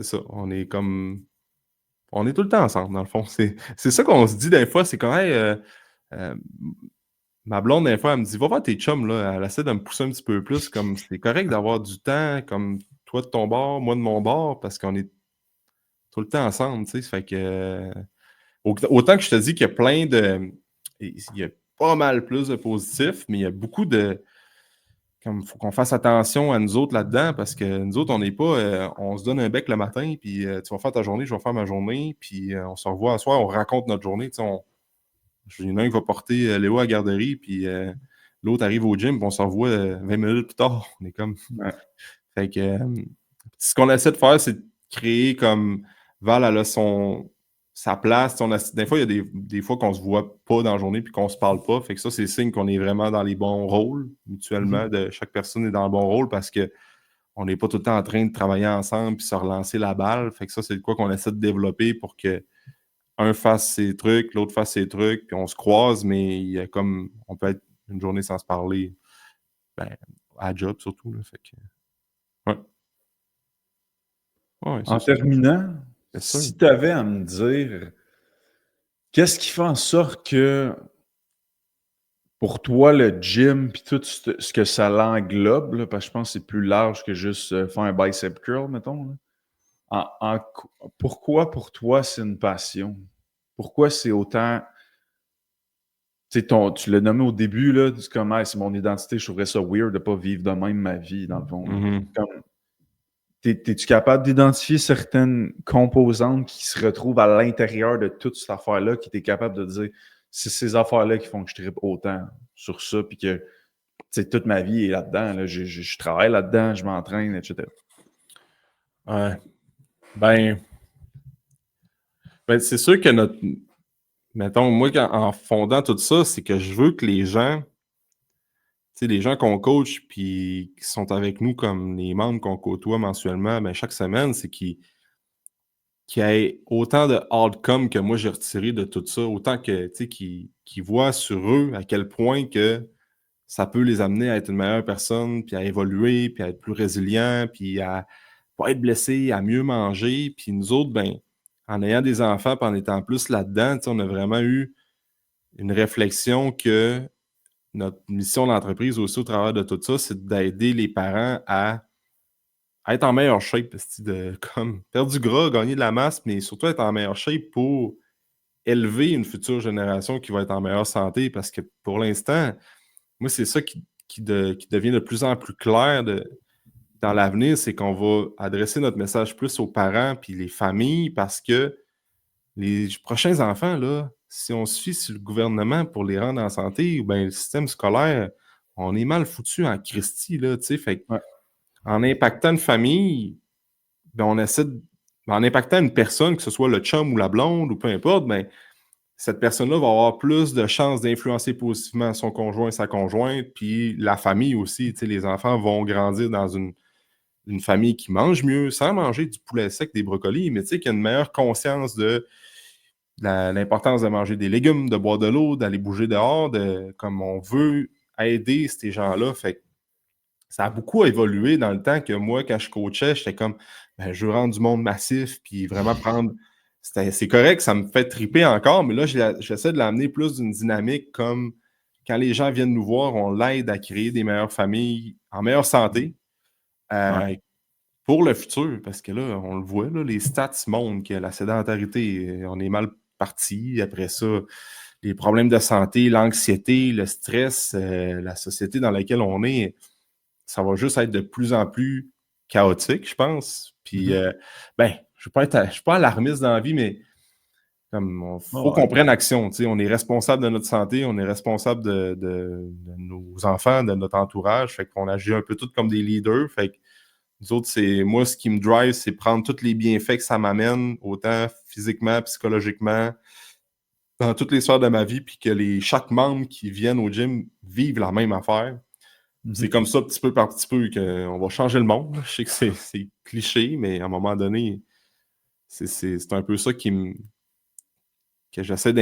ça. On est comme. On est tout le temps ensemble, dans le fond. C'est ça qu'on se dit des fois. C'est quand même. Ma blonde, des fois, elle me dit, va voir tes chums, là. Elle essaie de me pousser un petit peu plus. Comme c'est correct d'avoir du temps, comme toi de ton bord, moi de mon bord, parce qu'on est tout le temps ensemble, tu sais. Fait que. Autant que je te dis qu'il y a plein de. Il y a pas mal plus de positif, mais il y a beaucoup de... Comme il faut qu'on fasse attention à nous autres là-dedans, parce que nous autres, on n'est pas... on se donne un bec le matin, puis tu vas faire ta journée, je vais faire ma journée, puis on se revoit à soir, on raconte notre journée. Il y en a un qui va porter Léo à la garderie, puis l'autre arrive au gym, puis on se revoit 20 minutes plus tard. On est comme... Ouais. Fait que ce qu'on essaie de faire, c'est de créer comme Val, elle a sa place. Des fois, il y a des fois qu'on se voit pas dans la journée puis qu'on se parle pas. Fait que ça, c'est signe qu'on est vraiment dans les bons rôles mutuellement. Chaque personne est dans le bon rôle parce que on n'est pas tout le temps en train de travailler ensemble puis se relancer la balle. Fait que ça, c'est de quoi qu'on essaie de développer pour que un fasse ses trucs, l'autre fasse ses trucs, puis on se croise, mais il y a comme on peut être une journée sans se parler. Ben, à la job surtout. Là, fait que... Ouais. Ouais, En c'est ça. terminant, C'est sûr. si tu avais à me dire, qu'est-ce qui fait en sorte que pour toi, le gym puis tout ce que ça l'englobe, là, parce que je pense que c'est plus large que juste faire un bicep curl, mettons, là. Pourquoi pour toi c'est une passion? Pourquoi c'est autant... Tu l'as nommé au début, là, c'est comme hey, c'est mon identité, je trouverais ça weird de ne pas vivre de même ma vie, dans le fond. Comme, t'es-tu capable d'identifier certaines composantes qui se retrouvent à l'intérieur de toute cette affaire-là, qui t'es capable de dire c'est ces affaires-là qui font que je trippe autant sur ça, puis que toute ma vie est là-dedans. Là. Je travaille là-dedans, je m'entraîne, etc. Ouais. Ben c'est sûr que mettons, moi, en fondant tout ça, c'est que je veux que les gens qu'on coach puis qui sont avec nous comme les membres qu'on côtoie mensuellement, ben, chaque semaine, c'est qu'il y ait autant de outcomes que moi j'ai retiré de tout ça, autant que qu'ils voient sur eux à quel point que ça peut les amener à être une meilleure personne, puis à évoluer, puis à être plus résilient, puis à pas être blessé, à mieux manger. Puis nous autres, ben, en ayant des enfants, puis en étant plus là-dedans, on a vraiment eu une réflexion que notre mission d'entreprise aussi au travers de tout ça, c'est d'aider les parents à être en meilleure shape, de comme perdre du gras, gagner de la masse, mais surtout être en meilleure shape pour élever une future génération qui va être en meilleure santé. Parce que pour l'instant, moi, c'est ça qui devient de plus en plus clair dans l'avenir, c'est qu'on va adresser notre message plus aux parents puis les familles parce que les prochains enfants, là, si on se fie sur le gouvernement pour les rendre en santé ou bien le système scolaire, on est mal foutu en Christie, là, tu sais. Fait que, Ouais. en impactant une famille, ben, on essaie en impactant une personne, que ce soit le chum ou la blonde ou peu importe, ben, cette personne-là va avoir plus de chances d'influencer positivement son conjoint, sa conjointe, puis la famille aussi. Tu sais, les enfants vont grandir dans une famille qui mange mieux, sans manger du poulet sec, des brocolis, mais tu sais, qui a une meilleure conscience de l'importance de manger des légumes, de boire de l'eau, d'aller bouger dehors, comme on veut aider ces gens-là. Fait que ça a beaucoup évolué dans le temps que moi, quand je coachais, j'étais comme, ben, je veux rendre du monde massif, puis vraiment prendre... C'est correct, ça me fait triper encore, mais là, j'essaie de l'amener plus d'une dynamique comme quand les gens viennent nous voir, on l'aide à créer des meilleures familles en meilleure santé Ouais. pour le futur, parce que là, on le voit, là, les stats montrent que la sédentarité, on est mal parti. Après ça, les problèmes de santé, l'anxiété, le stress, la société dans laquelle on est, ça va juste être de plus en plus chaotique, je pense. Puis, ben, je ne suis pas alarmiste dans la vie, mais il faut qu'on prenne action. On est responsable de notre santé, on est responsable de nos enfants, de notre entourage. Fait qu'on agit un peu tous comme des leaders. Fait que nous autres, moi, ce qui me drive, c'est prendre tous les bienfaits que ça m'amène, autant physiquement, psychologiquement, dans toutes les sphères de ma vie, puis que chaque membre qui vienne au gym vive la même affaire. C'est comme ça, petit peu par petit peu, qu'on va changer le monde. Je sais que c'est cliché, mais à un moment donné, c'est un peu ça que j'essaie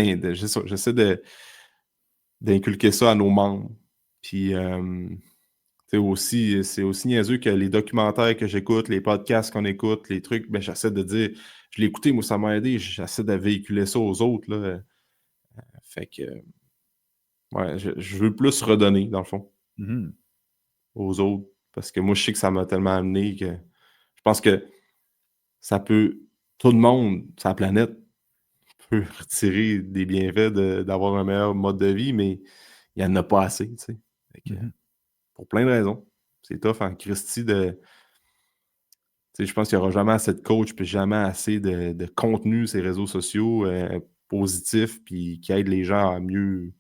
d'inculquer ça à nos membres. Puis, c'est aussi niaiseux que les documentaires que j'écoute, les podcasts qu'on écoute, les trucs, ben, j'essaie de dire, je l'ai écouté, moi, ça m'a aidé, j'essaie de véhiculer ça aux autres, là. Fait que, ouais, je veux plus redonner, dans le fond, aux autres, parce que moi, je sais que ça m'a tellement amené que je pense que ça peut, tout le monde, sur la planète, peut retirer des bienfaits d'avoir un meilleur mode de vie, mais il n'y en a pas assez, tu sais. Pour plein de raisons. C'est tough en Christie de... Je pense qu'il n'y aura jamais assez de coach puis jamais assez de contenu sur les réseaux sociaux positifs puis qui aident les gens à mieux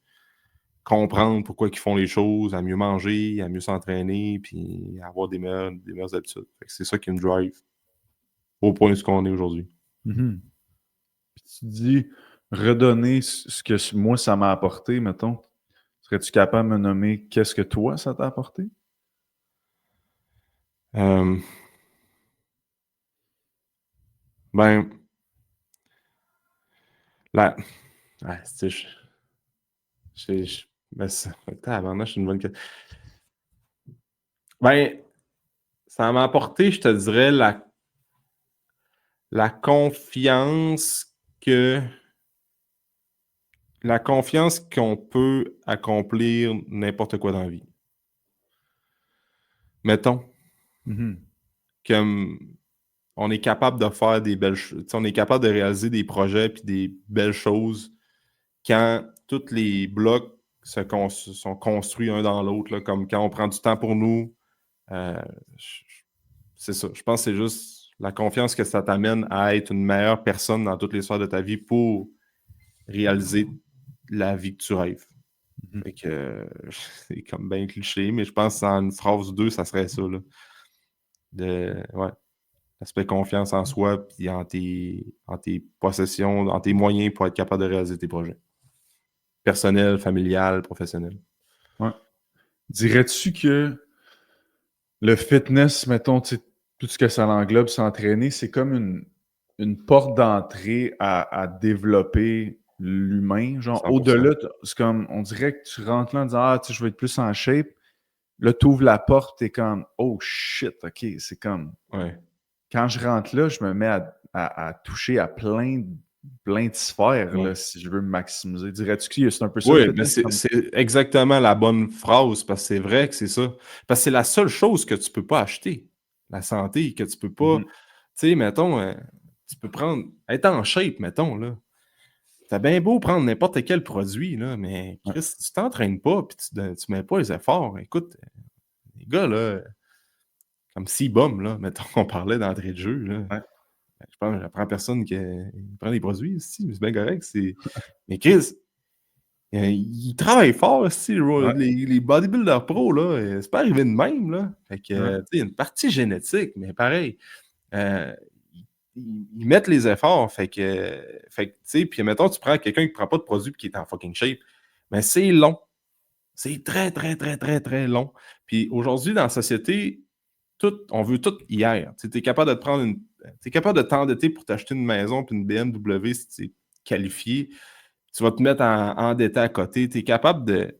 comprendre pourquoi ils font les choses, à mieux manger, à mieux s'entraîner puis à avoir des meilleures habitudes. C'est ça qui me drive au point où on est aujourd'hui. Puis tu dis redonner ce que moi ça m'a apporté, mettons. Serais-tu capable de me nommer qu'est-ce que toi ça t'a apporté? Ben, là, c'est une bonne question. Ben, ça m'a apporté, je te dirais, la confiance qu'on peut accomplir n'importe quoi dans la vie. Mettons, on est capable de faire des belles choses. On est capable de réaliser des projets puis des belles choses quand tous les blocs sont construits un dans l'autre, comme quand on prend du temps pour nous. C'est ça. Je pense que c'est juste la confiance que ça t'amène à être une meilleure personne dans toutes les sphères de ta vie pour réaliser la vie que tu rêves. Fait que c'est comme bien cliché, mais je pense qu'en une phrase ou deux, ça serait ça. Là. L'aspect confiance en soi puis en tes possessions, en tes moyens pour être capable de réaliser tes projets. Personnel, familial, professionnel. Ouais. Dirais-tu que le fitness, mettons, tout ce que ça englobe, s'entraîner, c'est comme une porte d'entrée à développer l'humain. Genre, 100%. au-delà, c'est comme, on dirait que tu rentres là en disant, je veux être plus en shape. Là, tu ouvres la porte, t'es comme, oh shit, OK, c'est comme... Ouais. Quand je rentre là, je me mets à toucher à plein de sphères, Ouais. là, si je veux me maximiser. Dirais-tu que c'est un peu ça? Oui, mais c'est exactement la bonne phrase, parce que c'est vrai que c'est ça. Parce que c'est la seule chose que tu peux pas acheter. La santé, que tu peux pas... Tu sais, mettons, tu peux prendre... Être en shape, mettons, là. T'as bien beau prendre n'importe quel produit, là, mais Chris, si tu t'entraînes pas puis tu mets pas les efforts, écoute, les gars, là, comme C-Bum, là, mettons, on parlait d'entrée de jeu, là. Ouais. Je pense que j'apprends personne qui prend des produits, c'est bien correct. Mais Chris, il travaille fort, les bodybuilders pro, là, c'est pas arrivé de même, là. Fait que, tu sais, il y a une partie génétique, mais pareil, ils mettent les efforts, fait que tu sais, puis mettons, tu prends quelqu'un qui prend pas de produit et qui est en fucking shape, mais c'est long. C'est très, très, très, très, très long. Puis aujourd'hui, dans la société, on veut tout hier. Tu es capable de te prendre t'es capable de t'endetter pour t'acheter une maison puis une BMW si tu es qualifié. Tu vas te mettre endetté à côté. Tu es capable de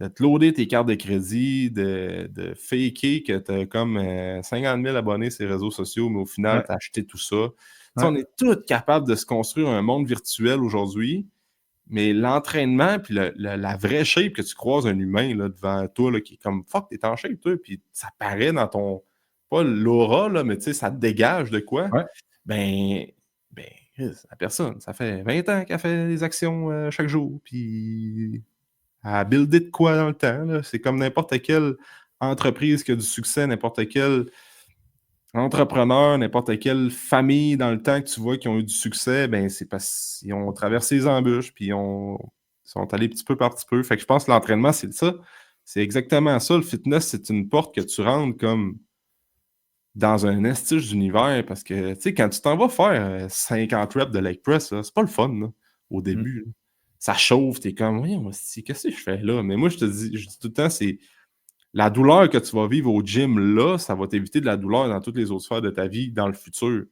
te loader tes cartes de crédit, de faker que tu as comme 50 000 abonnés sur les réseaux sociaux, mais au final, tu as acheté tout ça. On est tous capables de se construire un monde virtuel aujourd'hui, mais l'entraînement puis la vraie shape que tu croises un humain là, devant toi, là, qui est comme « fuck, t'es en shape, toi », puis ça paraît dans ton... pas l'aura, là, mais tu sais, ça te dégage de quoi? Ouais. Ben, la personne, ça fait 20 ans qu'elle fait des actions chaque jour, puis à builder de quoi dans le temps. Là. C'est comme n'importe quelle entreprise qui a du succès, n'importe quel entrepreneur, n'importe quelle famille dans le temps que tu vois qui ont eu du succès, ben c'est parce qu'ils ont traversé les embûches, puis ils sont allés petit peu par petit peu. Fait que je pense que l'entraînement, c'est ça. C'est exactement ça. Le fitness, c'est une porte que tu rentres comme dans un estige d'univers, parce que, tu sais, quand tu t'en vas faire 50 reps de leg press, là, c'est pas le fun, là, au début. Là. Ça chauffe, t'es comme, oui, qu'est-ce que je fais là? Mais moi, je dis tout le temps, c'est la douleur que tu vas vivre au gym là, ça va t'éviter de la douleur dans toutes les autres sphères de ta vie dans le futur.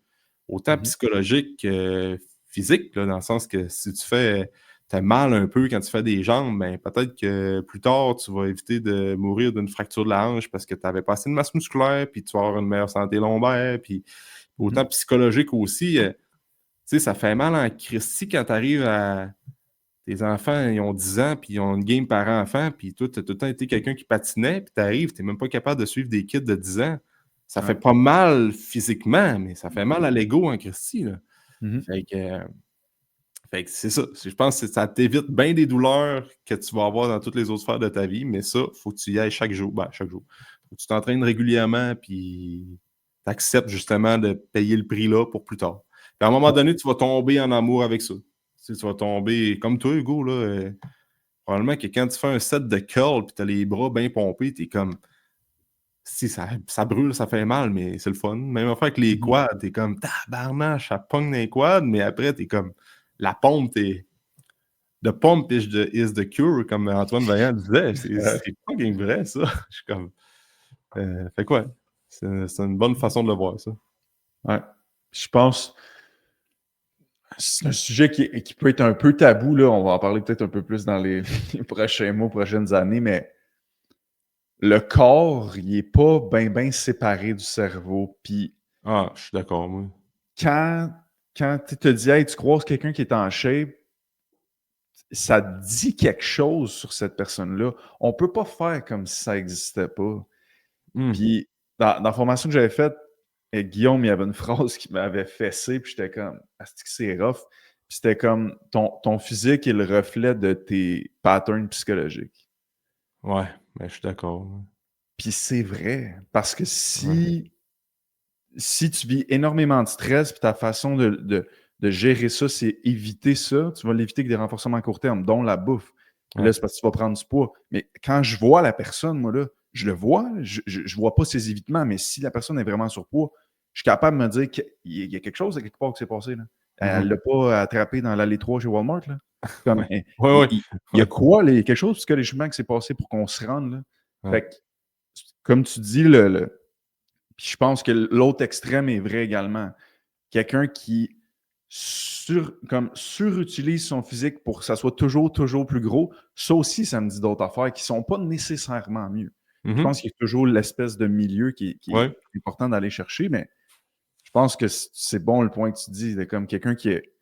Autant psychologique que physique, là, dans le sens que si tu as mal un peu quand tu fais des jambes, ben peut-être que plus tard, tu vas éviter de mourir d'une fracture de la hanche parce que tu n'avais pas assez de masse musculaire, puis tu vas avoir une meilleure santé lombaire, puis autant psychologique aussi. Tu sais, ça fait mal en Christie quand tu arrives à... Tes enfants, ils ont 10 ans, puis ils ont une game par enfant, puis toi, tu as tout le temps été quelqu'un qui patinait, puis tu arrives, tu n'es même pas capable de suivre des kids de 10 ans. Ça fait pas mal physiquement, mais ça fait mal à l'ego en Christie. Là. Fait Fait que c'est ça. Je pense que ça t'évite bien des douleurs que tu vas avoir dans toutes les autres sphères de ta vie, mais ça, il faut que tu y ailles chaque jour. Ben, chaque jour. Faut que tu t'entraînes régulièrement, puis tu acceptes justement de payer le prix là pour plus tard. Puis à un moment donné, tu vas tomber en amour avec ça. Tu sais, tu vas tomber comme toi, Hugo, là. Probablement que quand tu fais un set de curl puis tu as les bras bien pompés, tu es comme. Si ça brûle, ça fait mal, mais c'est le fun. Même affaire avec les quads, t'es comme tabarnache, ça pogne dans les quads, mais après, t'es comme la pompe, t'es. The pump is the cure, comme Antoine Vaillant disait. C'est fucking vrai, ça. Je suis comme. Fait quoi? C'est une bonne façon de le voir, ça. Ouais. Je pense. C'est un sujet qui peut être un peu tabou, là. On va en parler peut-être un peu plus dans les prochains mois, prochaines années, mais le corps, il n'est pas bien séparé du cerveau. Puis Ah, je suis d'accord, moi. quand tu te dis, hey, tu croises quelqu'un qui est en shape, ça dit quelque chose sur cette personne-là. On ne peut pas faire comme si ça n'existait pas. Puis, dans la formation que j'avais faite, Guillaume, il y avait une phrase qui m'avait fessé, puis j'étais comme, asti que c'est rough. Puis c'était comme, ton physique est le reflet de tes patterns psychologiques. Ouais, mais je suis d'accord. Puis c'est vrai, parce que Ouais. si tu vis énormément de stress, puis ta façon de gérer ça, c'est éviter ça, tu vas l'éviter avec des renforcements à court terme, dont la bouffe. Puis Ouais. là, c'est parce que tu vas prendre du poids. Mais quand je vois la personne, moi, là, je le vois, je vois pas ses évitements, mais si la personne est vraiment surpoids, je suis capable de me dire qu'il y a quelque chose à quelque part qui s'est passé, là. Elle l'a pas attrapé dans l'allée 3 chez Walmart, là. Comme, Ouais. Ouais. il y a quoi, quelque chose psychologiquement qui s'est passé pour qu'on se rende, là. Ouais. Fait que, comme tu dis, puis je pense que l'autre extrême est vrai également. Quelqu'un qui surutilise son physique pour que ça soit toujours plus gros, ça aussi, ça me dit d'autres affaires qui ne sont pas nécessairement mieux. Je pense qu'il y a toujours l'espèce de milieu qui est Ouais. important d'aller chercher, mais je pense que c'est bon le point que tu dis, de comme quelqu'un qui est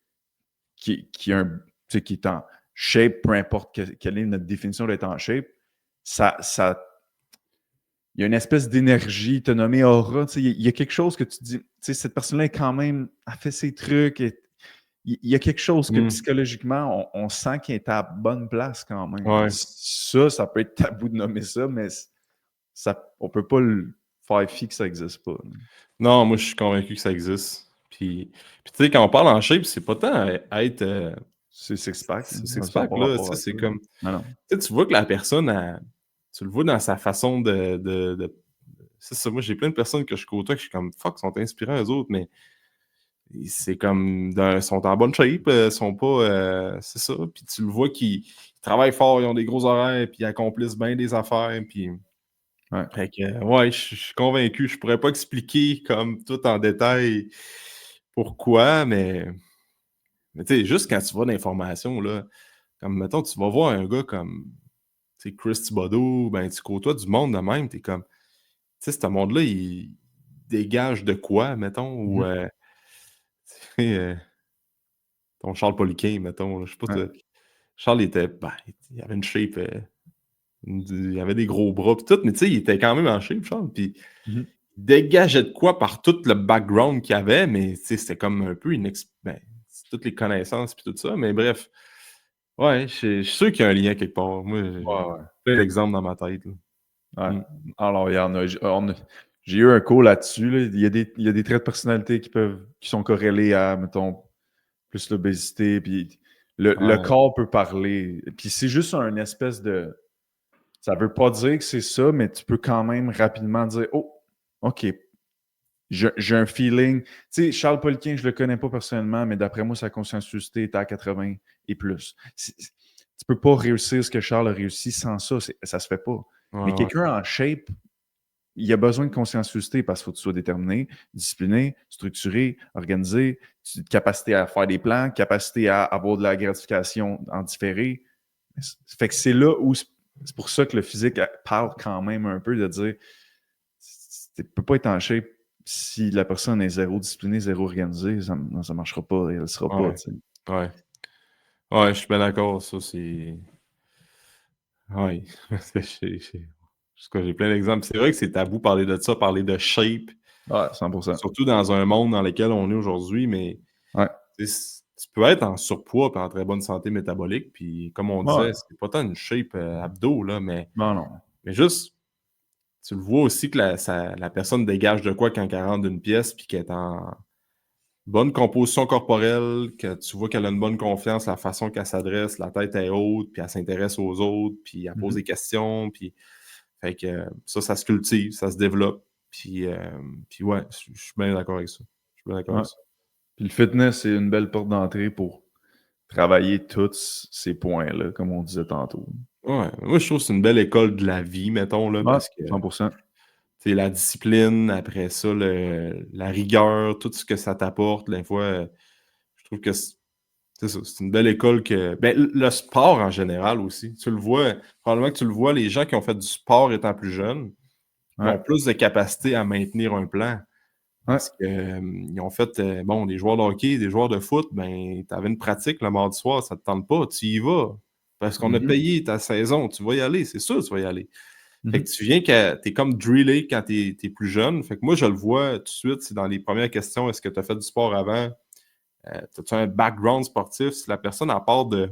en shape, peu importe quelle est notre définition d'être en shape, ça il y a une espèce d'énergie, tu as nommé aura, il y a quelque chose que tu dis, cette personne-là est quand même, a fait ses trucs, il y a quelque chose que psychologiquement, on sent qu'il est à la bonne place quand même. Ouais. Ça peut être tabou de nommer ça, mais on peut pas le faire fi que ça n'existe pas. Non, moi, je suis convaincu que ça existe. Puis tu sais, quand on parle en shape, c'est pas tant à être. C'est six-pack, C'est ça n'a six-pack, pas là. rapport à C'est ça. comme. Non, non. Tu vois que la personne, tu le vois dans sa façon c'est ça, moi, j'ai plein de personnes que je côtoie que je suis comme, fuck, sont inspirants, eux autres, mais c'est comme, ils sont en bonne shape, sont pas, c'est ça, puis tu le vois qu'ils travaillent fort, ils ont des gros horaires, puis ils accomplissent bien des affaires, puis Ouais. fait que, ouais, je suis convaincu, je pourrais pas expliquer comme tout en détail pourquoi, mais tu sais, juste quand tu vois l'information, là, comme, mettons, tu vas voir un gars comme, tu sais, Chris Thibodeau, ben, tu côtoies du monde de même, t'es comme, tu sais, ce monde-là, il dégage de quoi, mettons, ou, tu sais, ton Charles Poliquin, mettons, là, je sais pas, Ouais. Charles, ben, il avait une shape, il avait des gros bras pis tout, mais tu sais, il était quand même en shape, Charles, puis Mhm. il dégageait de quoi par tout le background qu'il avait, mais tu sais, c'était comme un peu ben, c'est toutes les connaissances puis tout ça, mais bref. Ouais, je suis sûr qu'il y a un lien quelque part. Moi, j'ai Ouais, ouais. plein d'exemples dans ma tête, là. Ouais. Mmh. Alors, il y en a. J'ai eu un cours là-dessus. Là. Il y a des traits de personnalité qui sont corrélés à, mettons, plus l'obésité. Puis le Ouais. corps peut parler. Puis c'est juste un espèce de. Ça veut pas dire que c'est ça, mais tu peux quand même rapidement dire, oh, OK, j'ai un feeling. Tu sais, Charles Poliquin, je le connais pas personnellement, mais d'après moi, sa conscienciosité est à 80 et plus. Tu peux pas réussir ce que Charles a réussi sans ça. Ça se fait pas. Mais Ouais, ouais. quelqu'un en shape, il a besoin de conscienciosité parce qu'il faut que tu sois déterminé, discipliné, structuré, organisé, capacité à faire des plans, capacité à avoir de la gratification en différé. Fait que c'est là où c'est pour ça que le physique parle quand même un peu de dire tu peux pas être en shape si la personne est zéro disciplinée, zéro organisée, ça ne marchera pas, elle ne sera pas. Ouais. Tu sais. Ouais. Ouais, je suis bien d'accord, ça, c'est ouais. En tout cas, j'ai plein d'exemples. C'est vrai que c'est tabou parler de ça, parler de shape, Ouais, 100%. surtout dans un monde dans lequel on est aujourd'hui, mais Ouais. tu sais, tu peux être en surpoids et en très bonne santé métabolique. Puis, comme on Ouais. disait, c'est pas tant une shape abdos, là, mais Non. juste, tu le vois aussi que la personne dégage de quoi quand elle rentre d'une pièce puis qu'elle est en bonne composition corporelle, que tu vois qu'elle a une bonne confiance, la façon qu'elle s'adresse, la tête est haute, puis elle s'intéresse aux autres, puis elle pose des questions, puis fait que ça se cultive, ça se développe, puis ouais, je suis bien d'accord avec ça. Je suis bien d'accord Ouais. avec ça. Puis le fitness, c'est une belle porte d'entrée pour travailler tous ces points-là, comme on disait tantôt. Ouais, moi je trouve que c'est une belle école de la vie, mettons, là, Ouais, parce que 100%. c'est la discipline, après ça, la rigueur, tout ce que ça t'apporte, des fois, je trouve que c'est ça, c'est une belle école que. Ben, le sport en général aussi. Tu le vois, probablement que tu le vois, les gens qui ont fait du sport étant plus jeunes, ils Ouais. ont plus de capacité à maintenir un plan. Ouais. Parce que, ils ont fait, bon, des joueurs de hockey, des joueurs de foot, ben, tu avais une pratique le mardi soir, ça te tente pas, tu y vas. Parce qu'on a Mhm. payé ta saison, tu vas y aller, c'est sûr, tu vas y aller. Fait Mhm. que tu viens que t'es comme drillé quand t'es plus jeune. Fait que moi, je le vois tout de suite, c'est dans les premières questions, est-ce que tu as fait du sport avant? As-tu un background sportif? Si la personne, à part de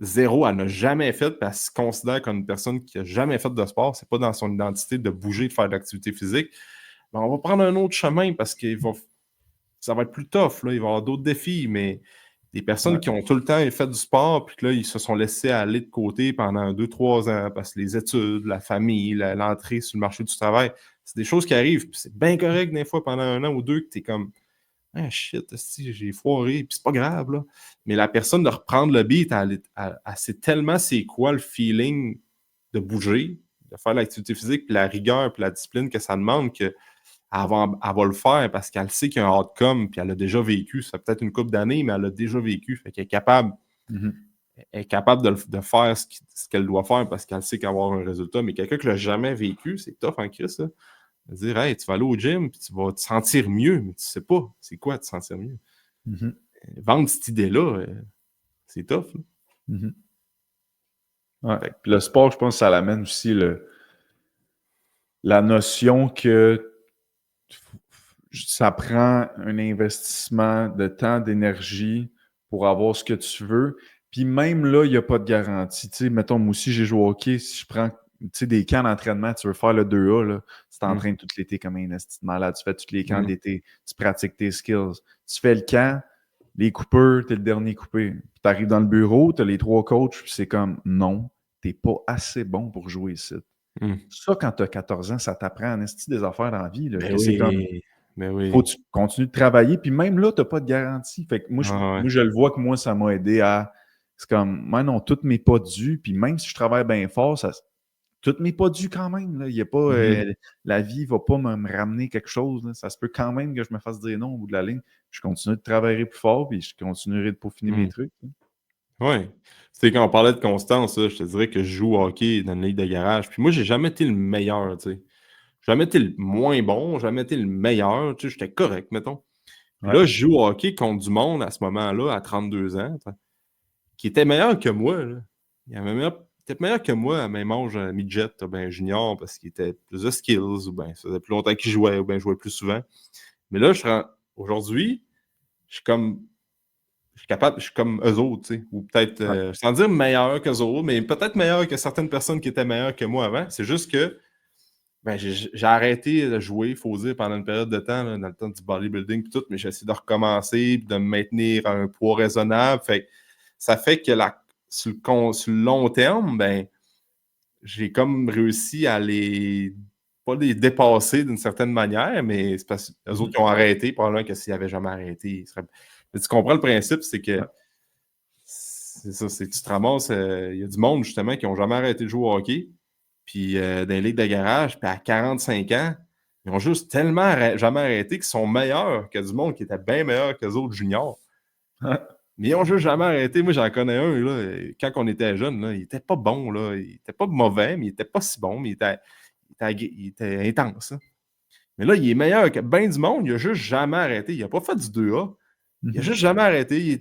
zéro, elle n'a jamais fait, puis elle se considère comme une personne qui n'a jamais fait de sport, c'est pas dans son identité de bouger, de faire de l'activité physique, ben on va prendre un autre chemin parce que ça va être plus tough, là, il va y avoir d'autres défis, mais des personnes Ouais. qui ont tout le temps fait du sport, puis que là, ils se sont laissés aller de côté pendant 2, 3 ans, parce que les études, la famille, l'entrée sur le marché du travail, c'est des choses qui arrivent, puis c'est bien correct des fois pendant 1 an ou 2 que tu es comme ah shit, esti, j'ai foiré, puis c'est pas grave, là. Mais la personne de reprendre le beat, elle sait tellement c'est quoi le feeling de bouger, de faire l'activité physique, puis la rigueur, puis la discipline que ça demande, qu'elle va le faire parce qu'elle sait qu'il y a un outcome, puis elle a déjà vécu. Ça fait peut-être une couple d'années, mais elle a déjà vécu. Fait qu'elle est capable, Mhm. elle est capable de faire ce qu'elle doit faire parce qu'elle sait qu'elle va avoir un résultat. Mais quelqu'un qui l'a jamais vécu, c'est tough en Christ, ça. Dire, hey, tu vas aller au gym, puis tu vas te sentir mieux, mais tu sais pas c'est quoi te sentir mieux. Mhm. Vendre cette idée-là, c'est tough, là. Mhm. Ouais. Fait Puis le sport, je pense que ça l'amène aussi la notion que ça prend un investissement de temps, d'énergie pour avoir ce que tu veux. Puis même là, il n'y a pas de garantie. Tu sais, mettons, moi aussi, j'ai joué au hockey. Si je prends des camps d'entraînement, tu veux faire le 2A, là, tu mmh, t'entraînes tout l'été comme un esti de malade. Tu fais tous les camps mmh, d'été, tu pratiques tes skills. Tu fais le camp, les coupeurs, t'es le dernier coupé. Tu arrives dans le bureau, tu as les 3 coachs, puis c'est comme non, t'es pas assez bon pour jouer ici. mmh. Ça, quand tu as 14 ans, ça t'apprend en esti des affaires dans la vie, là, Ben que c'est comme oui, ben faut oui. que tu continues de travailler. Puis même là, tu n'as pas de garantie. Fait que Ah ouais. moi, je le vois que moi, ça m'a aidé à. C'est comme, moi, non, tout m'est pas dû. Puis même si je travaille bien fort, tout m'est pas dû quand même. Là. Il y a pas, Mmh. la vie ne va pas me ramener quelque chose. Là. Ça se peut quand même que je me fasse dire non au bout de la ligne. Je continue de travailler plus fort, puis je continuerai de peaufiner mes Mmh. trucs. Là. Ouais. Tu sais, quand on parlait de constance, là, je te dirais que je joue au hockey dans une ligue de garage. Puis moi, j'ai jamais été le meilleur, tu sais. J'ai jamais été le moins bon, j'ai jamais été le meilleur, tu sais, j'étais correct, mettons. Puis Ouais. là, je joue au hockey contre du monde à ce moment-là, à 32 ans, tu sais, qui était meilleur que moi, là. Il était meilleur que moi à même âge, midget, ben junior, parce qu'il était plus de skills, ou ben ça faisait plus longtemps qu'il jouait, ou ben jouait plus souvent. Mais là, aujourd'hui, je suis comme je suis capable, je suis comme eux autres, tu sais, ou peut-être, Ouais. sans dire meilleur qu'eux autres, mais peut-être meilleur que certaines personnes qui étaient meilleures que moi avant. C'est juste que ben, j'ai arrêté de jouer, il faut dire, pendant une période de temps, là, dans le temps du bodybuilding et tout, mais j'ai essayé de recommencer, puis de me maintenir à un poids raisonnable. Ça fait que sur le long terme, ben, j'ai comme réussi à pas les dépasser d'une certaine manière, mais c'est parce que les autres Mhm. qui ont arrêté, probablement que s'ils n'avaient jamais arrêté, ils seraient. Mais tu comprends le principe, c'est que Ouais. c'est ça, c'est que tu te ramasses, il y a du monde justement qui n'ont jamais arrêté de jouer au hockey, puis dans les ligues de garage, puis à 45 ans, ils ont juste tellement jamais arrêté qu'ils sont meilleurs que du monde qui était bien meilleur que les autres juniors. Ouais. Mais ils ont juste jamais arrêté. Moi, j'en connais un, là, quand on était jeune, là, il était pas bon, là. Il était pas mauvais, mais il était pas si bon, mais il était intense, hein. Mais là, il est meilleur que bien du monde, il a juste jamais arrêté. Il a pas fait du 2A. Il a Mhm. juste jamais arrêté.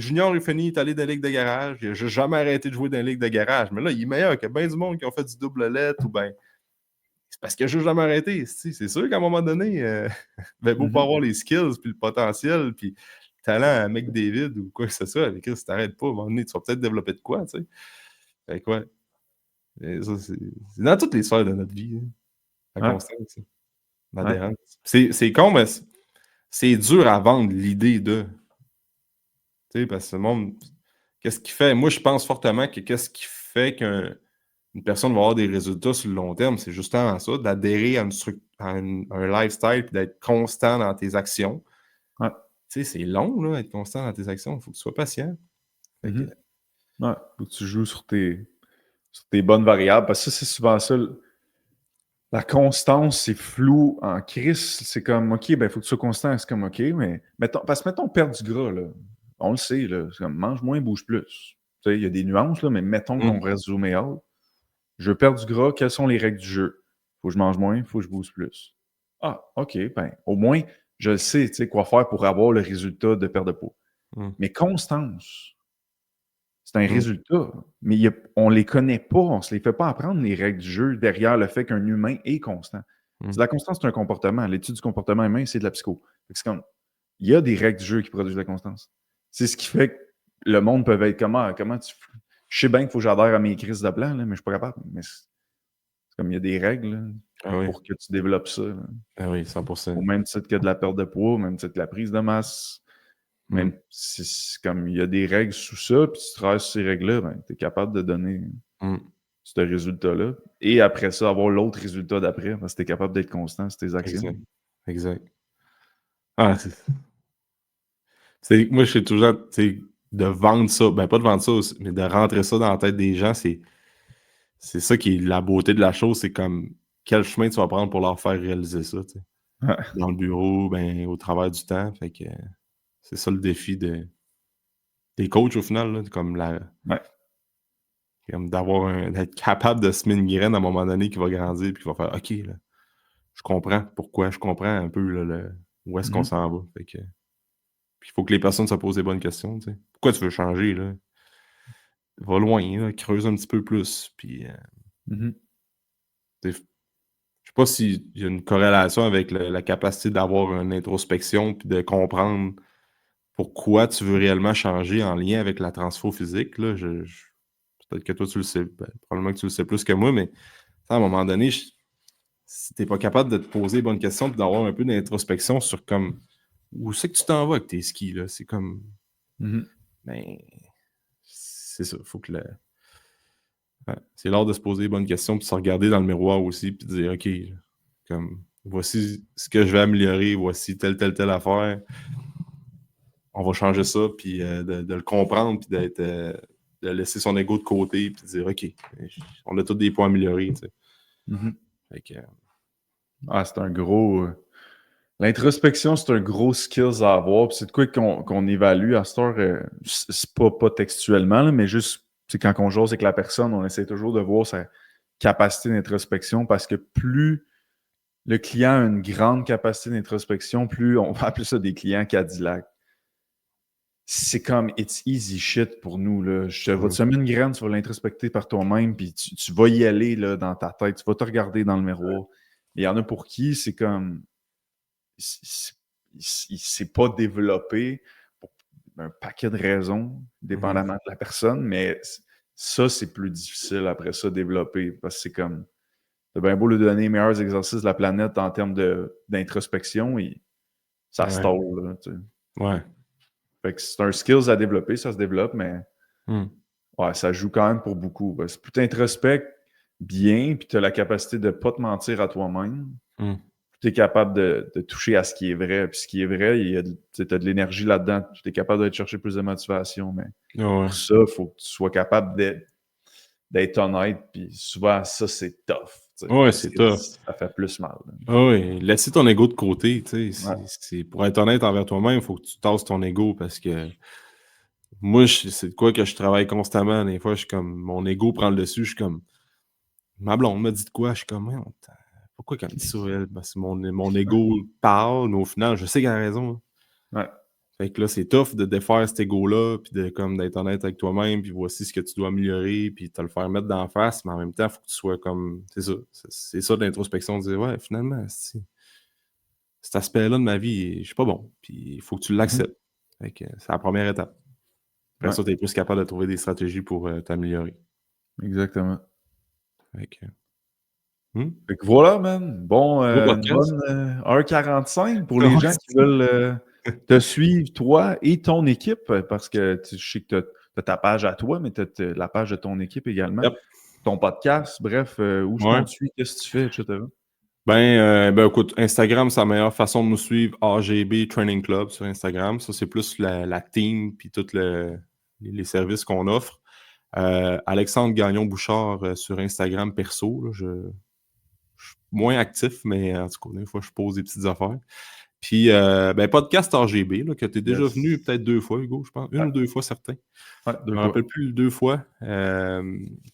Junior est fini, il est allé dans la ligue de garage. Il a juste jamais arrêté de jouer dans la ligue de garage. Mais là, il est meilleur que bien du monde qui ont fait du double lettre ou ben. C'est parce qu'il a juste jamais arrêté. C'est sûr qu'à un moment donné, ben, beau pas Mhm. avoir les skills, puis le potentiel, puis talent à McDavid ou quoi que ce soit, avec si t'arrêtes pas, à un moment donné, tu vas peut-être développer de quoi, tu sais. Fait que ouais. Et ça, c'est dans toutes les sphères de notre vie, hein, la Ouais, constance, ouais. l'adhérence. C'est con, mais c'est dur à vendre l'idée de. Tu sais, parce que le monde. Qu'est-ce qui fait? Moi, je pense fortement que qu'est-ce qui fait qu'une personne va avoir des résultats sur le long terme, c'est justement ça, d'adhérer à, un lifestyle et d'être constant dans tes actions. Ouais. Tu sais, c'est long, là, être constant dans tes actions. Il faut que tu sois patient. Fait que, Ouais. Faut que tu joues sur tes bonnes variables. Parce que ça, c'est souvent ça. La constance, c'est flou en crise. C'est comme, OK, ben, il faut que tu sois constant. C'est comme, OK, mais mettons, perdre du gras, là. On le sait, là. C'est comme, mange moins, bouge plus. Tu sais, il y a des nuances, là, mais mettons qu'on reste zoomé out. Je veux perdre du gras. Quelles sont les règles du jeu? Faut que je mange moins, faut que je bouge plus. Ah, OK, ben, au moins, je sais, tu sais, quoi faire pour avoir le résultat de perdre de peau. Mais constance, c'est un résultat. Mais on ne les connaît pas, on ne se les fait pas apprendre, les règles du jeu, derrière le fait qu'un humain est constant. C'est la constance, c'est un comportement. L'étude du comportement humain, c'est de la psycho. C'est comme, il y a des règles du jeu qui produisent la constance. C'est ce qui fait que le monde peut être comment tu. Je sais bien qu'il faut que j'adhère à mes crises de plan, là, mais je ne suis pas capable. Mais c'est comme il y a des règles là, ah oui, pour que tu développes ça. Là. ah oui, 100%. Au même titre que de la perte de poids, au même titre que la prise de masse. Mm. Même si c'est comme il y a des règles sous ça, puis tu travailles sur ces règles-là, ben, tu es capable de donner Mm. ce résultat-là. Et après ça, avoir l'autre résultat d'après, parce que tu es capable d'être constant sur tes actions. Exact. Exact. Ah, moi, je suis toujours, tu sais, de vendre ça, ben pas de vendre ça, mais de rentrer ça dans la tête des gens, c'est ça qui est la beauté de la chose, c'est comme quel chemin tu vas prendre pour leur faire réaliser ça, tu sais. Ouais. Dans le bureau, ben, au travers du temps, fait que c'est ça le défi des coachs au final, là, Ouais. comme d'être capable de semer une graine à un moment donné qui va grandir puis qui va faire OK, là, je comprends pourquoi, je comprends un peu là, où est-ce qu'on Mhm. s'en va. Fait que, puis il faut que les personnes se posent les bonnes questions, tu sais. Pourquoi tu veux changer, là? Va loin, là, creuse un petit peu plus. Puis, Mhm. je sais pas s'il y a une corrélation avec la capacité d'avoir une introspection puis de comprendre pourquoi tu veux réellement changer en lien avec la transfo physique. Là, peut-être que toi, tu le sais, ben, probablement que tu le sais plus que moi, mais à un moment donné, si t'es pas capable de te poser les bonnes questions et d'avoir un peu d'introspection sur comme où c'est que tu t'en vas avec tes skis, là, c'est comme Mhm. ben c'est ça, faut que ouais, c'est l'art de se poser les bonnes questions puis de se regarder dans le miroir aussi puis de dire OK, comme voici ce que je vais améliorer, voici telle affaire. On va changer ça puis de le comprendre puis de laisser son ego de côté puis de dire OK, on a tous des points améliorés, tu sais. Mhm. Fait que, Ah, c'est un gros. L'introspection, c'est un gros skills à avoir. Puis c'est de quoi qu'on évalue à cette heure. C'est pas textuellement, là, mais juste c'est quand on jase avec la personne, on essaie toujours de voir sa capacité d'introspection parce que plus le client a une grande capacité d'introspection, plus on va appeler ça des clients Cadillac. C'est comme it's easy shit pour nous. Là. Je te vais te semer une graine, tu vas l'introspecter par toi-même, puis tu vas y aller là, dans ta tête, tu vas te regarder dans le miroir. Mais il y en a pour qui c'est comme il s'est pas développé pour un paquet de raisons, dépendamment de la personne, mais ça, c'est plus difficile après ça développer parce que c'est comme t'as bien beau lui donner les meilleurs exercices de la planète en termes d'introspection, et ça se ouais, tord, là, tu sais. ouais. Fait que c'est un skills à développer, ça se développe, mais Hmm. ouais, ça joue quand même pour beaucoup. Parce que plus tu introspectes bien, puis tu as la capacité de ne pas te mentir à toi-même, Hmm. plus tu es capable de toucher à ce qui est vrai. Puis ce qui est vrai, tu as de l'énergie là-dedans, tu es capable d'aller chercher plus de motivation. Mais Ah ouais. pour ça, il faut que tu sois capable d'être honnête. Puis souvent, ça, c'est tough. Tu sais, Ouais, parce c'est que tough. ça fait plus mal. Ah oui, laisser ton ego de côté, tu sais, Ouais. pour être honnête envers toi-même, il faut que tu tasses ton ego parce que moi, c'est de quoi que je travaille constamment. Des fois, je suis comme, mon ego prend le dessus, je suis comme, ma blonde me dit de quoi, je suis comme, pourquoi qu'elle me dit ça, elle? Parce que mon ego parle, mais au final, je sais qu'elle a raison, hein. Ouais. Fait que là, c'est tough de défaire cet ego-là, puis comme d'être honnête avec toi-même, puis voici ce que tu dois améliorer, puis te le faire mettre d'en face, mais en même temps, il faut que tu sois comme, c'est ça, c'est ça de l'introspection, de dire, ouais, finalement, cet aspect-là de ma vie, je suis pas bon. Puis il faut que tu Mhm. l'acceptes. Fait que c'est la première étape. Après Ouais. ça, tu es plus capable de trouver des stratégies pour t'améliorer. Exactement. Fait que, Fait que voilà, man. Bon, Gros une podcast. bonne 1h45 pour Ouais, les gens qui c'est veulent te suivre, toi et ton équipe, parce que je sais que tu as ta page à toi, mais tu as la page de ton équipe également. Yep. Ton podcast, bref, où est-ce Ouais. qu'on te suit, qu'est-ce que tu fais, etc. Ben, écoute, Instagram, c'est la meilleure façon de nous suivre. AGB Training Club sur Instagram. Ça, c'est plus la team puis tous les services qu'on offre. Alexandre Gagnon-Bouchard sur Instagram perso. Là, je suis moins actif, mais en tout cas, des fois, je pose des petites affaires. Puis, podcast RGB, là, que tu es déjà Yes. venu peut-être 2 fois, Hugo, je pense. Une Ouais. ou 2 fois, certain. Ouais, Je 2 me fois. rappelle plus 2 fois.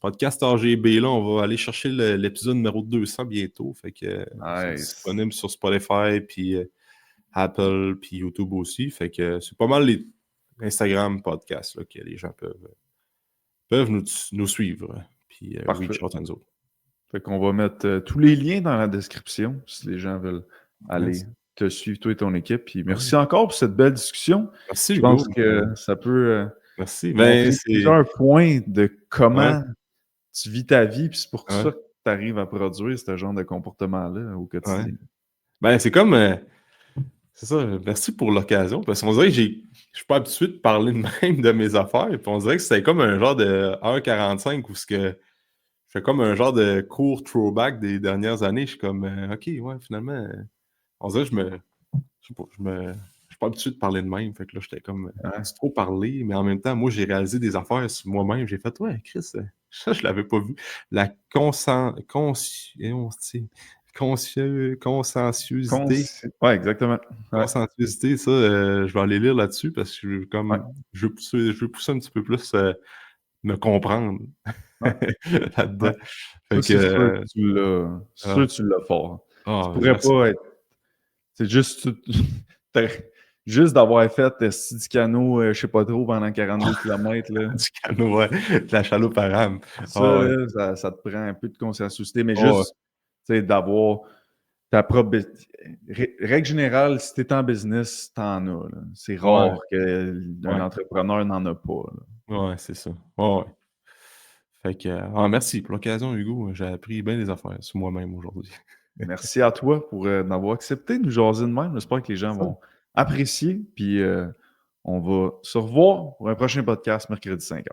Podcast RGB, là, on va aller chercher l'épisode numéro 200 bientôt. Fait que c'est Nice. disponible sur Spotify, puis Apple, puis YouTube aussi. Fait que c'est pas mal les Instagram podcasts là, que les gens peuvent nous suivre. Puis Parfait. reach out à nous autres. Fait qu'on va mettre tous les liens dans la description si les gens veulent aller Yes. te suivre, toi et ton équipe. Puis merci encore pour cette belle discussion. Merci, Je Hugo. pense que ça peut Merci. montrer C'est. plusieurs points de Ouais, comment tu vis ta vie, puis c'est pour ouais, ça que tu arrives à produire ce genre de comportement-là au ouais. quotidien. Ben, c'est comme. C'est ça, merci pour l'occasion. Parce qu'on dirait que je suis pas habitué de parler de même de mes affaires. Puis on dirait que c'était comme un genre de 1h45 où ce que je fais comme un genre de court throwback des dernières années. Je suis comme OK, ouais, finalement. On dirait que je sais pas, je suis pas habitué de parler de même. Fait que là, j'étais comme Ouais. c'est trop parler, mais en même temps, moi, j'ai réalisé des affaires sur moi-même. J'ai fait ouais, Chris, ça, je l'avais pas vu. La conscienciosité. Ouais, exactement. Ouais. Conscienciosité, ça, je vais aller lire là-dessus parce que Ouais. je veux pousser un petit peu plus me comprendre Ouais. Ouais. là-dedans. Ça, Fait c'est sûr que que tu l'as. C'est sûr que tu l'as fort. Tu pourrais merci. pas être. C'est juste. Juste d'avoir fait 6 du canot, je sais pas trop, pendant 42 km, là. Du canot, ouais, de la chaloupe à rame. Ça, Ah ouais. là, ça te prend un peu de conscienciosité, mais Ah ouais. juste, tu sais, d'avoir ta propre. Règle générale, si tu es en business, t'en as, là. C'est Ouais. rare qu'un Ouais. entrepreneur n'en a pas, là. Ouais, c'est ça. Ouais, ouais. Fait que merci pour l'occasion, Hugo. J'ai appris bien des affaires sur moi-même aujourd'hui. Merci à toi pour m'avoir accepté de nous jaser de même. J'espère que les gens Ça. vont apprécier. Puis on va se revoir pour un prochain podcast mercredi 5h.